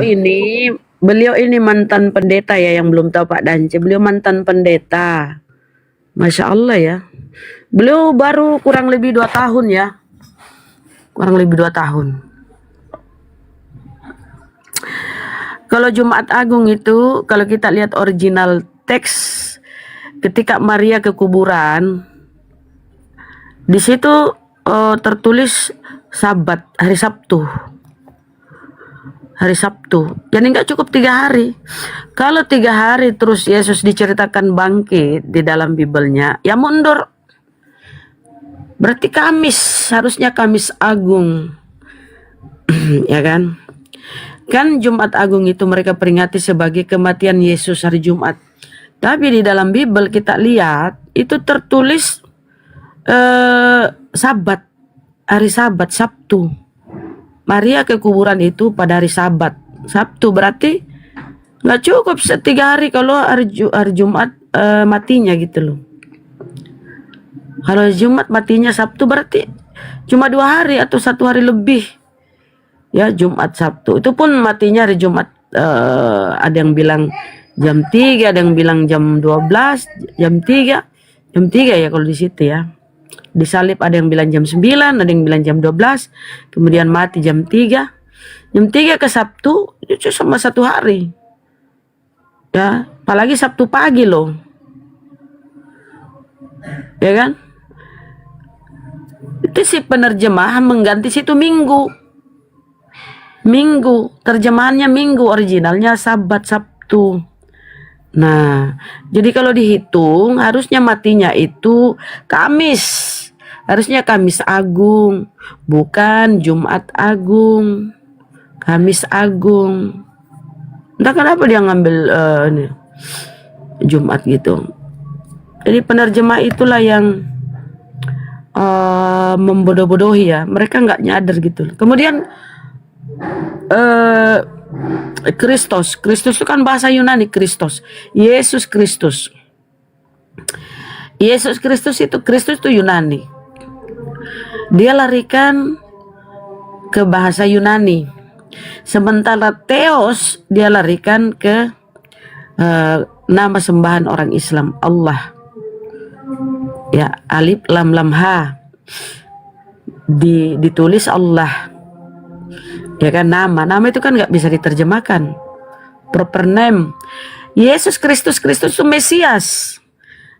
ini mantan pendeta ya, yang belum tahu Pak Dance. Beliau mantan pendeta. Masya Allah ya. Beliau baru kurang lebih 2 tahun ya. Kurang lebih 2 tahun. Kalau Jumat Agung itu, kalau kita lihat original teks ketika Maria ke kuburan, di situ tertulis Sabat, hari Sabtu. Hari Sabtu. Jadi nggak cukup 3 hari. Kalau 3 hari terus Yesus diceritakan bangkit di dalam Bibelnya, ya mundur. Berarti Kamis, harusnya Kamis Agung. Ya kan? Kan Jumat Agung itu mereka peringati sebagai kematian Yesus hari Jumat. Tapi di dalam Bibel kita lihat itu tertulis Sabat, hari Sabat, Sabtu. Maria ke kuburan itu pada hari Sabat, Sabtu. Berarti nggak cukup 3 hari kalau hari Jumat matinya gitu loh. Kalau Jumat matinya Sabtu berarti cuma 2 hari atau 1 hari lebih. Ya Jumat Sabtu. Itu pun matinya hari Jumat, ada yang bilang jam 3, ada yang bilang jam 12, jam 3. Jam 3 ya kalau di situ ya. Disalib ada yang bilang jam 9, ada yang bilang jam 12. Kemudian mati jam 3. Jam 3 ke Sabtu itu sama 1 hari. Ya, apalagi Sabtu pagi loh. Ya kan? Itu si penerjemahan mengganti situ Minggu. Terjemahannya Minggu, originalnya Sabat, Sabtu. Nah, jadi kalau dihitung harusnya matinya itu Kamis. Harusnya Kamis Agung, bukan Jumat Agung. Kamis Agung. Entah kenapa dia ngambil ini, Jumat gitu. Jadi penerjemah itulah yang membodoh-bodohi ya. Mereka nggak nyadar gitu. Kemudian Kristus itu kan bahasa Yunani. Kristus, Yesus Kristus. Yesus Kristus itu Yunani. Dia larikan ke bahasa Yunani. Sementara Theos dia larikan ke nama sembahan orang Islam, Allah. Ya, alif lam lam ha. Ditulis Allah. Ya kan, nama itu kan nggak bisa diterjemahkan. Proper name. Yesus Kristus itu Mesias.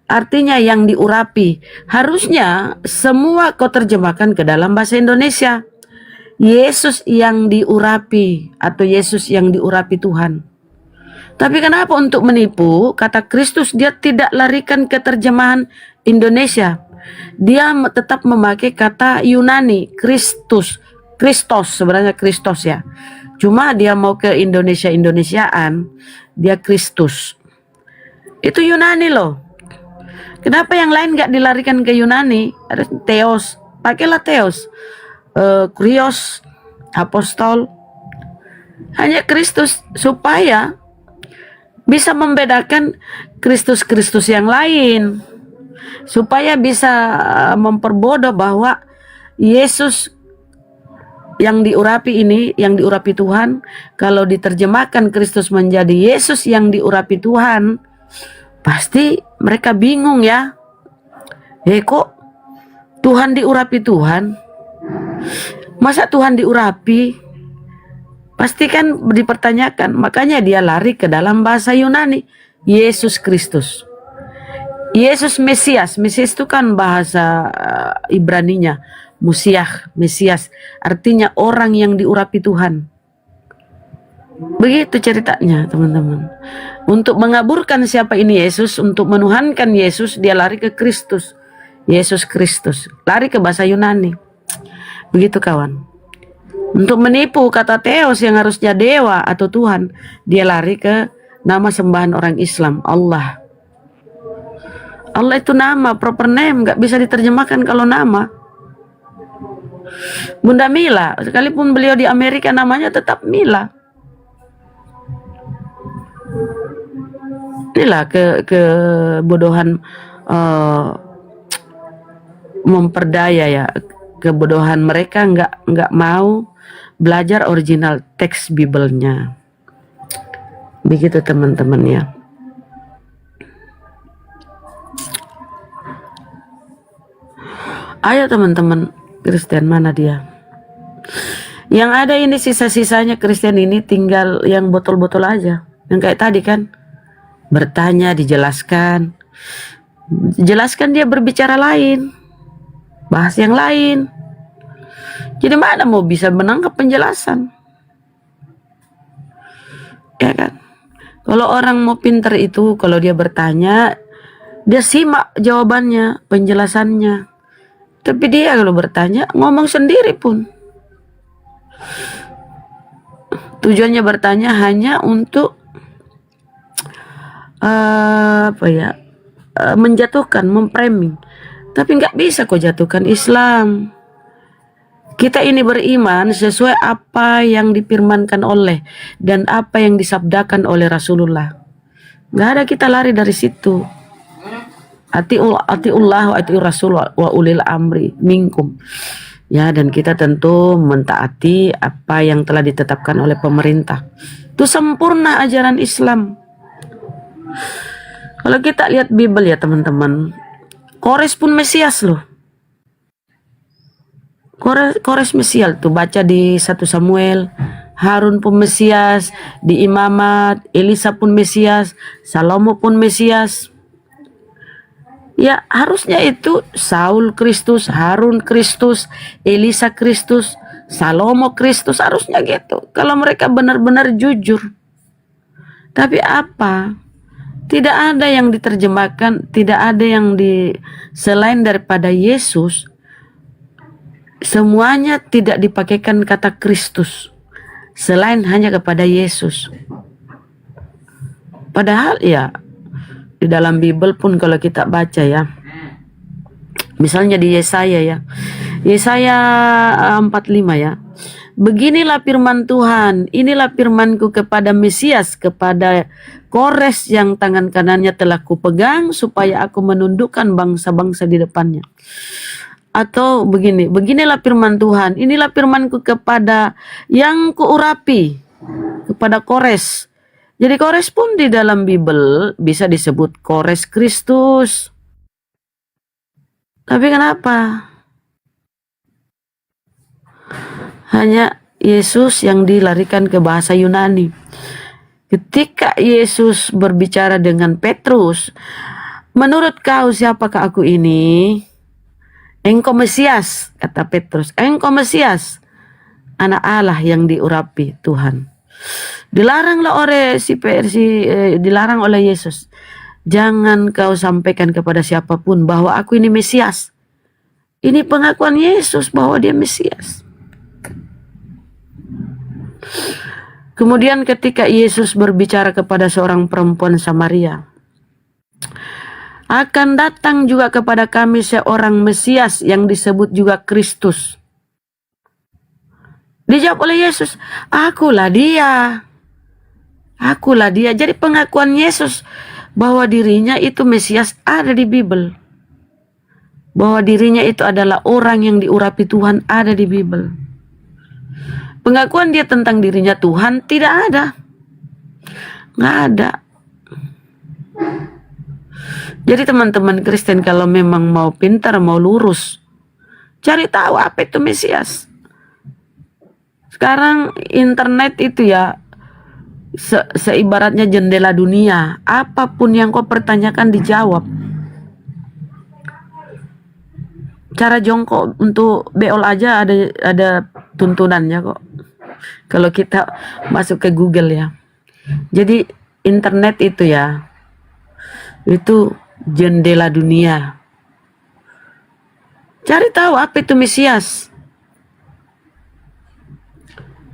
Artinya yang diurapi. Harusnya semua kau terjemahkan ke dalam bahasa Indonesia. Yesus yang diurapi atau Yesus yang diurapi Tuhan. Tapi kenapa untuk menipu kata Kristus dia tidak larikan ke terjemahan Indonesia. Dia tetap memakai kata Yunani, Kristus sebenarnya Kristus ya. Cuma dia mau ke Indonesiaan, dia Kristus. Itu Yunani loh. Kenapa yang lain nggak dilarikan ke Yunani? Ada Theos, pakailah Theos. Krios, apostol. Hanya Kristus supaya bisa membedakan Kristus yang lain. Supaya bisa memperbodoh bahwa Yesus yang diurapi ini, yang diurapi Tuhan, kalau diterjemahkan Kristus menjadi Yesus yang diurapi Tuhan, pasti mereka bingung ya. Kok Tuhan diurapi Tuhan? Masa Tuhan diurapi? Pasti kan dipertanyakan. Makanya dia lari ke dalam bahasa Yunani. Yesus Kristus. Yesus Mesias. Mesias itu kan bahasa Ibraninya. Mesias. Artinya orang yang diurapi Tuhan. Begitu ceritanya teman-teman. Untuk mengaburkan siapa ini Yesus, untuk menuhankan Yesus, dia lari ke Kristus. Yesus Kristus. Lari ke bahasa Yunani. Begitu kawan. Untuk menipu kata Theos yang harusnya dewa atau Tuhan, dia lari ke nama sembahan orang Islam, Allah. Allah itu nama, proper name, gak bisa diterjemahkan kalau nama. Bunda Mila, sekalipun beliau di Amerika namanya tetap Mila. Inilah kebodohan memperdaya ya, kebodohan mereka nggak mau belajar original teks Bible-nya. Begitu teman-teman ya. Ayo teman-teman Kristen, mana dia? Yang ada ini sisa-sisanya Kristen ini tinggal yang botol-botol aja. Yang kayak tadi kan, bertanya, dijelaskan. Jelaskan dia berbicara lain, bahas yang lain. Jadi mana mau bisa menangkap penjelasan? Ya kan? Kalau orang mau pinter itu, kalau dia bertanya, dia simak jawabannya, penjelasannya. Tapi dia kalau bertanya, ngomong sendiri pun. Tujuannya bertanya hanya untuk menjatuhkan, memframing. Tapi nggak bisa kok jatuhkan Islam. Kita ini beriman sesuai apa yang difirmankan oleh dan apa yang disabdakan oleh Rasulullah. Nggak ada kita lari dari situ. Atiullah wa atiur rasul wa ulil amri minkum. Ya, dan kita tentu mentaati apa yang telah ditetapkan oleh pemerintah. Itu sempurna ajaran Islam. Kalau kita lihat Bible ya teman-teman, Kores pun Mesias loh. Kores Mesias tuh, baca di 1 Samuel. Harun pun Mesias, di Imamat, Elisa pun Mesias, Salomo pun Mesias. Ya harusnya itu Saul Kristus, Harun Kristus, Elisa Kristus, Salomo Kristus, harusnya gitu. Kalau mereka benar-benar jujur. Tapi apa? Tidak ada yang diterjemahkan, tidak ada yang selain daripada Yesus. Semuanya tidak dipakaikan kata Kristus, selain hanya kepada Yesus. Padahal ya Di dalam Bible pun kalau kita baca ya, misalnya di Yesaya ya, Yesaya 45 ya. Beginilah firman Tuhan, inilah firmanku kepada Mesias, kepada Kores yang tangan kanannya telah kupegang, supaya aku menundukkan bangsa-bangsa di depannya. Atau begini, beginilah firman Tuhan, inilah firmanku kepada yang kuurapi, kepada Kores. Jadi Kores pun di dalam Bible bisa disebut Kores Kristus. Tapi kenapa hanya Yesus yang dilarikan ke bahasa Yunani? Ketika Yesus berbicara dengan Petrus, menurut kau siapakah aku ini? Engkau Mesias, kata Petrus. Engkau Mesias, anak Allah yang diurapi Tuhan. Dilaranglah dilarang oleh Yesus. Jangan kau sampaikan kepada siapapun bahwa aku ini Mesias. Ini pengakuan Yesus bahwa dia Mesias. Kemudian ketika Yesus berbicara kepada seorang perempuan Samaria, akan datang juga kepada kami seorang Mesias yang disebut juga Kristus. Dijawab oleh Yesus, akulah dia. Akulah dia. Jadi pengakuan Yesus bahwa dirinya itu Mesias ada di Bible. Bahwa dirinya itu adalah orang yang diurapi Tuhan ada di Bible. Pengakuan dia tentang dirinya Tuhan tidak ada. Nggak ada. Jadi teman-teman Kristen kalau memang mau pintar, mau lurus, cari tahu apa itu Mesias. Sekarang internet itu ya seibaratnya jendela dunia. Apapun yang kau pertanyakan dijawab. Cara jongkok untuk beol aja ada tuntunannya kok. Kalau kita masuk ke Google ya. Jadi internet itu ya, itu jendela dunia. Cari tahu apa itu Mesias.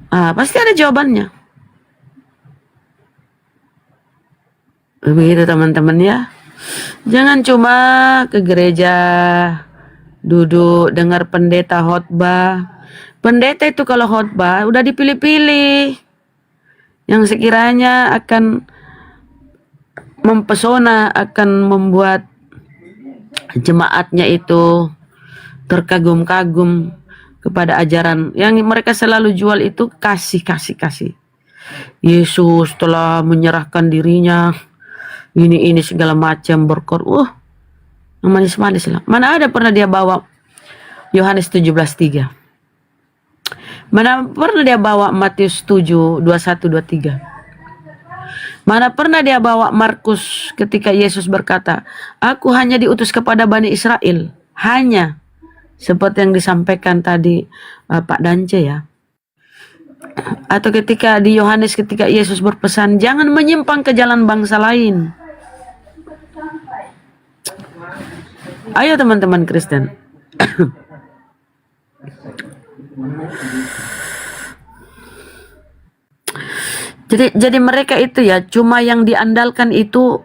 Pasti ada jawabannya. Begitu teman-teman ya. Jangan cuma ke gereja, duduk dengar pendeta khotbah. Pendeta itu kalau khotbah udah dipilih-pilih yang sekiranya akan mempesona, akan membuat jemaatnya itu terkagum-kagum kepada ajaran yang mereka selalu jual itu kasih. Yesus telah menyerahkan dirinya ini segala macam berkorban. Manis-manis lah. Mana ada pernah dia bawa Yohanes 17:3. Mana pernah dia bawa Matius 7, 21, 23. Mana pernah dia bawa Markus ketika Yesus berkata, aku hanya diutus kepada Bani Israel. Hanya. Seperti yang disampaikan tadi Pak Dance ya. Atau ketika di Yohanes ketika Yesus berpesan, jangan menyimpang ke jalan bangsa lain. Ayo teman-teman Kristen. Jadi mereka itu ya cuma yang diandalkan itu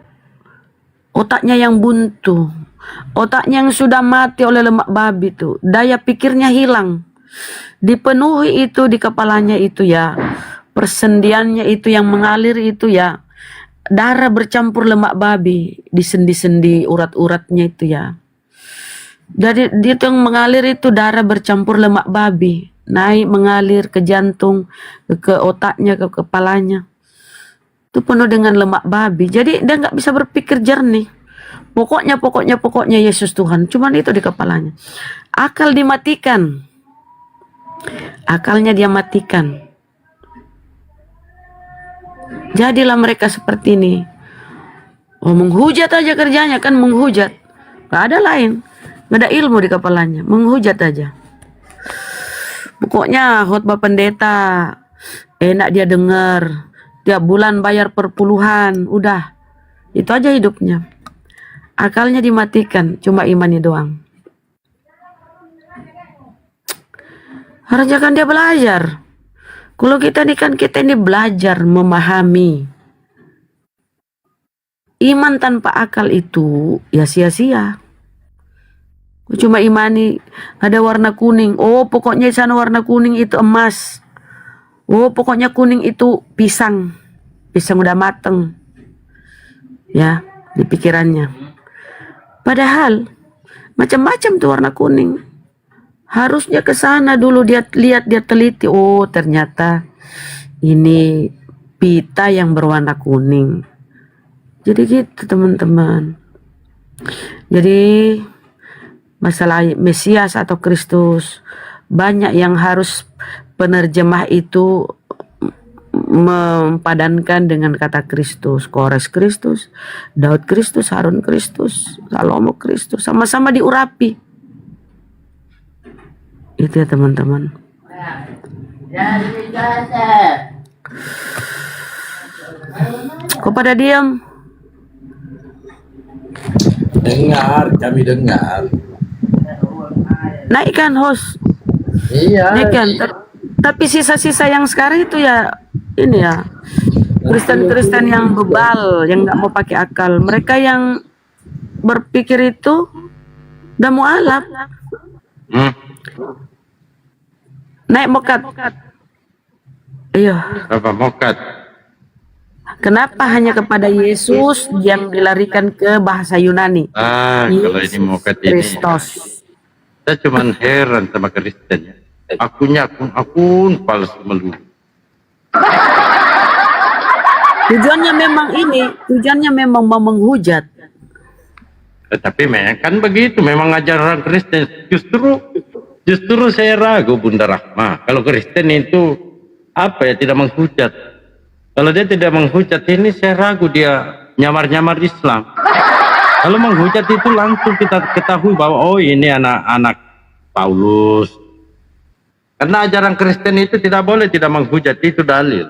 otaknya yang buntu, otaknya yang sudah mati oleh lemak babi itu, daya pikirnya hilang, dipenuhi itu di kepalanya itu ya, persendiannya itu yang mengalir itu ya, darah bercampur lemak babi di sendi-sendi urat-uratnya itu ya. Jadi dia tuh yang mengalir itu darah bercampur lemak babi, naik mengalir ke jantung, ke otaknya, ke kepalanya. Itu penuh dengan lemak babi. Jadi dia nggak bisa berpikir jernih. Pokoknya Yesus Tuhan. Cuman itu di kepalanya. Akal dimatikan. Akalnya dia matikan. Jadilah mereka seperti ini. Menghujat aja kerjanya kan menghujat. Gak ada lain. Gak ada ilmu di kepalanya, menghujat aja. Pokoknya khotbah pendeta enak dia dengar, tiap bulan bayar per puluhan, udah itu aja hidupnya. Akalnya dimatikan, cuma imannya doang. Harusnya kan dia belajar. Kalau kita ini belajar memahami iman tanpa akal itu ya sia-sia. Kau cuma imani ada warna kuning. Oh, pokoknya di sana warna kuning itu emas. Oh, pokoknya kuning itu pisang. Pisang udah mateng. Ya, di pikirannya. Padahal macam-macam tuh warna kuning. Harusnya ke sana dulu dia lihat, dia teliti. Oh, ternyata ini pita yang berwarna kuning. Jadi gitu teman-teman. Jadi masalah Mesias atau Kristus, banyak yang harus penerjemah itu mempadankan dengan kata Kristus. Kores Kristus, Daud Kristus, Harun Kristus, Salomo Kristus, sama-sama diurapi. Itu ya teman-teman. Kok pada diam? Dengar, kami dengar. Naikkan host. Iya. Naikkan. Tapi sisa-sisa yang sekarang itu ya ini ya Kristen-Kristen yang bebal, yang nggak mau pakai akal. Mereka yang berpikir itu udah mualaf. Naik mokat. Iya. Apa mokat? Kenapa hanya kepada Yesus yang dilarikan ke bahasa Yunani? Kalau ini mokat ini. Kristus. Saya cuma heran sama Kristen ya. Akunnya akun palsu melulu. Tujuannya memang mau menghujat. Tapi kan begitu, memang ajaran Kristen. Justru saya ragu Bunda Rahma. Kalau Kristen itu apa ya, tidak menghujat. Kalau dia tidak menghujat ini, saya ragu dia nyamar-nyamar Islam. Kalau menghujat itu langsung kita ketahui bahwa oh ini anak-anak Paulus. Karena ajaran Kristen itu tidak boleh tidak menghujat, itu dalil.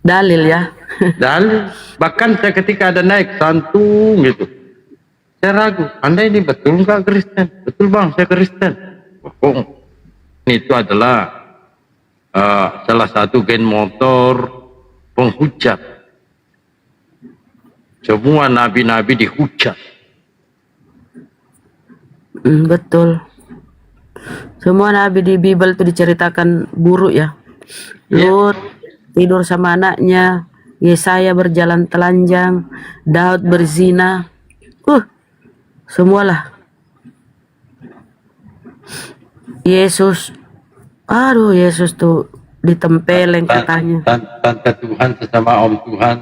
Dalil ya. Dalil. Bahkan saya ketika ada naik santung gitu, saya ragu, Anda ini betul nggak Kristen? Betul bang, saya Kristen. Oh, itu adalah salah satu geng motor penghujat. Semua nabi-nabi dihujat. Betul. Semua nabi di Bible itu diceritakan buruk ya. Lut tidur sama anaknya, Yesaya berjalan telanjang, Daud berzina. Semualah. Yesus tuh ditempeleng katanya. Tante Tuhan sesama Om Tuhan.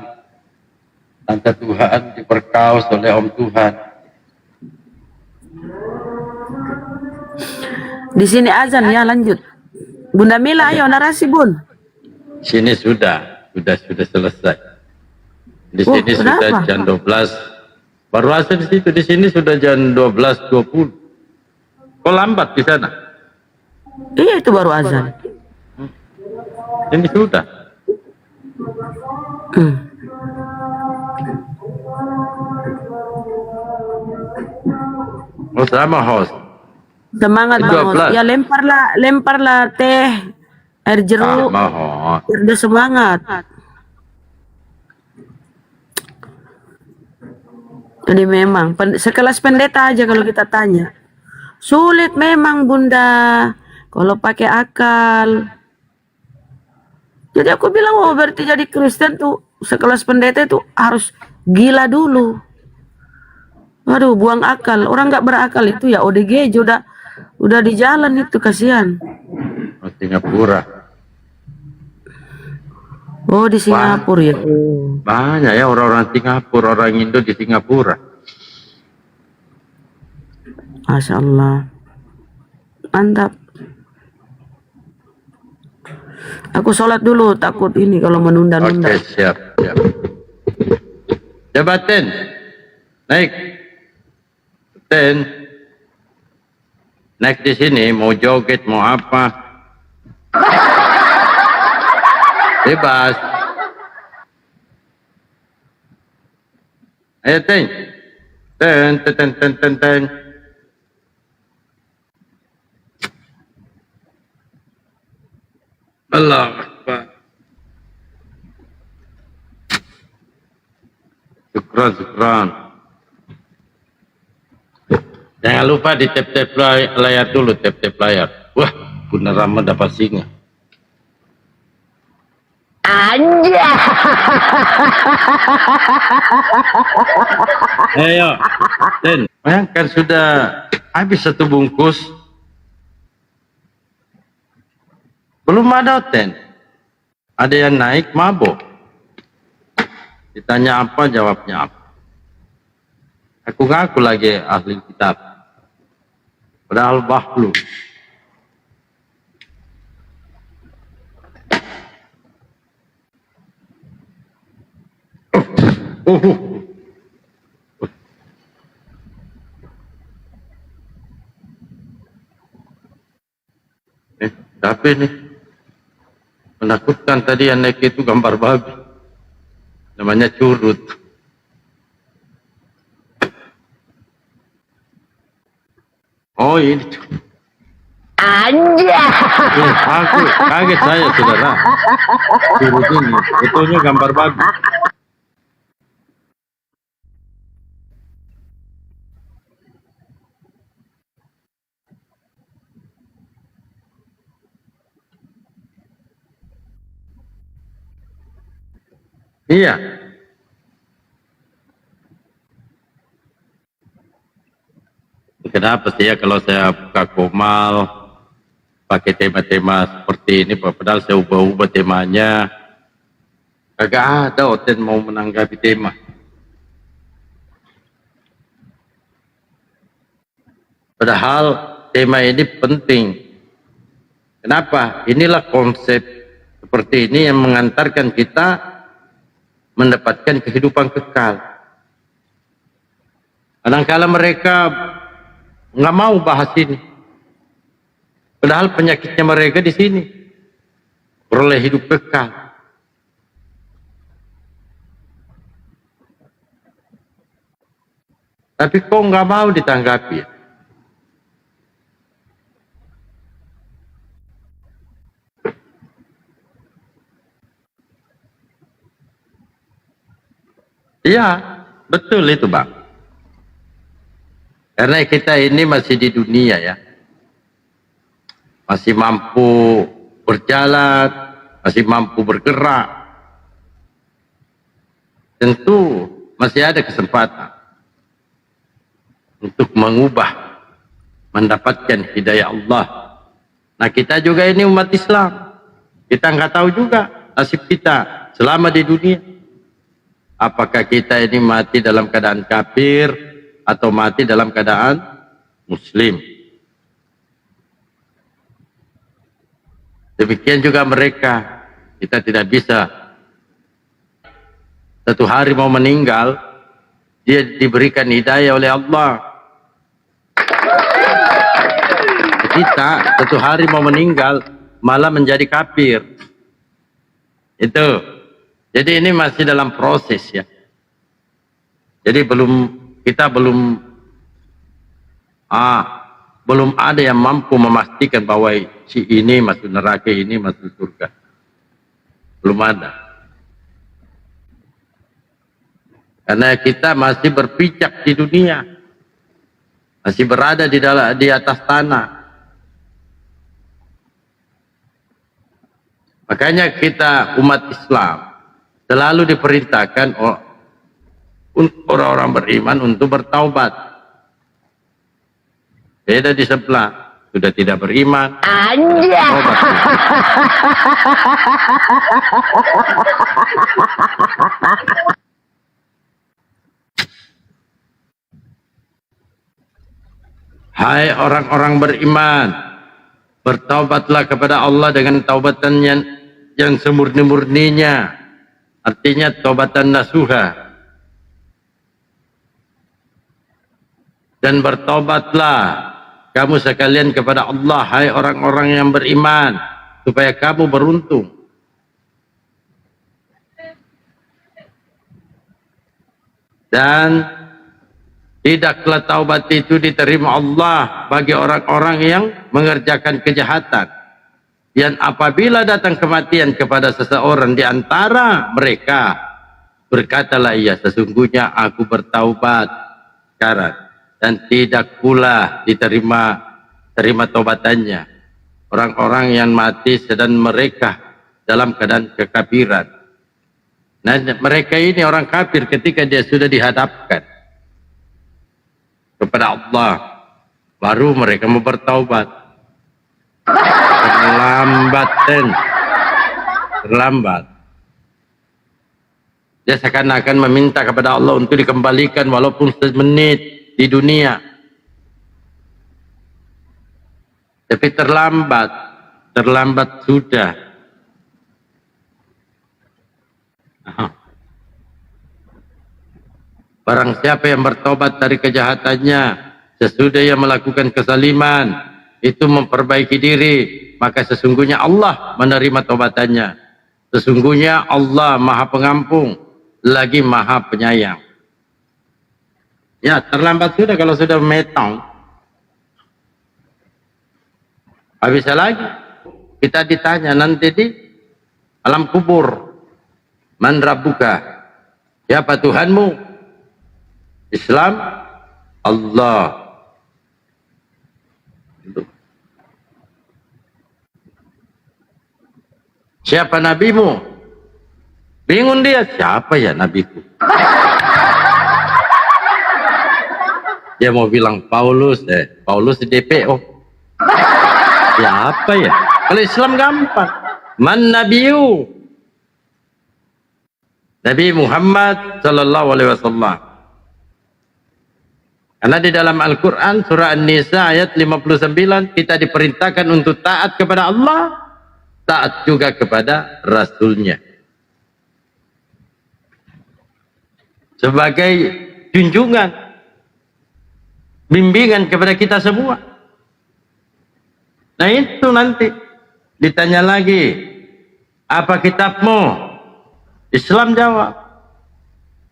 Tante Tuhan diperkaus oleh Om Tuhan. Di sini azan ya, lanjut. Bunda Mila, ayo narasi Bun. Sini sudah selesai. Di sini sudah kenapa? jam 12. Baru azan di situ, di sini sudah jam 12.20. Kok lambat di sana? Iya, itu baru azan. Ini sudah. Oh sama host. Semangat Bang Host. Ya lemparlah teh, air jeruk. Udah semangat. Jadi memang sekelas pendeta aja kalau kita tanya. Sulit memang Bunda kalau pakai akal. Jadi aku bilang berarti jadi Kristen tuh sekelas pendeta tuh harus gila dulu. Aduh, buang akal. Orang nggak berakal itu ya ODG udah di jalan itu, kasihan. Singapura. Oh, di Singapura ya. Banyak ya orang-orang Singapura, orang Indo di Singapura. Masya Allah. Mantap. Aku sholat dulu, takut ini kalau menunda-nunda. Oke, siap. Jabatan. Naik. Naik di sini, mau joget, mau apa. Bebas. Ayo, ten. Allah Akbar. Syukran, syukran. Jangan lupa di tap-tap layar dulu, tap-tap layar. Wah, Bunda Rama dapat singa. Anja. Ayo, Den. Bayangkan sudah habis 1 bungkus. Belum ada, Den. Ada yang naik mabuk. Ditanya apa, jawabnya apa. Aku ngaku lagi ahli kitab. Padahal bahlu. Tapi nih menakutkan tadi yang naik itu gambar babi. Namanya curut. Oh ini. Anja. Aku kaget saya saudara. Curut ini betulnya gambar babi. Iya. Kenapa sih ya kalau saya buka Komal pakai tema-tema seperti ini, padahal saya ubah-ubah temanya. Kagak ada Oten mau menanggapi tema. Padahal tema ini penting. Kenapa? Inilah konsep seperti ini yang mengantarkan kita mendapatkan kehidupan kekal. Kadang-kala mereka nggak mau bahas ini. Padahal penyakitnya mereka di sini. Peroleh hidup kekal. Tapi kok nggak mau ditanggapi? Iya, betul itu Bang. Karena kita ini masih di dunia ya. Masih mampu berjalan, masih mampu bergerak. Tentu masih ada kesempatan untuk mengubah, mendapatkan hidayah Allah. Nah kita juga ini umat Islam. Kita nggak tahu juga nasib kita selama di dunia. Apakah kita ini mati dalam keadaan kafir atau mati dalam keadaan muslim. Demikian juga mereka. Kita tidak bisa satu hari mau meninggal, dia diberikan hidayah oleh Allah. Kita satu hari mau meninggal malah menjadi kafir. Itu. Jadi ini masih dalam proses ya. Jadi kita belum ada yang mampu memastikan bahwa si ini masuk neraka, ini masuk surga. Belum ada. Karena kita masih berpijak di dunia. Masih berada di atas tanah. Makanya kita umat Islam selalu diperintahkan orang-orang beriman untuk bertaubat. Beda di sebelah, sudah tidak beriman. Anja. Hai orang-orang beriman, bertaubatlah kepada Allah dengan taubatan yang semurni-murninya. Artinya taubatan nasuha. Dan bertobatlah kamu sekalian kepada Allah, hai orang-orang yang beriman, supaya kamu beruntung. Dan tidaklah taubat itu diterima Allah bagi orang-orang yang mengerjakan kejahatan. Dan apabila datang kematian kepada seseorang di antara mereka, Berkatalah ia, sesungguhnya aku bertaubat sekarang dan tidak pula terima taubatannya orang-orang yang mati sedang mereka dalam keadaan kekafiran. Nah, mereka ini orang kafir ketika dia sudah dihadapkan kepada Allah, baru mereka mau bertaubat. Terlambat. Dia seakan-akan meminta kepada Allah untuk dikembalikan walaupun semenit di dunia. Tapi terlambat sudah. Barang siapa yang bertobat dari kejahatannya sesudah ia melakukan kesaliman, itu memperbaiki diri, maka sesungguhnya Allah menerima taubatannya. Sesungguhnya Allah Maha Pengampun lagi Maha Penyayang. Ya, terlambat sudah kalau sudah metong. Habis lagi kita ditanya nanti di alam kubur, man rabbuka, siapa Tuhanmu? Islam, Allah. Siapa nabimu? Bingung dia, siapa ya nabiku? Dia mau bilang Paulus di DPO. Siapa ya? Kalau Islam gampang. Man nabiyu? Nabi Muhammad sallallahu alaihi wasallam. Karena di dalam Al-Quran surah An-Nisa ayat 59 kita diperintahkan untuk taat kepada Allah, taat juga kepada Rasulnya. Sebagai junjungan, bimbingan kepada kita semua. Nah itu nanti ditanya lagi, apa kitabmu? Islam jawab,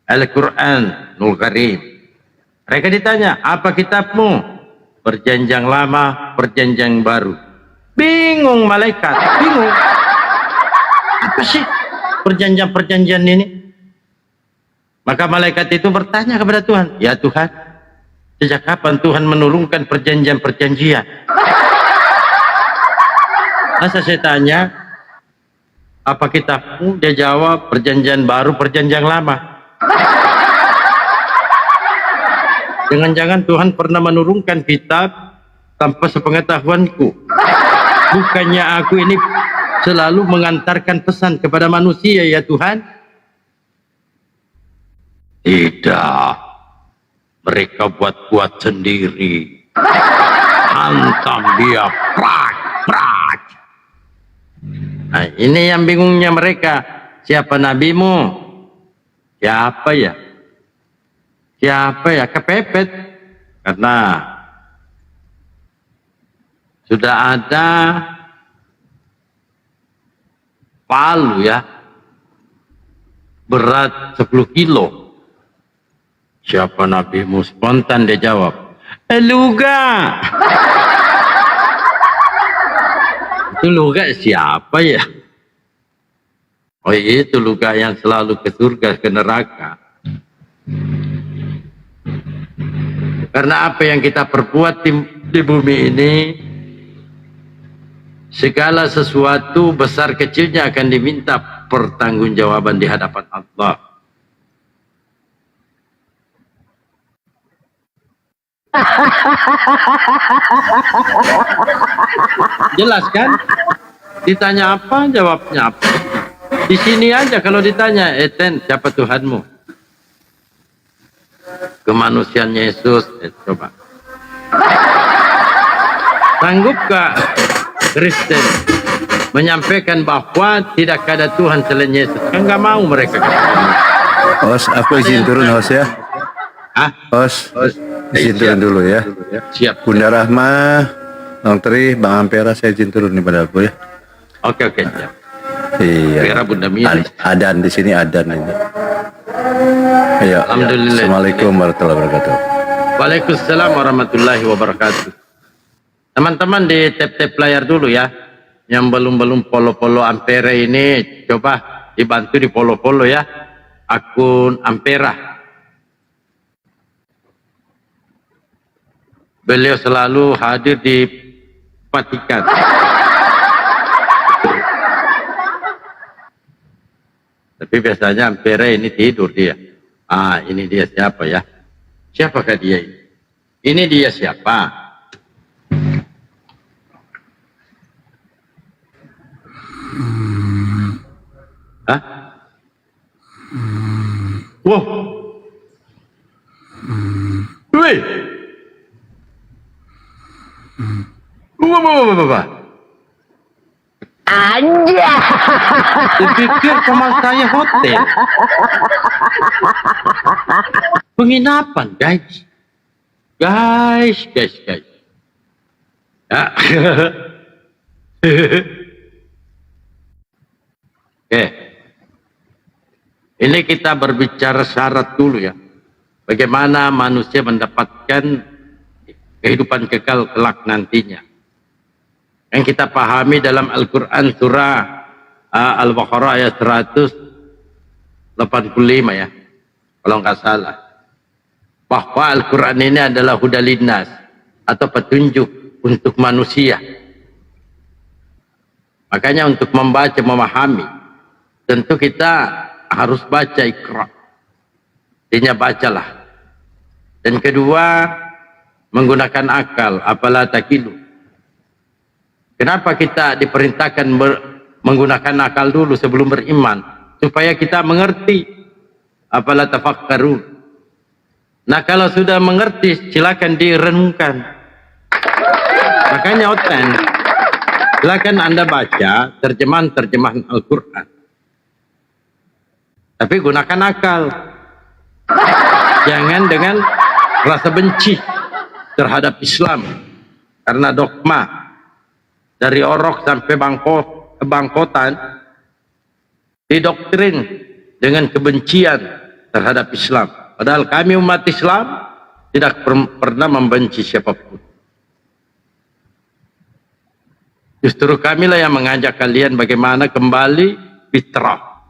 Al-Quranul Karim. Mereka ditanya, apa kitabmu? Perjanjian lama, perjanjian baru. Bingung malaikat, bingung. Apa sih perjanjian-perjanjian ini? Maka malaikat itu bertanya kepada Tuhan, ya Tuhan, sejak kapan Tuhan menurunkan perjanjian-perjanjian? Masa saya tanya, apa kitabmu? Dia jawab, perjanjian baru, perjanjian lama. Jangan-jangan Tuhan pernah menurunkan kitab tanpa sepengetahuanku. Bukannya aku ini selalu mengantarkan pesan kepada manusia ya Tuhan? Tidak. Mereka buat-buat sendiri. Hantam dia, prak. Nah, ini yang bingungnya mereka. Siapa nabimu? Siapa ya? Siapa ya? Kepepet. Karena sudah ada palu ya, berat 10 kilo. Siapa nabimu? Spontan dia jawab, Luga. Itu Luga siapa ya? Oh itu Luga yang selalu ke surga, ke neraka. Karena apa yang kita perbuat di bumi ini, segala sesuatu besar kecilnya akan diminta pertanggungjawaban di hadapan Allah. Jelas kan? Ditanya apa, jawabnya apa. Di sini aja kalau ditanya, Eten, siapa Tuhanmu? Kemanusiaan Yesus, coba. Sanggupkah Kristen menyampaikan bahwa tidak ada Tuhan selain Yesus? Kan nggak mau mereka. Os, aku izin turun Os ya. Os, izin turun dulu ya. Siap. Bunda Rahma, Bang Tri, Bang Ampera, saya izin turun nih pada aku ya. Oke, siap. Iya. Ampera, Bunda Miri. Adan di sini adan ini. Iya. Alhamdulillah. Assalamualaikum warahmatullahi wabarakatuh. Waalaikumsalam warahmatullahi wabarakatuh. Teman-teman di tap-tap layar dulu ya. Yang belum polo-polo Ampere ini coba dibantu di polo-polo ya. akun Ampera. Beliau selalu hadir di Vatikan. Tapi biasanya Ampera ini tidur dia. Ah, ini dia siapa ya? Siapakah dia ini? Ini dia siapa? Hah? Wow. Wih. Wah. Anja. Dipikir kamar saya hotel. Penginapan, guys. Guys. Ya. Oke. Ini kita berbicara syarat dulu ya. Bagaimana manusia mendapatkan kehidupan kekal kelak nantinya. Yang kita pahami dalam Al-Quran surah Al-Baqarah ayat 185 ya. Kalau nggak salah. Bahwa Al-Quran ini adalah hudalinnas atau petunjuk untuk manusia. Makanya untuk membaca, memahami, tentu kita harus baca Iqra. Artinya bacalah. Dan kedua, menggunakan akal, apalah takilu. Kenapa kita diperintahkan menggunakan akal dulu sebelum beriman? Supaya kita mengerti. Apalah tafakkarun. Nah kalau sudah mengerti, silakan direnungkan. Makanya oten, silakan Anda baca terjemahan Al-Quran. Tapi gunakan akal. Jangan dengan rasa benci terhadap Islam. Karena dogma dari Orok sampai Bangkotan didoktrin dengan kebencian terhadap Islam. Padahal kami umat Islam tidak pernah membenci siapapun. Justru kamilah yang mengajak kalian bagaimana kembali fitrah,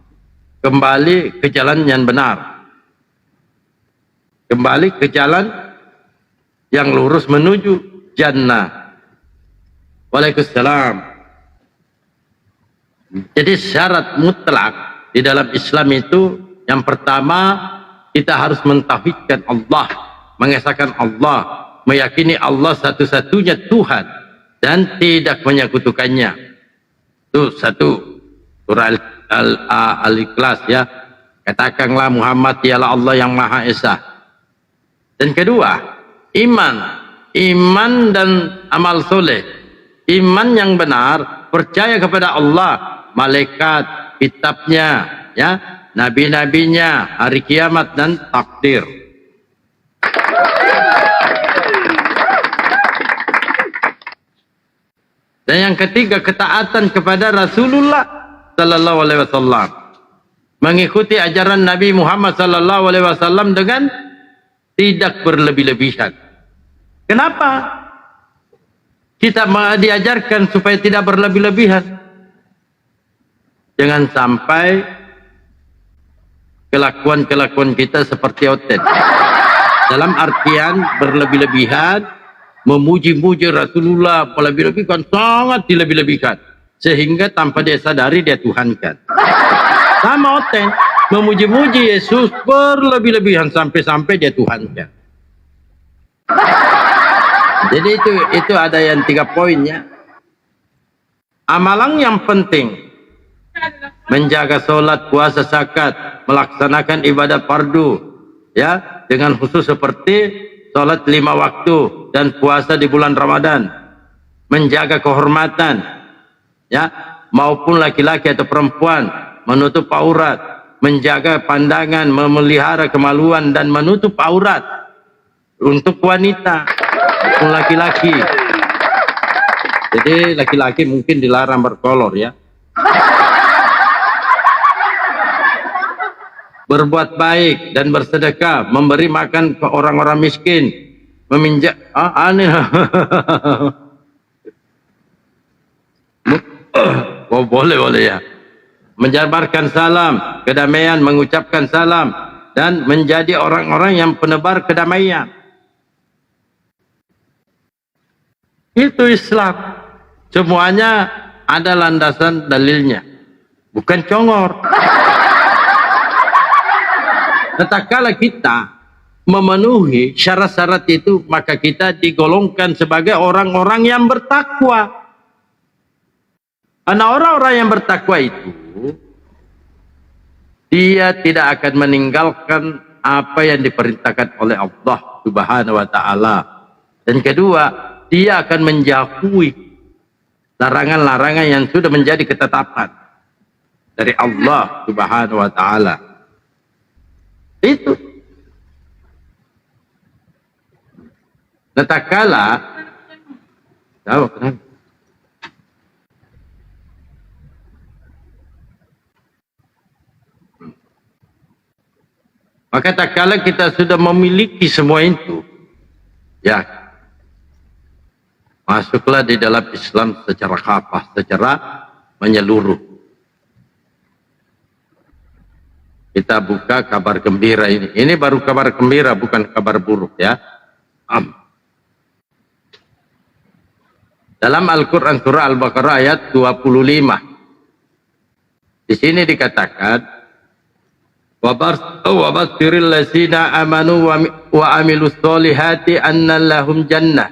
kembali ke jalan yang benar, kembali ke jalan yang lurus menuju jannah. Waalaikumsalam. Jadi syarat mutlak di dalam Islam itu yang pertama kita harus mentauhidkan Allah, mengesahkan Allah, meyakini Allah satu-satunya Tuhan dan tidak menyekutukannya. Itu satu. Surah Al-Ikhlas ya. Katakanlah Muhammad ialah Allah yang Maha Esa. Dan kedua, iman dan amal soleh. Iman yang benar, percaya kepada Allah, malaikat, kitabnya, ya, nabi-nabinya, hari kiamat dan takdir. Dan yang ketiga, ketaatan kepada Rasulullah sallallahu alaihi wasallam. Mengikuti ajaran Nabi Muhammad sallallahu alaihi wasallam dengan tidak berlebih-lebihan. Kenapa? Kita diajarkan supaya tidak berlebih-lebihan. Jangan sampai kelakuan-kelakuan kita seperti oten. Dalam artian berlebih-lebihan, memuji-muji Rasulullah, melebih-lebihkan, sangat dilebih-lebihkan. Sehingga tanpa dia sadari dia tuhankan. Sama oten, memuji-muji Yesus berlebih-lebihan sampai-sampai dia tuhankan. Jadi itu ada yang 3 poinnya. Amalan yang penting, menjaga sholat, puasa, zakat, melaksanakan ibadah fardu, ya, dengan khusus seperti sholat 5 waktu dan puasa di bulan Ramadan, menjaga kehormatan, ya, maupun laki-laki atau perempuan, menutup aurat, menjaga pandangan, memelihara kemaluan dan menutup aurat untuk wanita maupun laki-laki. Jadi laki-laki mungkin dilarang berkolor ya. Berbuat baik dan bersedekah, memberi makan ke orang-orang miskin, meminjam aneh. Oh, boleh ya. menjabarkan salam, kedamaian, mengucapkan salam, dan menjadi orang-orang yang penebar kedamaian. Itu Islam. Semuanya ada landasan dalilnya, bukan congor. Tatkala kita memenuhi syarat-syarat itu, maka kita digolongkan sebagai orang-orang yang bertakwa. Karena orang-orang yang bertakwa itu, dia tidak akan meninggalkan apa yang diperintahkan oleh Allah Subhanahu wa Ta'ala. Dan kedua, dia akan menjauhi larangan-larangan yang sudah menjadi ketetapan dari Allah Subhanahu wa Ta'ala. Itu. Nah, tatkala tahu kenapa? Maka tatkala kita sudah memiliki semua itu, ya, masuklah di dalam Islam secara kafah, secara menyeluruh. Kita buka kabar gembira ini. Ini baru kabar gembira, bukan kabar buruk, ya. Dalam Al-Quran surah Al-Baqarah ayat 25. Di sini dikatakan, وَبَشِّرِ الَّذِينَ آمَنُوا وَعَمِلُوا الصَّالِحَاتِ أَنَّ لَهُمْ جَنَّةً.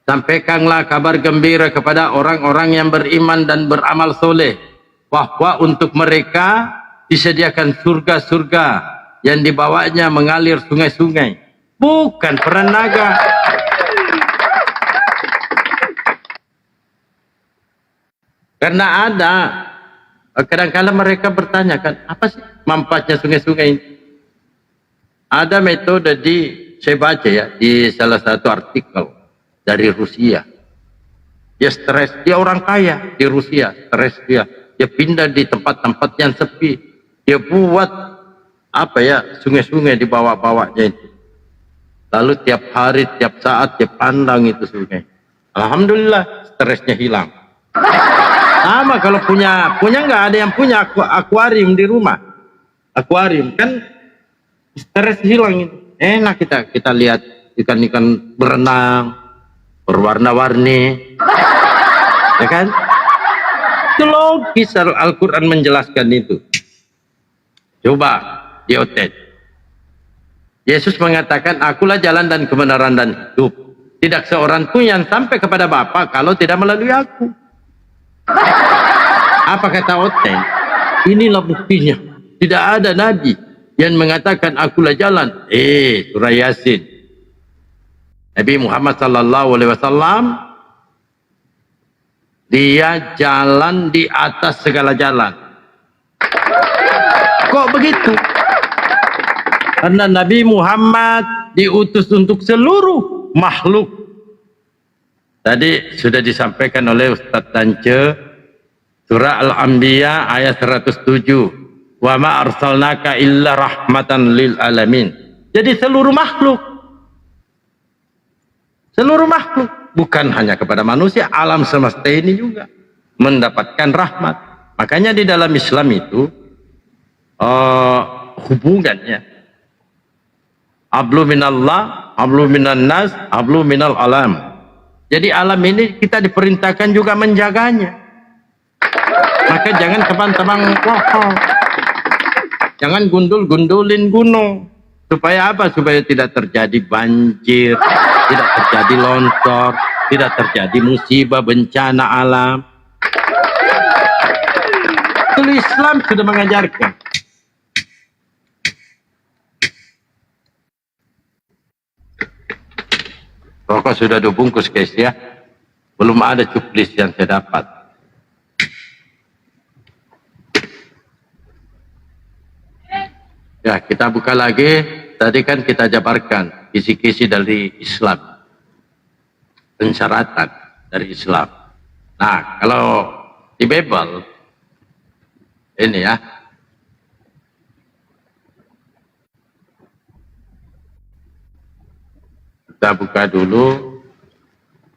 Sampaikanlah kabar gembira kepada orang-orang yang beriman dan beramal soleh, bahwa untuk mereka disediakan surga-surga yang dibawanya mengalir sungai-sungai, bukan perenaga. Karena ada kadang-kadang mereka bertanyakan, apa sih manfaatnya sungai-sungai ini? Ada metode saya baca ya, di salah satu artikel dari Rusia. Dia stres, dia orang kaya di Rusia, stres dia pindah di tempat-tempat yang sepi. Dia buat sungai-sungai di bawah-bawahnya itu. Lalu tiap hari, tiap saat dia pandang itu sungai. Alhamdulillah, stresnya hilang. Sama kalau punya nggak ada yang punya akuarium di rumah. Akuarium kan stres hilang itu. Enak kita lihat ikan-ikan berenang, berwarna-warni. Ya kan? Itu logis, Al-Quran menjelaskan itu. Coba diotet. Yesus mengatakan, akulah jalan dan kebenaran dan hidup. Tidak seorang pun yang sampai kepada Bapa kalau tidak melalui aku. Apa kata Oten? Inilah buktinya. Tidak ada nabi yang mengatakan akulah jalan. Surah Yasin. Nabi Muhammad SAW, dia jalan di atas segala jalan. Kok begitu? Karena Nabi Muhammad diutus untuk seluruh makhluk. Tadi sudah disampaikan oleh Ustaz Tance, surah Al-Anbiya ayat 107. Wa ma arsalnaka illa rahmatan lil alamin. Jadi seluruh makhluk. Seluruh makhluk. Bukan hanya kepada manusia, alam semesta ini juga mendapatkan rahmat. Makanya di dalam Islam itu hubungannya hablu minallah, hablu minan nas, hablu minal alam. Jadi alam ini kita diperintahkan juga menjaganya. Maka jangan tebang-tebang pohon, jangan gundul-gundulin gunung. Supaya apa? Supaya tidak terjadi banjir, tidak terjadi longsor, tidak terjadi musibah bencana alam. Itu Islam sudah mengajarkan. Rokok sudah dibungkus guys ya. Belum ada cuplis yang saya dapat. Ya, kita buka lagi. Tadi kan kita jabarkan kisi-kisi dari Islam. Pensyaratan dari Islam. Nah, kalau di Bible ini ya. Kita buka dulu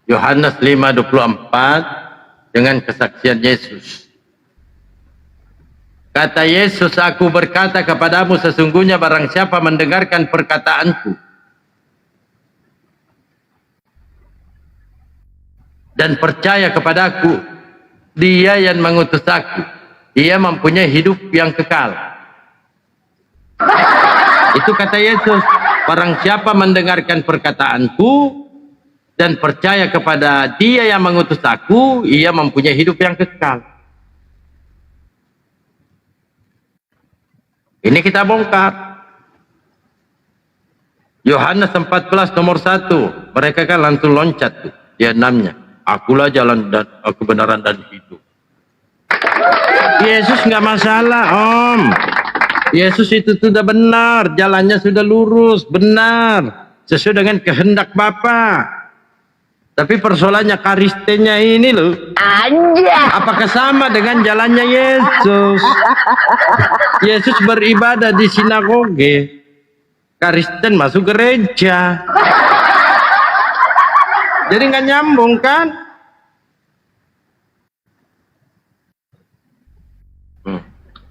Yohanes 5:24 dengan kesaksian Yesus. Kata Yesus, aku berkata kepadamu, sesungguhnya barang siapa mendengarkan perkataanku dan percaya kepadaku, dia yang mengutus aku, ia mempunyai hidup yang kekal. Itu kata Yesus, barang siapa mendengarkan perkataanku dan percaya kepada dia yang mengutus aku, ia mempunyai hidup yang kekal. Ini kita bongkar. Yohanes 14 nomor 1. Mereka kan langsung loncat tuh di 6-nya. Akulah jalan dan kebenaran dan hidup. Yesus nggak masalah, Om. Yesus itu sudah benar, jalannya sudah lurus, benar, sesuai dengan kehendak Bapa. Tapi persoalannya karistenya ini loh. Apakah sama dengan jalannya Yesus? Yesus beribadah di sinagoge, Kristen masuk gereja. Jadi nggak nyambung kan?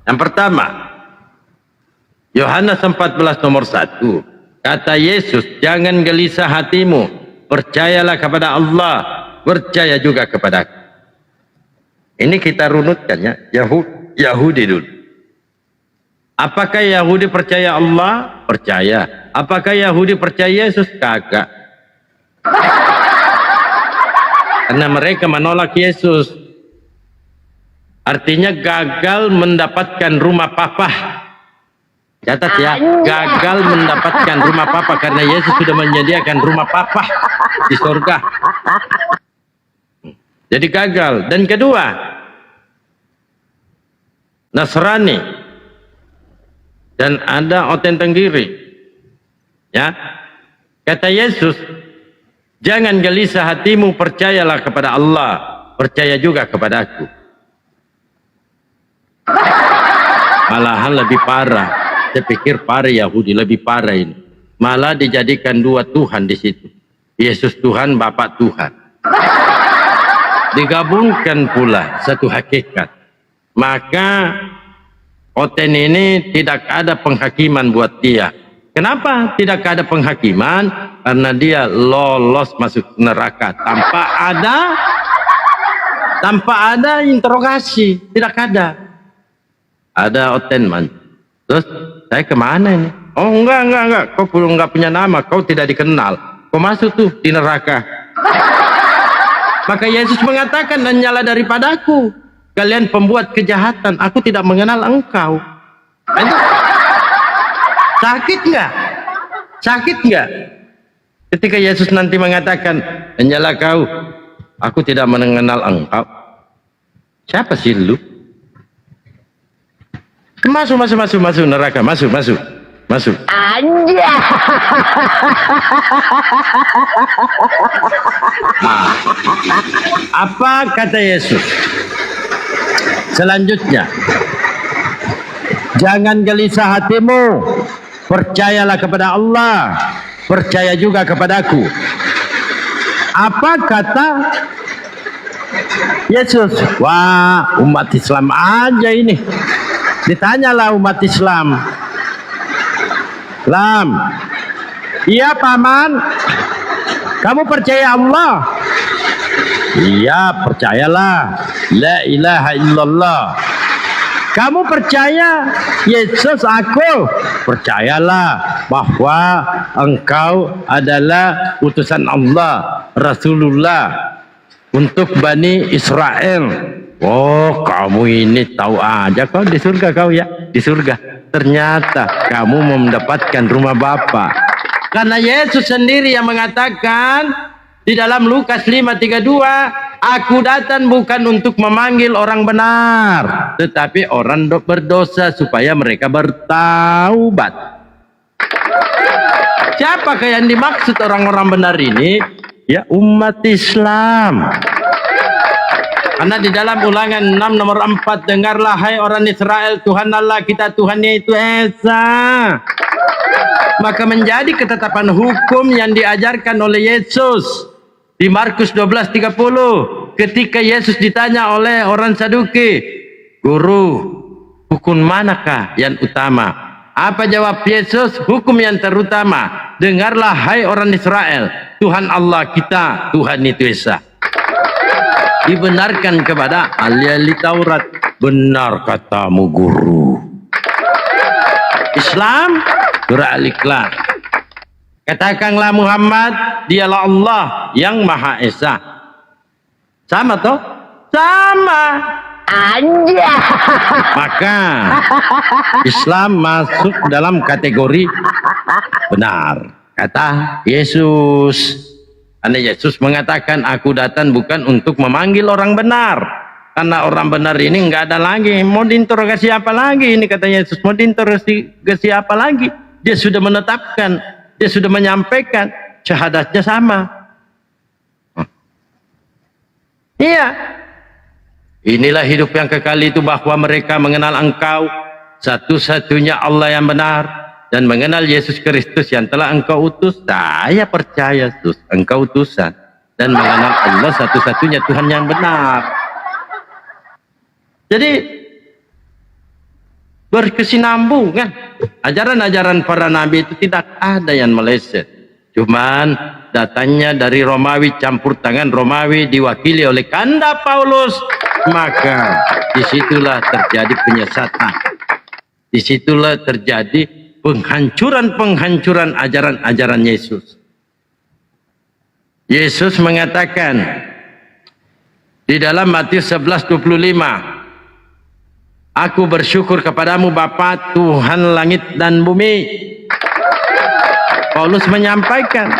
Yang pertama, Yohanes 14 nomor 1. Kata Yesus, jangan gelisah hatimu, percayalah kepada Allah, percaya juga kepada aku. Ini kita runutkan ya, Yahudi dulu. Apakah Yahudi percaya Allah? Percaya. Apakah Yahudi percaya Yesus? Kagak. Karena mereka menolak Yesus. Artinya gagal mendapatkan rumah papa. Catat ya, gagal mendapatkan rumah papa karena Yesus sudah menyediakan rumah papa di surga. Jadi gagal. Dan kedua, Nasrani dan ada Oten Tenggiri. Ya. Kata Yesus, jangan gelisah hatimu, percayalah kepada Allah, percaya juga kepada aku. Malahan lebih parah. Saya pikir para Yahudi lebih parah ini. Malah dijadikan dua Tuhan di situ. Yesus Tuhan, Bapa Tuhan. Digabungkan pula satu hakikat. Maka Oten ini tidak ada penghakiman buat dia. Kenapa tidak ada penghakiman? Karena dia lolos masuk neraka tanpa ada interogasi. Tidak ada. Ada Oten man. Terus saya kemana ini? Oh enggak. Kau enggak punya nama. Kau tidak dikenal. Kau masuk tuh di neraka. Maka Yesus mengatakan, dan nyala daripadaku, kalian pembuat kejahatan. Aku tidak mengenal engkau. Sakit nggak? Sakit nggak? Ketika Yesus nanti mengatakan, nyala kau, aku tidak mengenal engkau. Siapa sih lu? Masuk neraka, masuk. Apa kata Yesus? Selanjutnya, jangan gelisah hatimu, percayalah kepada Allah, percaya juga kepadaku. Apa kata Yesus? Wah, umat Islam aja ini. Ditanyalah umat Islam. Iya paman, kamu percaya Allah? Iya, percayalah. La ilaha illallah. Kamu percaya Yesus aku? Percayalah bahwa engkau adalah utusan Allah, Rasulullah untuk Bani Israel. Oh, kamu ini tahu aja kau di surga kau ya, di surga. Ternyata kamu mendapatkan rumah Bapa. Karena Yesus sendiri yang mengatakan di dalam Lukas 5:32, aku datang bukan untuk memanggil orang benar, tetapi orang berdosa supaya mereka bertaubat. Siapakah yang dimaksud orang-orang benar ini? Ya, umat Islam. Karena di dalam Ulangan 6 nomor 4, dengarlah hai orang Israel, Tuhan Allah kita Tuhannya itu Esa. Maka menjadi ketetapan hukum yang diajarkan oleh Yesus di Markus 12:30. ketika Yesus ditanya oleh orang Saduki, Guru, hukum manakah yang utama? Apa jawab Yesus? Hukum yang terutama. Dengarlah hai orang Israel, Tuhan Allah kita, Tuhan itu Esa. Dibenarkan kepada ahli Taurat. Benar katamu Guru. Islam, surah Al-Ikhlas. Katakanlah Muhammad, dialah Allah yang Maha Esa. Sama toh? Sama. Anja. Maka Islam masuk dalam kategori benar. Kata Yesus. Karena Yesus mengatakan, aku datang bukan untuk memanggil orang benar. Karena orang benar ini nggak ada lagi. Mau diinterogasi apa lagi? Ini kata Yesus, mau diinterogasi apa lagi? Dia sudah menetapkan, dia sudah menyampaikan, syahadatnya sama. Iya. Inilah hidup yang kekal itu, bahwa mereka mengenal Engkau satu-satunya Allah yang benar, dan mengenal Yesus Kristus yang telah Engkau utus. Saya percaya Yesus, Engkau utusan, dan mengenal Allah satu-satunya Tuhan yang benar. Jadi berkesinambungan. Ajaran-ajaran para nabi itu tidak ada yang meleset. Cuman datangnya dari Romawi, campur tangan Romawi diwakili oleh Kanda Paulus, maka disitulah terjadi penyesatan. Disitulah terjadi penghancuran-penghancuran ajaran-ajaran Yesus. Yesus mengatakan di dalam Matius 11:25, aku bersyukur kepadamu Bapa, Tuhan langit dan bumi. Paulus menyampaikan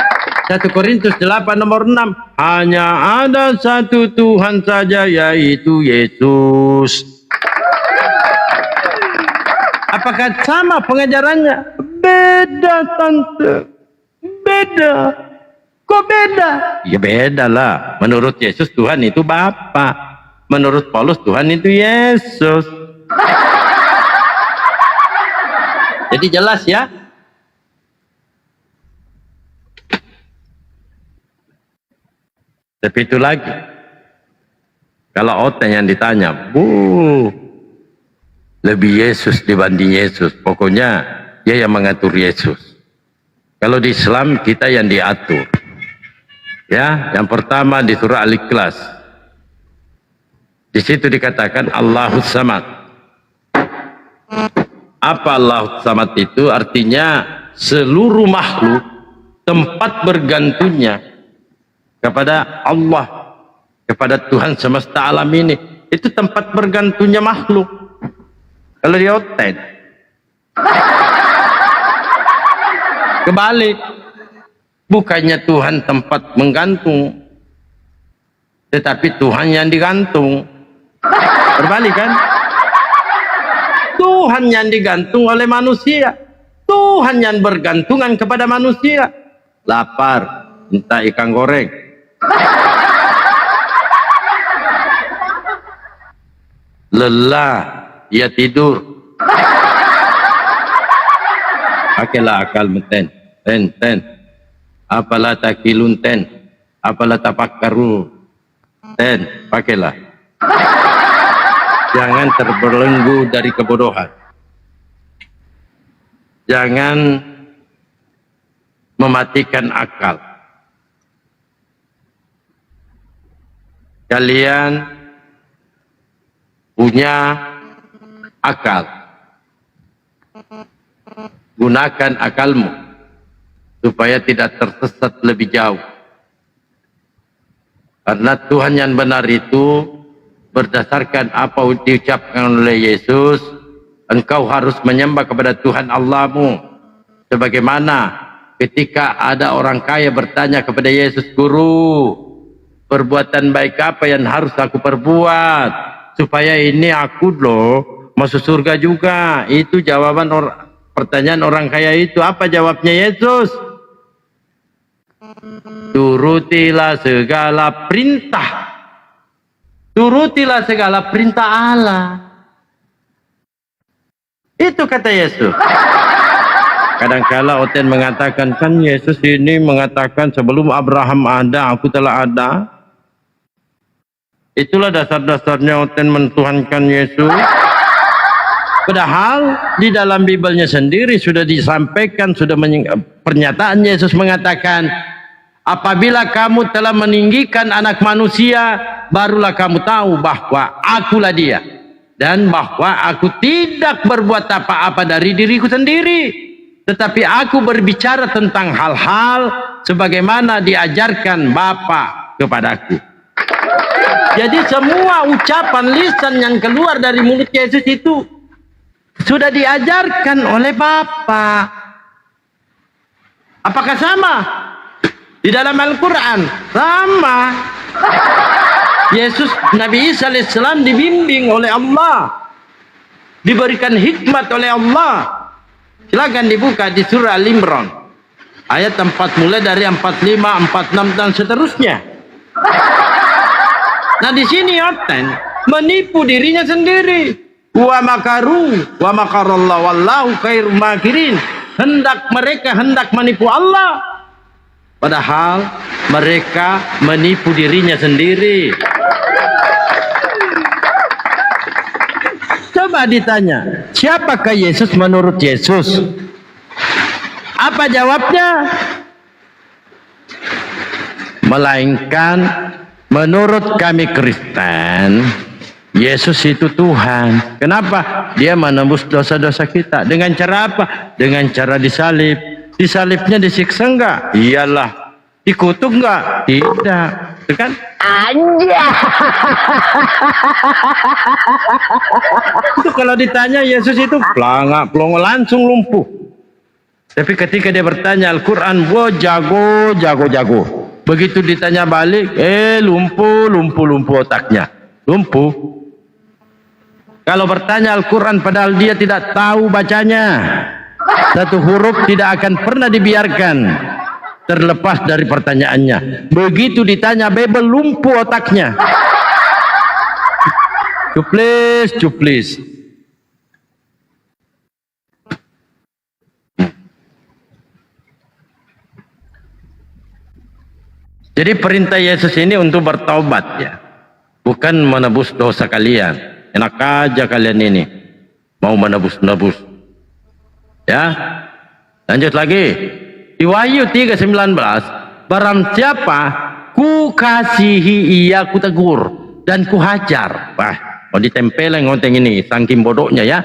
1 Korintus 8:6, hanya ada satu Tuhan saja, yaitu Yesus. Apakah sama pengajarannya? Beda tante, beda. Kok beda? Ya beda lah. Menurut Yesus Tuhan itu Bapa, menurut Paulus Tuhan itu Yesus. Jadi jelas ya. Tapi itu lagi, kalau otak yang ditanya, lebih Yesus dibanding Yesus. Pokoknya dia yang mengatur Yesus. Kalau di Islam kita yang diatur. Ya, yang pertama di surah Al-Ikhlas. Di situ dikatakan Allahus Samad. Apa Allahus Samad itu? Artinya seluruh makhluk tempat bergantungnya kepada Allah, kepada Tuhan semesta alam ini. Itu tempat bergantungnya makhluk. Kalau dia oten, kebalik, bukannya Tuhan tempat menggantung, tetapi Tuhan yang digantung. Berbalik kan? Tuhan yang digantung oleh manusia, Tuhan yang bergantungan kepada manusia. Lapar, minta ikan goreng. Lelah, ia tidur. Pakailah akal meten. Ten. Apalah takilun ten. Apalah tapakkaru. Ten, pakailah. Jangan terbelenggu dari kebodohan. Jangan mematikan akal. Kalian punya akal. Gunakan akalmu supaya tidak tersesat lebih jauh. Karena Tuhan yang benar itu berdasarkan apa diucapkan oleh Yesus, engkau harus menyembah kepada Tuhan Allahmu. Sebagaimana ketika ada orang kaya bertanya kepada Yesus, Guru, perbuatan baik apa yang harus aku perbuat supaya ini aku loh masuk surga juga? Itu jawaban pertanyaan orang kaya itu. Apa jawabnya Yesus? Turutilah segala perintah. Turutilah segala perintah Allah. Itu kata Yesus. Kadangkala Oten mengatakan, kan Yesus ini mengatakan sebelum Abraham ada, aku telah ada. Itulah dasar-dasarnya oten mentuhankan Yesus. Padahal di dalam Bibelnya sendiri sudah disampaikan, pernyataan Yesus mengatakan, apabila kamu telah meninggikan anak manusia, barulah kamu tahu bahwa akulah dia. Dan bahwa aku tidak berbuat apa-apa dari diriku sendiri, tetapi aku berbicara tentang hal-hal sebagaimana diajarkan Bapa kepadaku. Jadi semua ucapan lisan yang keluar dari mulut Yesus itu sudah diajarkan oleh Bapa. Apakah sama? Di dalam Al-Quran sama. Yesus, Nabi Isa alaihissalam dibimbing oleh Allah, diberikan hikmat oleh Allah. Silakan dibuka di surah Al-Imran ayat 4 mulai dari 45, 46 dan seterusnya. Nah di sini oten menipu dirinya sendiri. Wa makaru wa makarallahu wallahu khairul makirin. Mereka hendak menipu Allah, padahal mereka menipu dirinya sendiri. Coba ditanya, siapakah Yesus menurut Yesus? Apa jawabnya? Melainkan menurut kami Kristen, Yesus itu Tuhan. Kenapa? Dia menembus dosa-dosa kita. Dengan cara apa? Dengan cara disalib. Disalibnya disiksa enggak? Iyalah. Dikutuk enggak? Tidak. Itu kan? Itu kalau ditanya Yesus itu pelongo langsung lumpuh. Tapi ketika dia bertanya Al-Quran, wah jago. Begitu ditanya balik, lumpuh otaknya. Lumpuh. Kalau bertanya Al-Quran padahal dia tidak tahu bacanya, satu huruf tidak akan pernah dibiarkan terlepas dari pertanyaannya. Begitu ditanya Bible, lumpuh otaknya. Cuplis. Jadi perintah Yesus ini untuk bertaubat ya, bukan menebus dosa kalian. Enak aja kalian ini mau menebus. Ya, lanjut lagi di Wahyu 3:19, barang siapa ku kasihi ia ku tegur dan ku hajar. Wah, mau ditempeleng oteng ini, saking bodohnya ya,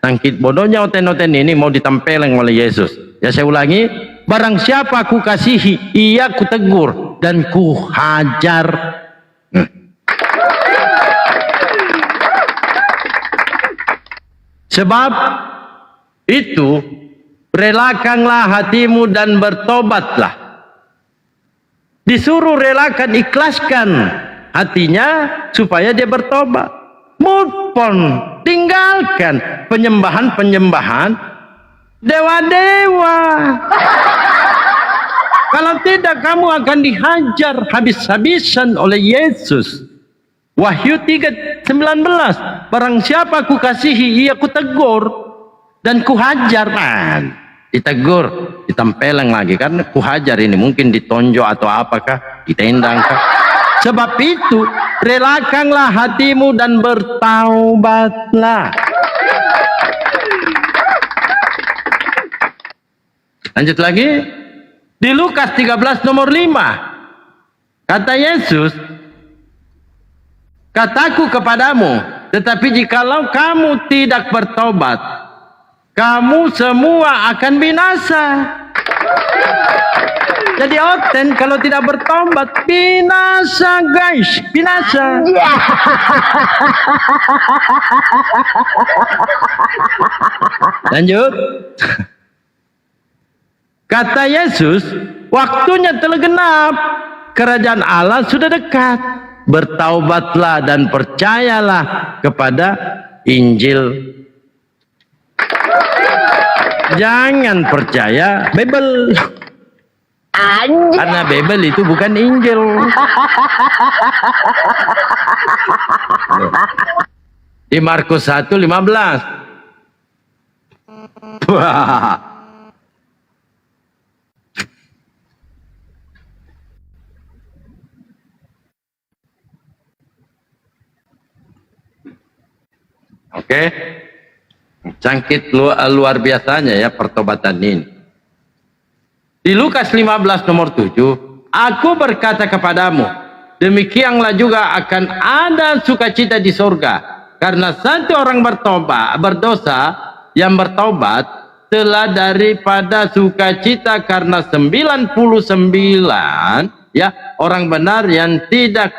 saking bodohnya oten ini mau ditempeleng oleh Yesus. Ya saya ulangi, barang siapa ku kasihi ia ku tegur dan ku hajar. Sebab itu relakanlah hatimu dan bertobatlah. Disuruh relakan, ikhlaskan hatinya supaya dia bertobat. Move on, tinggalkan penyembahan dewa-dewa. Kalau tidak kamu akan dihajar habis-habisan oleh Yesus. Wahyu 3:19, barang siapa ku kasihi ia ku tegur dan ku hajar. Ditegur, ditempeleng lagi karena ku hajar ini mungkin ditonjok atau apakah, ditendang kah. Sebab itu relakanlah hatimu dan bertaubatlah. Lanjut lagi di Lukas 13 nomor 5, kata Yesus, kataku kepadamu, tetapi jikalau kamu tidak bertobat, kamu semua akan binasa. Jadi oten kalau tidak bertobat binasa guys, binasa. Lanjut. Kata Yesus, waktunya telah genap, kerajaan Allah sudah dekat. Bertaubatlah dan percayalah kepada Injil. Jangan percaya Bible. Karena Bible itu bukan Injil. Di Markus 1:15. Wah. Oke? Cangkit luar biasanya ya pertobatan ini. Di Lukas 15 nomor 7, aku berkata kepadamu, demikianlah juga akan ada sukacita di sorga. Karena satu orang berdosa yang bertobat telah daripada sukacita karena 99 ya orang benar yang tidak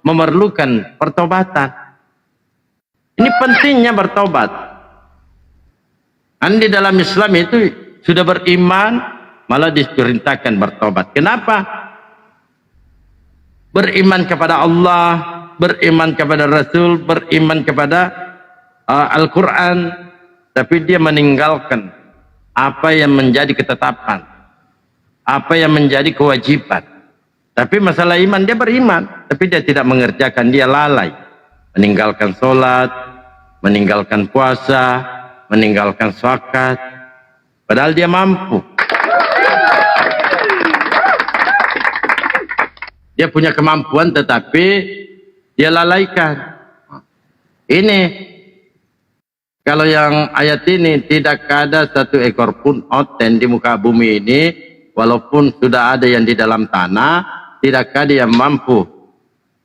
memerlukan pertobatan. Ini pentingnya bertobat. Di dalam Islam itu sudah beriman malah diperintahkan bertobat. Kenapa? Beriman kepada Allah, beriman kepada Rasul, beriman kepada Al-Quran, tapi dia meninggalkan apa yang menjadi ketetapan, apa yang menjadi kewajiban. Tapi masalah iman, dia beriman, tapi dia tidak mengerjakan, dia lalai. Meninggalkan sholat, meninggalkan puasa, meninggalkan zakat, padahal dia mampu. Dia punya kemampuan tetapi dia lalaikan. Ini kalau yang ayat ini, tidak ada satu ekor pun oten di muka bumi ini, walaupun sudah ada yang di dalam tanah, tidak ada yang mampu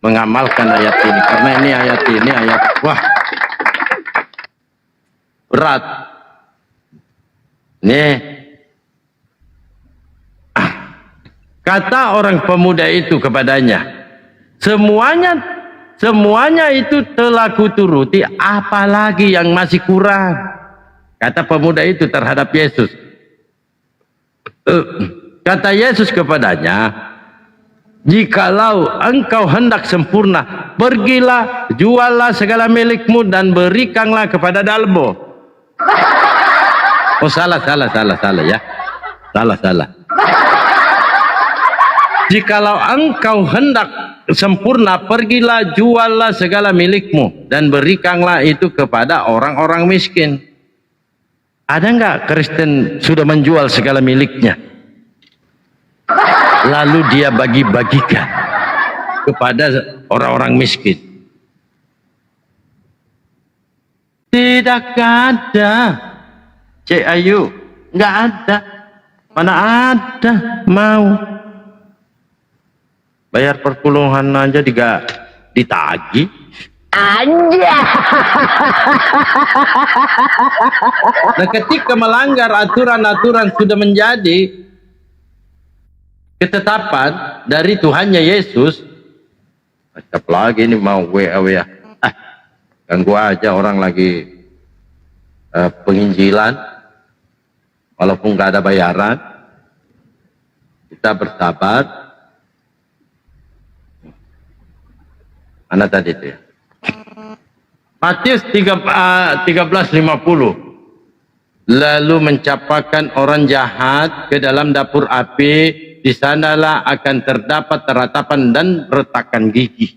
mengamalkan ayat ini. Karena ini ayat wah berat. Nih, kata orang pemuda itu kepadanya, semuanya itu telah kuturuti, apalagi yang masih kurang. Kata pemuda itu terhadap Yesus. Kata Yesus kepadanya, jikalau engkau hendak sempurna, pergilah, juallah segala milikmu dan berikanlah kepada dalbo. Oh salah ya. Salah. Jikalau engkau hendak sempurna, pergilah, juallah segala milikmu dan berikanlah itu kepada orang-orang miskin. Ada nggak Kristen sudah menjual segala miliknya, lalu dia bagi-bagikan kepada orang-orang miskin? Tidak ada. Cik Ayu, nggak ada. Mana ada mau bayar perpuluhan aja ditagih aja. Nah, ketika melanggar aturan-aturan sudah menjadi ketetapan dari Tuhannya Yesus, macam lagi ini mau WA ganggu aja orang lagi penginjilan, walaupun nggak ada bayaran, kita bersabar. Mana tadi itu ya? Matius 13:50. Lalu mencapakan orang jahat ke dalam dapur api, di sanalah akan terdapat ratapan dan retakan gigi.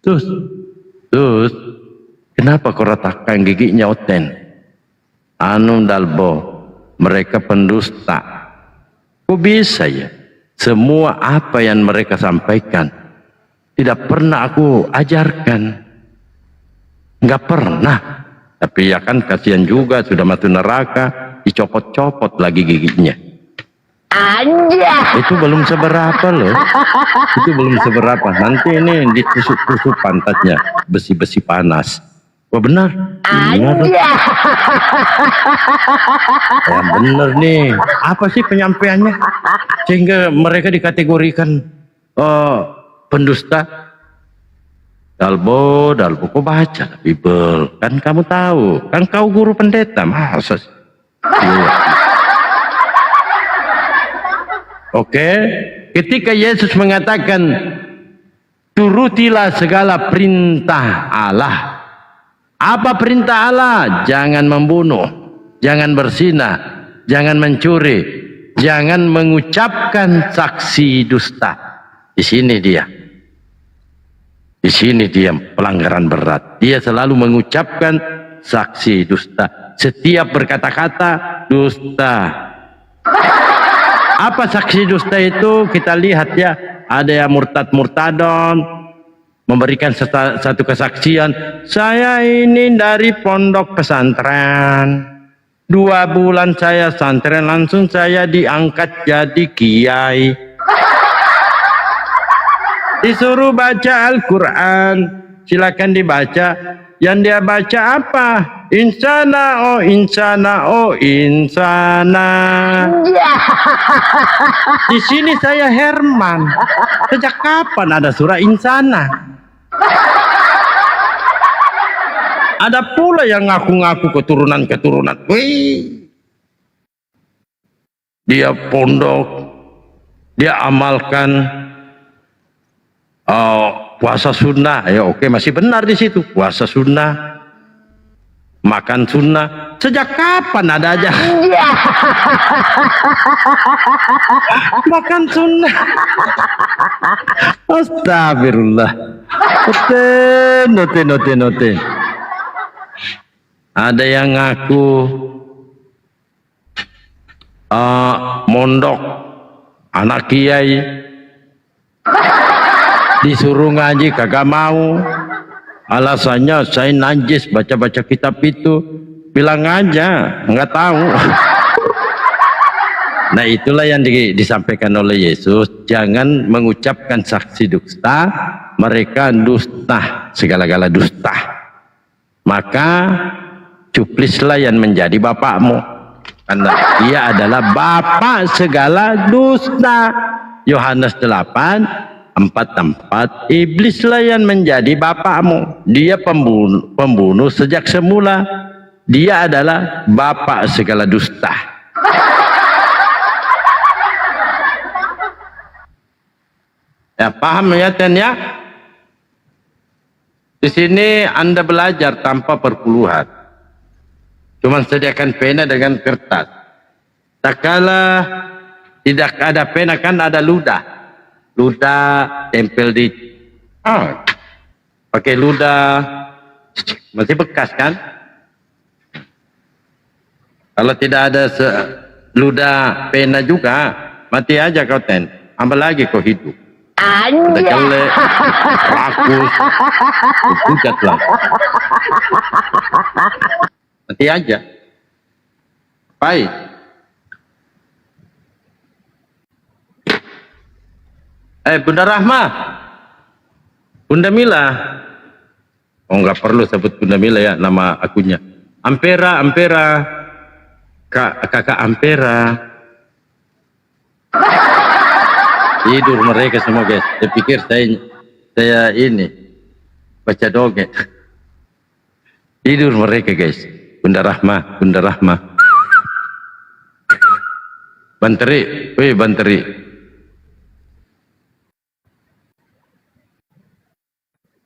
Terus kenapa kau retakan giginya oten? Dalbo, mereka pendusta. Kok bisa ya? Semua apa yang mereka sampaikan tidak pernah aku ajarkan, nggak pernah. Tapi ya kan kasihan juga, sudah masuk neraka, dicopot-copot lagi giginya. Aja. Itu belum seberapa loh. Itu belum seberapa. Nanti ini ditusuk-tusuk pantatnya, besi-besi panas. Wah benar. Benar. Ya benar nih. Apa sih penyampaiannya sehingga mereka dikategorikan pendusta? Dalbo, kok baca Bible? Kan kamu tahu, kan kau guru pendeta, masa sih? Oke, ketika Yesus mengatakan turutilah segala perintah Allah. Apa perintah Allah? Jangan membunuh, jangan berzina, jangan mencuri, jangan mengucapkan saksi dusta. Di sini dia pelanggaran berat. Dia selalu mengucapkan saksi dusta. Setiap berkata-kata dusta. Apa saksi dusta itu? Kita lihat ya, ada yang murtad-murtadon, memberikan satu kesaksian, saya ini dari pondok pesantren, 2 bulan saya santren langsung saya diangkat jadi kiai, disuruh baca Al-Quran, silakan dibaca. Yang dia baca apa? Insana, oh insana, oh insana. Di sini saya Herman. Sejak kapan ada surah insana? Ada pula yang ngaku-ngaku keturunan-keturunan. Wih, dia pondok, dia amalkan puasa sunnah, ya oke, masih benar di situ, puasa sunnah, makan sunnah. Sejak kapan ada aja makan sunnah? Astagfirullah. Note. Ada yang ngaku mondok, anak kiai, disuruh ngaji kagak mau, alasannya saya najis baca-baca kitab itu. Bilang aja nggak tahu. Nah itulah yang disampaikan oleh Yesus, jangan mengucapkan saksi dusta, mereka dusta, segala-gala dusta. Maka cuplislah yang menjadi bapakmu, karena dia adalah bapak segala dusta. Yohanes 8:4, iblislah yang menjadi bapakmu, dia pembunuh sejak semula, dia adalah bapak segala dusta. Ya paham ya Ten ya? Di sini Anda belajar tanpa perpuluhan, cuma sediakan pena dengan kertas. Tak kala tidak ada pena kan ada ludah tempel di pakai ludah masih bekas kan. Kalau tidak ada ludah pena juga mati aja kau Ten, ambil lagi kau hidup. Udah jelek, rakus, pucat lah, mati aja. Baik. Bunda Rahma, Bunda Mila. Oh nggak perlu sebut Bunda Mila ya, nama akunya. Ampera, kakak Ampera. Tidur mereka semua guys. Saya pikir saya ini baca dongeng. Tidur mereka guys. Bunda Rahma. Banteri, wih Banteri.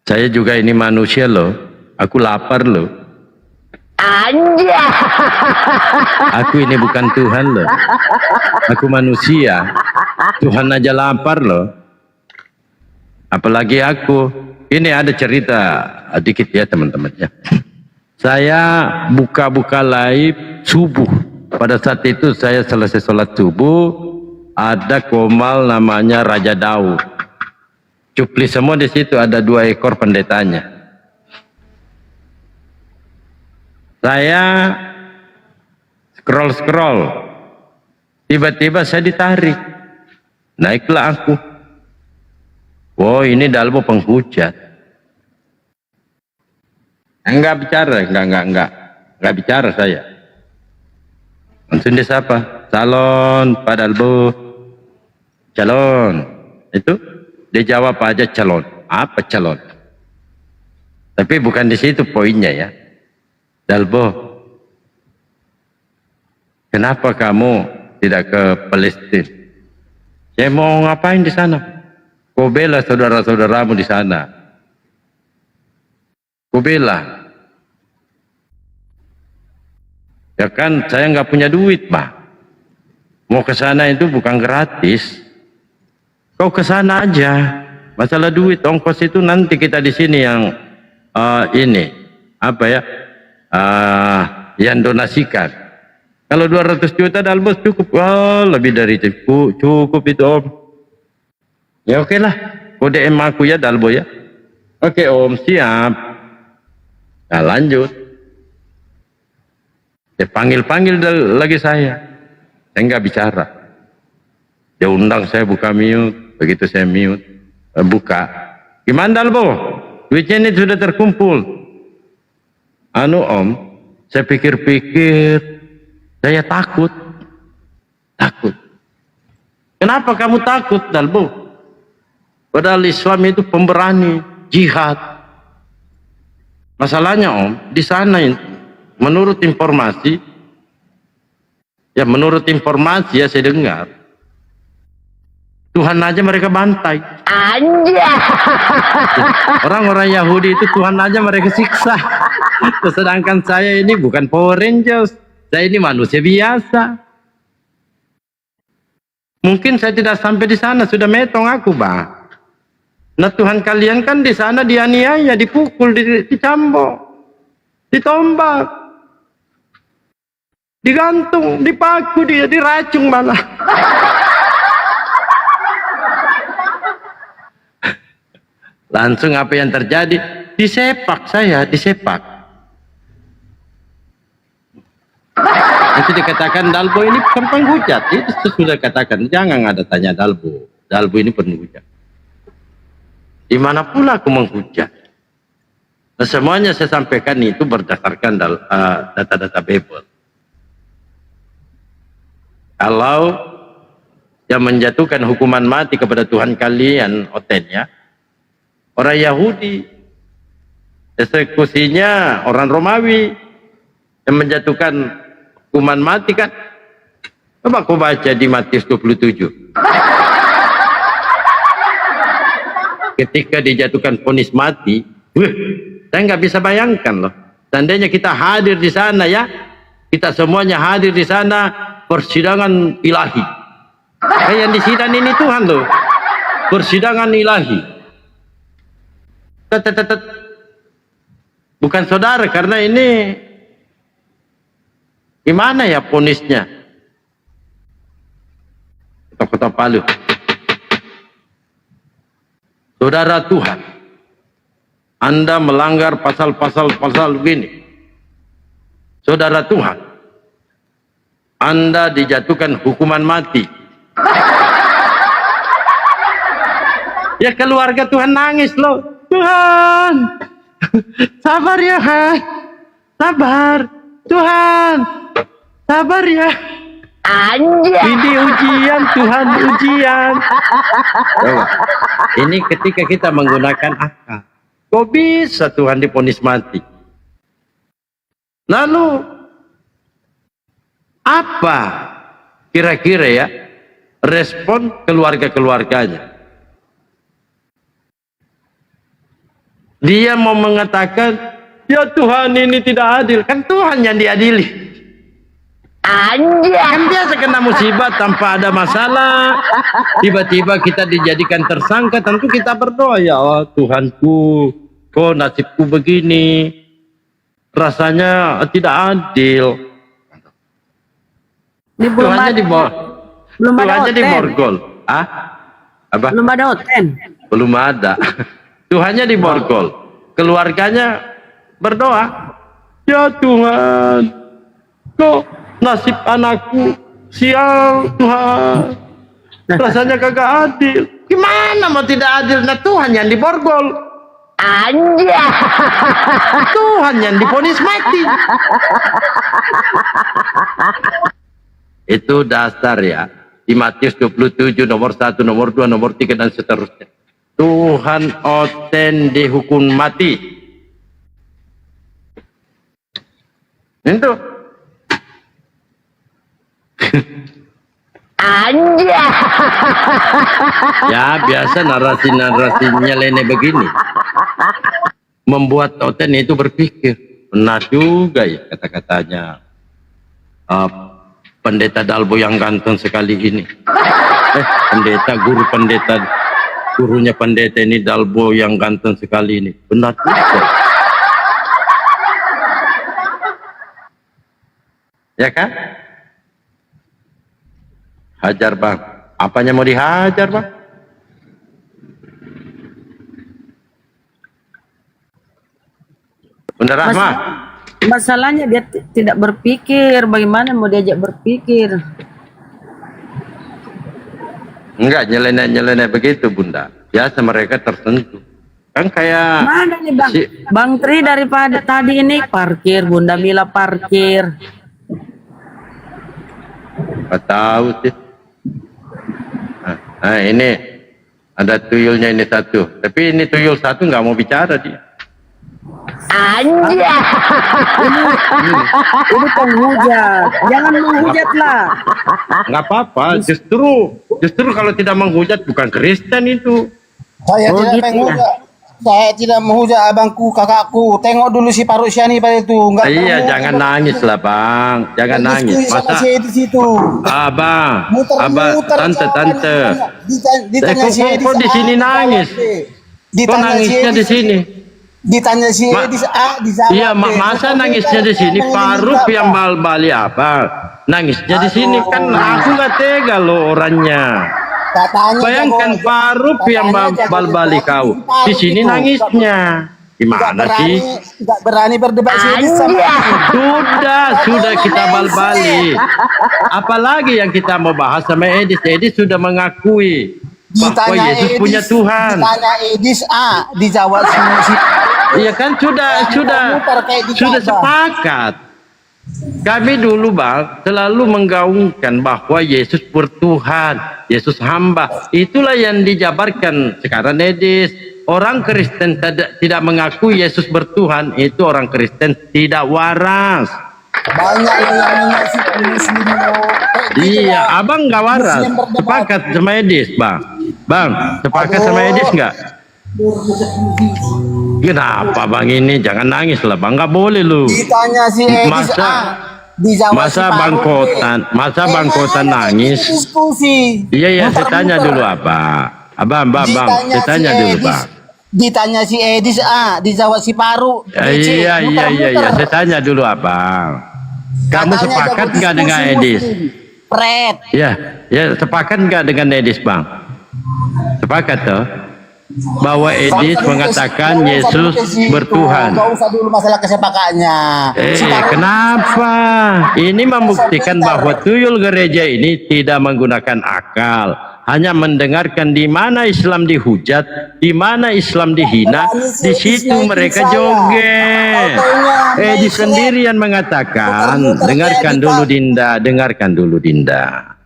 Saya juga ini manusia loh. Aku lapar loh. Anja. Aku ini bukan Tuhan loh. Aku manusia. Tuhan aja lapar loh. Apalagi aku. Ini ada cerita dikit ya teman-teman ya. Saya buka live subuh. Pada saat itu saya selesai sholat subuh. Ada komal namanya Raja Daud. Cupli semua di situ, ada 2 ekor pendetanya. Saya scroll, tiba-tiba saya ditarik, naiklah aku. Wow, ini Dalbo penghujat. Enggak bicara, enggak bicara saya. Langsung disapa, calon Pak Dalbo, calon. Itu dia jawab aja calon. Apa calon? Tapi bukan di situ poinnya ya. Dalbo, kenapa kamu tidak ke Palestina? Saya mau ngapain di sana? Kau bela saudara-saudaramu di sana. Kau bela. Ya kan saya nggak punya duit, Pak. Mau ke sana itu bukan gratis. Kau ke sana aja. Masalah duit, ongkos itu nanti kita di sini yang ini apa ya? Yang donasikan. Kalau 200 juta Dalbos cukup. Oh, lebih dari cukup itu Om. Ya oke lah. Kau DM aku ya Dalbo ya. Oke Om, siap. Nah lanjut. Dia panggil-panggil lagi saya nggak bicara. Dia undang saya buka mute, begitu saya mute, buka. Gimana Dalbo? Duitnya ini sudah terkumpul. Anu Om, saya pikir-pikir, saya takut. Kenapa kamu takut Dalbo? Padahal Islam itu pemberani, jihad. Masalahnya Om, di sana menurut informasi ya saya dengar, Tuhan aja mereka bantai. Orang-orang Yahudi itu Tuhan aja mereka siksa. Sedangkan saya ini bukan Power Rangers, saya ini manusia biasa. Mungkin saya tidak sampai di sana sudah metong aku, Bang. Nah Tuhan kalian kan di sana dianiaya, dipukul, dicambuk, ditombak, digantung, dipaku, diracung malah. Langsung apa yang terjadi? Disepak saya, disepak. Nanti dikatakan Dalbo ini bukan penghujat. Itu sudah katakan, jangan ada tanya Dalbo. Dalbo ini penghujat. Di mana pula aku menghujat? Nah, semuanya saya sampaikan itu berdasarkan data-data Bible. Kalau yang menjatuhkan hukuman mati kepada Tuhan kalian, otennya orang Yahudi, eksekusinya orang Romawi. Yang menjatuhkan hukuman mati kan, coba kau baca di Matius 27. Ketika dijatuhkan vonis mati, saya nggak bisa bayangkan loh. Seandainya kita hadir di sana ya, kita semuanya hadir di sana, persidangan ilahi. Yang disidang ini Tuhan loh, persidangan ilahi. Bukan saudara, karena ini gimana ya vonisnya? Kota Palu. Saudara Tuhan, Anda melanggar pasal-pasal begini. Saudara Tuhan, Anda dijatuhkan hukuman mati. Ya keluarga Tuhan nangis loh. Tuhan, sabar ya, sabar. Tuhan, sabar ya. Ini ujian Tuhan, ujian. Ini ketika kita menggunakan akal. Kok bisa Tuhan divonis mati? Lalu apa kira-kira ya respon keluarga-keluarganya? Dia mau mengatakan, ya Tuhan ini tidak adil. Kan Tuhan yang diadili. Kan biasa kena musibah tanpa ada masalah, tiba-tiba kita dijadikan tersangka, tentu kita berdoa, ya Allah Tuhanku, kok nasibku begini, rasanya tidak adil. Ini Tuhannya di borgol. Apa? Belum ada oten. Belum ada. Tuhannya di borgol. Keluarganya berdoa, ya Tuhan, kok nasib anakku sial Tuhan, rasanya kagak adil. Gimana mau tidak adil? Nah Tuhan yang diborgol, Tuhan yang divonis mati. Itu dasar ya, di Matius 27 nomor 1, nomor 2, nomor 3 dan seterusnya. Tuhan oten dihukum mati. Itu ya biasa narasi-narasinya lene begini membuat oten itu berpikir, benar juga ya kata-katanya pendeta Dalbo yang ganteng sekali ini. Gurunya pendeta ini Dalbo yang ganteng sekali ini, benar juga ya kan? Hajar bang, apanya mau dihajar bang? Bunda Rahma. Masalahnya dia tidak berpikir. Bagaimana mau diajak berpikir? Enggak nyeleneh begitu Bunda. Biasa mereka tertentu. Kan kayak Mana nih Bang? Bang Tri daripada tadi ini parkir, Bunda Mila parkir. Nggak tahu sih. Nah ini ada tuyulnya ini satu. Tapi ini tuyul satu nggak mau bicara dia. Anjir. Ini penghujat. Jangan menghujat lah. Nggak apa-apa. Justru kalau tidak menghujat bukan Kristen itu. Saya Oh, tidak gitu menghujat. Saya tidak menghujat abangku, kakakku. Tengok dulu si Pak Rusyani pada itu. Enggak Iya, jangan nangis lah bang. Jangan nangis. Masa di situ. abang, Muter-muter tante. Ditanya si Edis. Kok di sini nangis? Kok nangisnya di sini? Ditanya si Edis dijawab. Iya, masa nangisnya di sini? Faruk yang bal-bali apa? Nangisnya di sini kan aku nggak tega loh orangnya. Katanya Bayangkan Faruk yang bal-bali kau. Di sini nangisnya. Gimana sih? Tidak berani berdebat si Edis sama Sudah kita bal-bali. Apalagi yang kita mau bahas sama Edis? Edis sudah mengakui bahwa Yesus punya Tuhan. Ditanya Edis dijawab si Iya kan sudah sepakat. Kami dulu bang selalu menggaungkan bahwa Yesus bertuhan, Yesus hamba. Itulah yang dijabarkan sekarang Edis. Orang Kristen tidak mengakui Yesus bertuhan, itu orang Kristen tidak waras. banyak yang menyaksikan Muslim Iya, abang nggak waras. Sepakat sama Edis bang. Bang, sepakat sama Edis nggak? Kenapa bang ini? Jangan nangis lah bang, nggak boleh lu. Ditanya si Edis Masa bangkotan nangis? Diskusi. Iya saya tanya dulu apa? Bang, saya tanya dulu bang. Ditanya si Edis dijawab si Paru. Iya, saya tanya dulu abang. Kamu sepakat nggak dengan Edis? Pret. Ya, sepakat nggak dengan Edis bang? Sepakat toh? Bahwa Edis mengatakan Yesus bertuhan. Gak usah dulu masalah kesepakatannya. Kenapa? Ini membuktikan bahwa tuyul gereja ini tidak menggunakan akal, hanya mendengarkan di mana Islam dihujat, di mana Islam dihina, di situ mereka joget. Edis sendiri yang mengatakan, dengarkan dulu Dinda.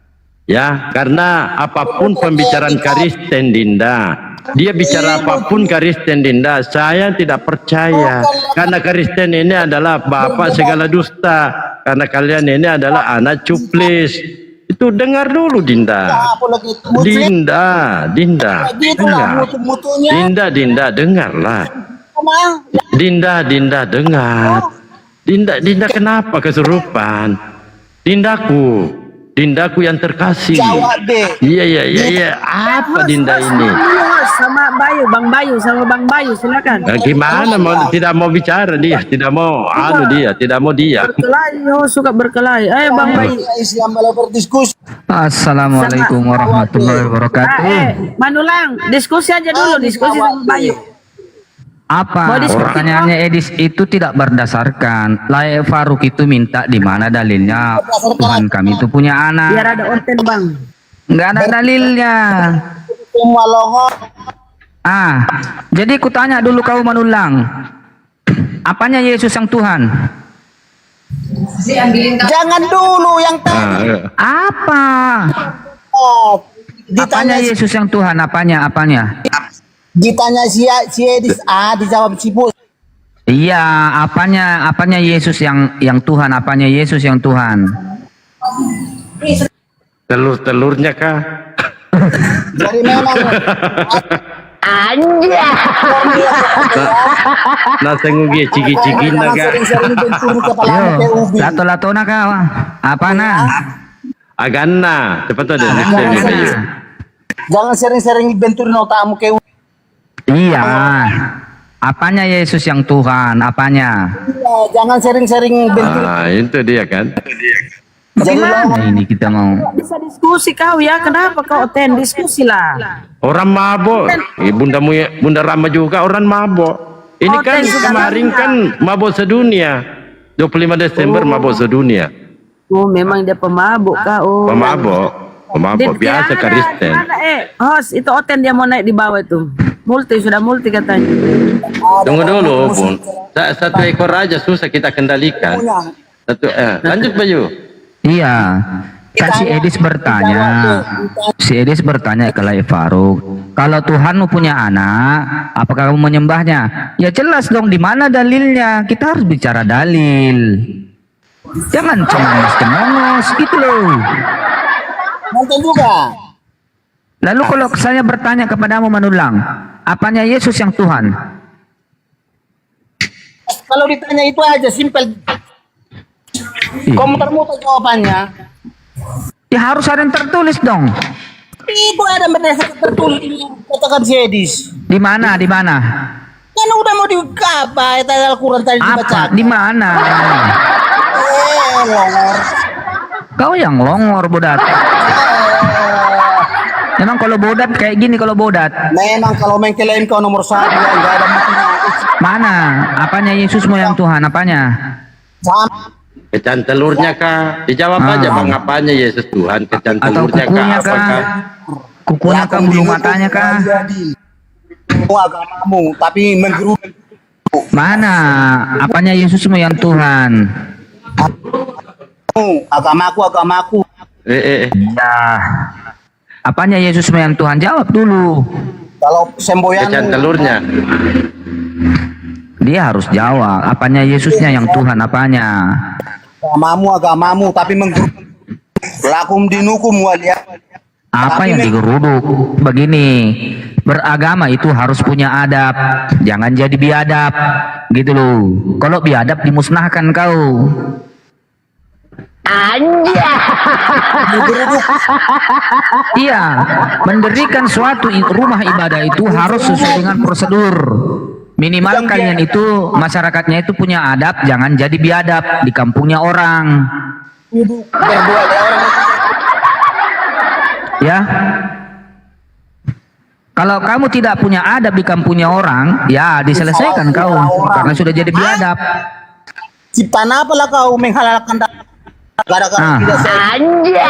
Ya, karena apapun pembicaraan Kristen Dinda, dia bicara apapun Kristen Dinda, saya tidak percaya. Karena Kristen ini adalah bapak segala dusta. Karena kalian ini adalah anak cuplis. Itu dengar dulu Dinda. Dinda, dengarlah. Dinda, dengar. Dinda kenapa kesurupan? Dindaku yang terkasih. Jawab deh. Iya. Apa Dinda ini? Sama Bang Bayu, silakan. Gimana tidak mau bicara dia, tidak mau dia. Berkelahi, suka berkelahi. Ayo Bang Bayu. Islam malah berdiskusi. Assalamualaikum warahmatullahi wabarakatuh. Manulang, diskusi aja dulu, diskusi sama Bayu. Apa pertanyaannya Edis itu tidak berdasarkan. Layak Faruk itu minta di mana dalilnya Tuhan kami itu punya anak. Biar ada onten Bang. Nggak ada dalilnya. Jadi kutanya dulu kau Manulang. Apanya Yesus yang Tuhan? Jangan dulu yang Apa? Apanya Yesus yang Tuhan? Apanya? Ditanya si Edis dijawab si Bu. Iya, apanya Yesus yang Tuhan? Apanya Yesus yang Tuhan? Telur-telurnya kah? Dari memang Anjir. Nasa ngugi cigi-cigi naga. Lato-latona kau. Apa na? Agana, cepat ada. Jangan sering-sering benturin otakmu kayak Iya. Apanya Yesus yang Tuhan? Apanya? Iya, jangan sering-sering benturin. Itu dia kan. Nah, ini kita mau. Bisa diskusi kau ya, kenapa kau diskusi lah. Orang mabok. Bunda Rama juga orang mabok. Ini kan kemarin kan mabuk sedunia. 25 Desember mabuk sedunia. Oh, memang dia pemabuk kah? Oh. Pemabuk biasa Kristen. Host, itu Oten dia mau naik di bawah itu. Sudah multi katanya. Tunggu dulu, Bun. Satu ekor aja susah kita kendalikan. Lanjut, Bayu. Iya. Kan si Edis bertanya ke Lai Faruk, kalau Tuhanmu punya anak, apakah kamu menyembahnya? Ya jelas dong, di mana dalilnya? Kita harus bicara dalil. Jangan cengas-cengos gitu loh. Nonton juga. Lalu kalau saya bertanya kepadamu Manulang, apanya Yesus yang Tuhan? Kalau ditanya itu aja simpel. Kau muter-muter jawabannya. Ya harus ada yang tertulis dong. Itu ada berdasarkan tertulis katakan si Edis. Di mana? Di mana? Kan udah mau apa? Itu Al-Quran tadi dibaca. Apa? Di mana? Longor. Kau yang longor, Bodat. Memang kalau Bodat kayak gini kalau Bodat. Memang kalau mengklaim kau nomor 1 enggak ada masalah. Mana? Apanya Yesusmu yang Tuhan? Apanya? Sama. Kecan telurnya kah? Dijawab aja Bang, apanya Yesus Tuhan? Kecan Atau telurnya kukunya kah? kah? Kukunya kah? Bulu matanya kah? Agamamu, tapi menggeruduk. Mana? Apanya Yesusmu yang Tuhan? Agamaku. Ya. Apanya Yesusmu yang Tuhan? Jawab dulu. Kalau semboyanmu. Kecan telurnya. Dia harus jawab. Apanya Yesusnya yang Tuhan? Apanya? Agamamu, tapi menggeruduk. Lakum dinukum waliyah. Apa yang digeruduk? Begini, beragama itu harus punya adab, jangan jadi biadab, gitu loh. Kalau biadab dimusnahkan kau. Anja. Iya, mendirikan suatu rumah ibadah itu harus sesuai dengan prosedur. Minimal kalian itu masyarakatnya itu punya adab, jangan jadi biadab di kampungnya orang. Ya. Kalau kamu tidak punya adab di kampungnya orang, ya diselesaikan kau karena sudah jadi biadab. Ciptaan apalah kau menghalalkan gara-gara tidak Anja.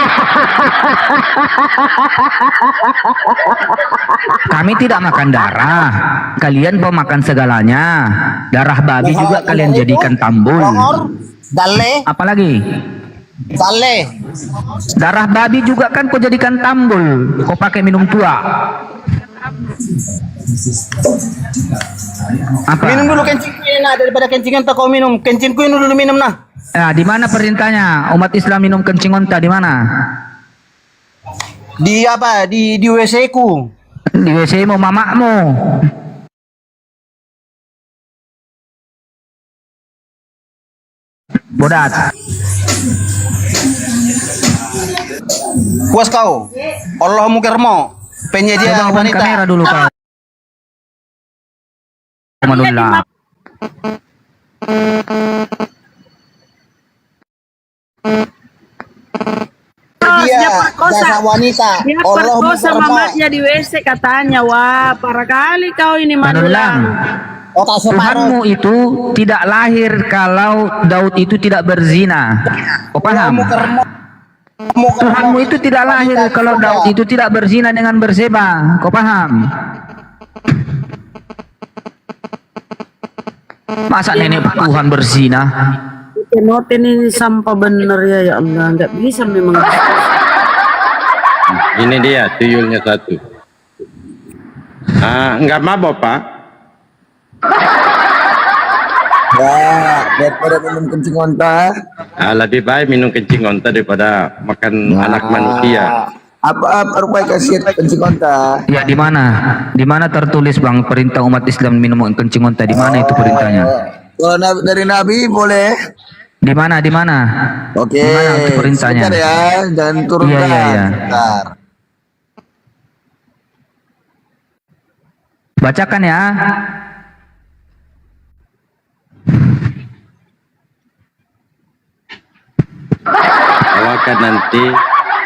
Kami tidak makan darah, kalian mau makan segalanya. Darah babi juga kalian jadikan tambul. Dalle. Apalagi? Dalle. Darah babi juga kan kau jadikan tambul. Kau pakai minum tua. Apa? Minum dulu kencingku enak daripada kencingan tak kau minum. Kencingku ini dulu minum nah. Di mana perintahnya umat Islam minum kencing onta? Di mana? Di apa? Di WC ku. Di WC mu mamakmu. Bodat. Puas kau. Allahumma kermo. Penyedia wanita. Kamera dulu kau. Manullah. Dia perkosa wanita. Dia perkosa mamanya di WC katanya. Wah, parah kali kau ini Manulang. Tuhanmu itu tidak lahir kalau Daud itu tidak berzina. Kau paham? Tuhanmu itu tidak lahir kalau Daud itu tidak berzina dengan Berseba. Kau paham? Masa nenek Tuhan berzina? Noten ini sampah bener ya Allah, nggak bisa memang. Ini dia tuyulnya satu. Enggak mabok Pak? Ya, daripada minum kencing onta. Lebih baik minum kencing onta daripada makan anak manusia. Apa rupanya khasiat kencing onta? Ya di mana? Di mana tertulis Bang perintah umat Islam minum kencing onta? Di mana itu perintahnya? Kalau dari Nabi boleh. Di mana? Di mana? Oke. Di mana itu perintahnya? Sebentar ya, jangan turunkan. Iya. Sebentar. Bacakan ya. Bawakan nanti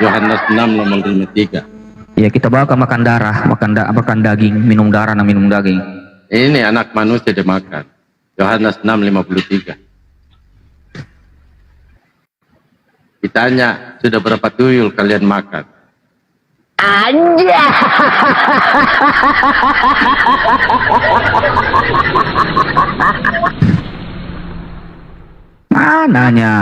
Yohanes 6 nomor 53. Ya kita bawa ke makan darah, makan daging, minum darah, minum daging. Ini anak manusia dimakan. Yohanes 6:53. Ditanya, sudah berapa tuyul kalian makan? Anja. Mananya?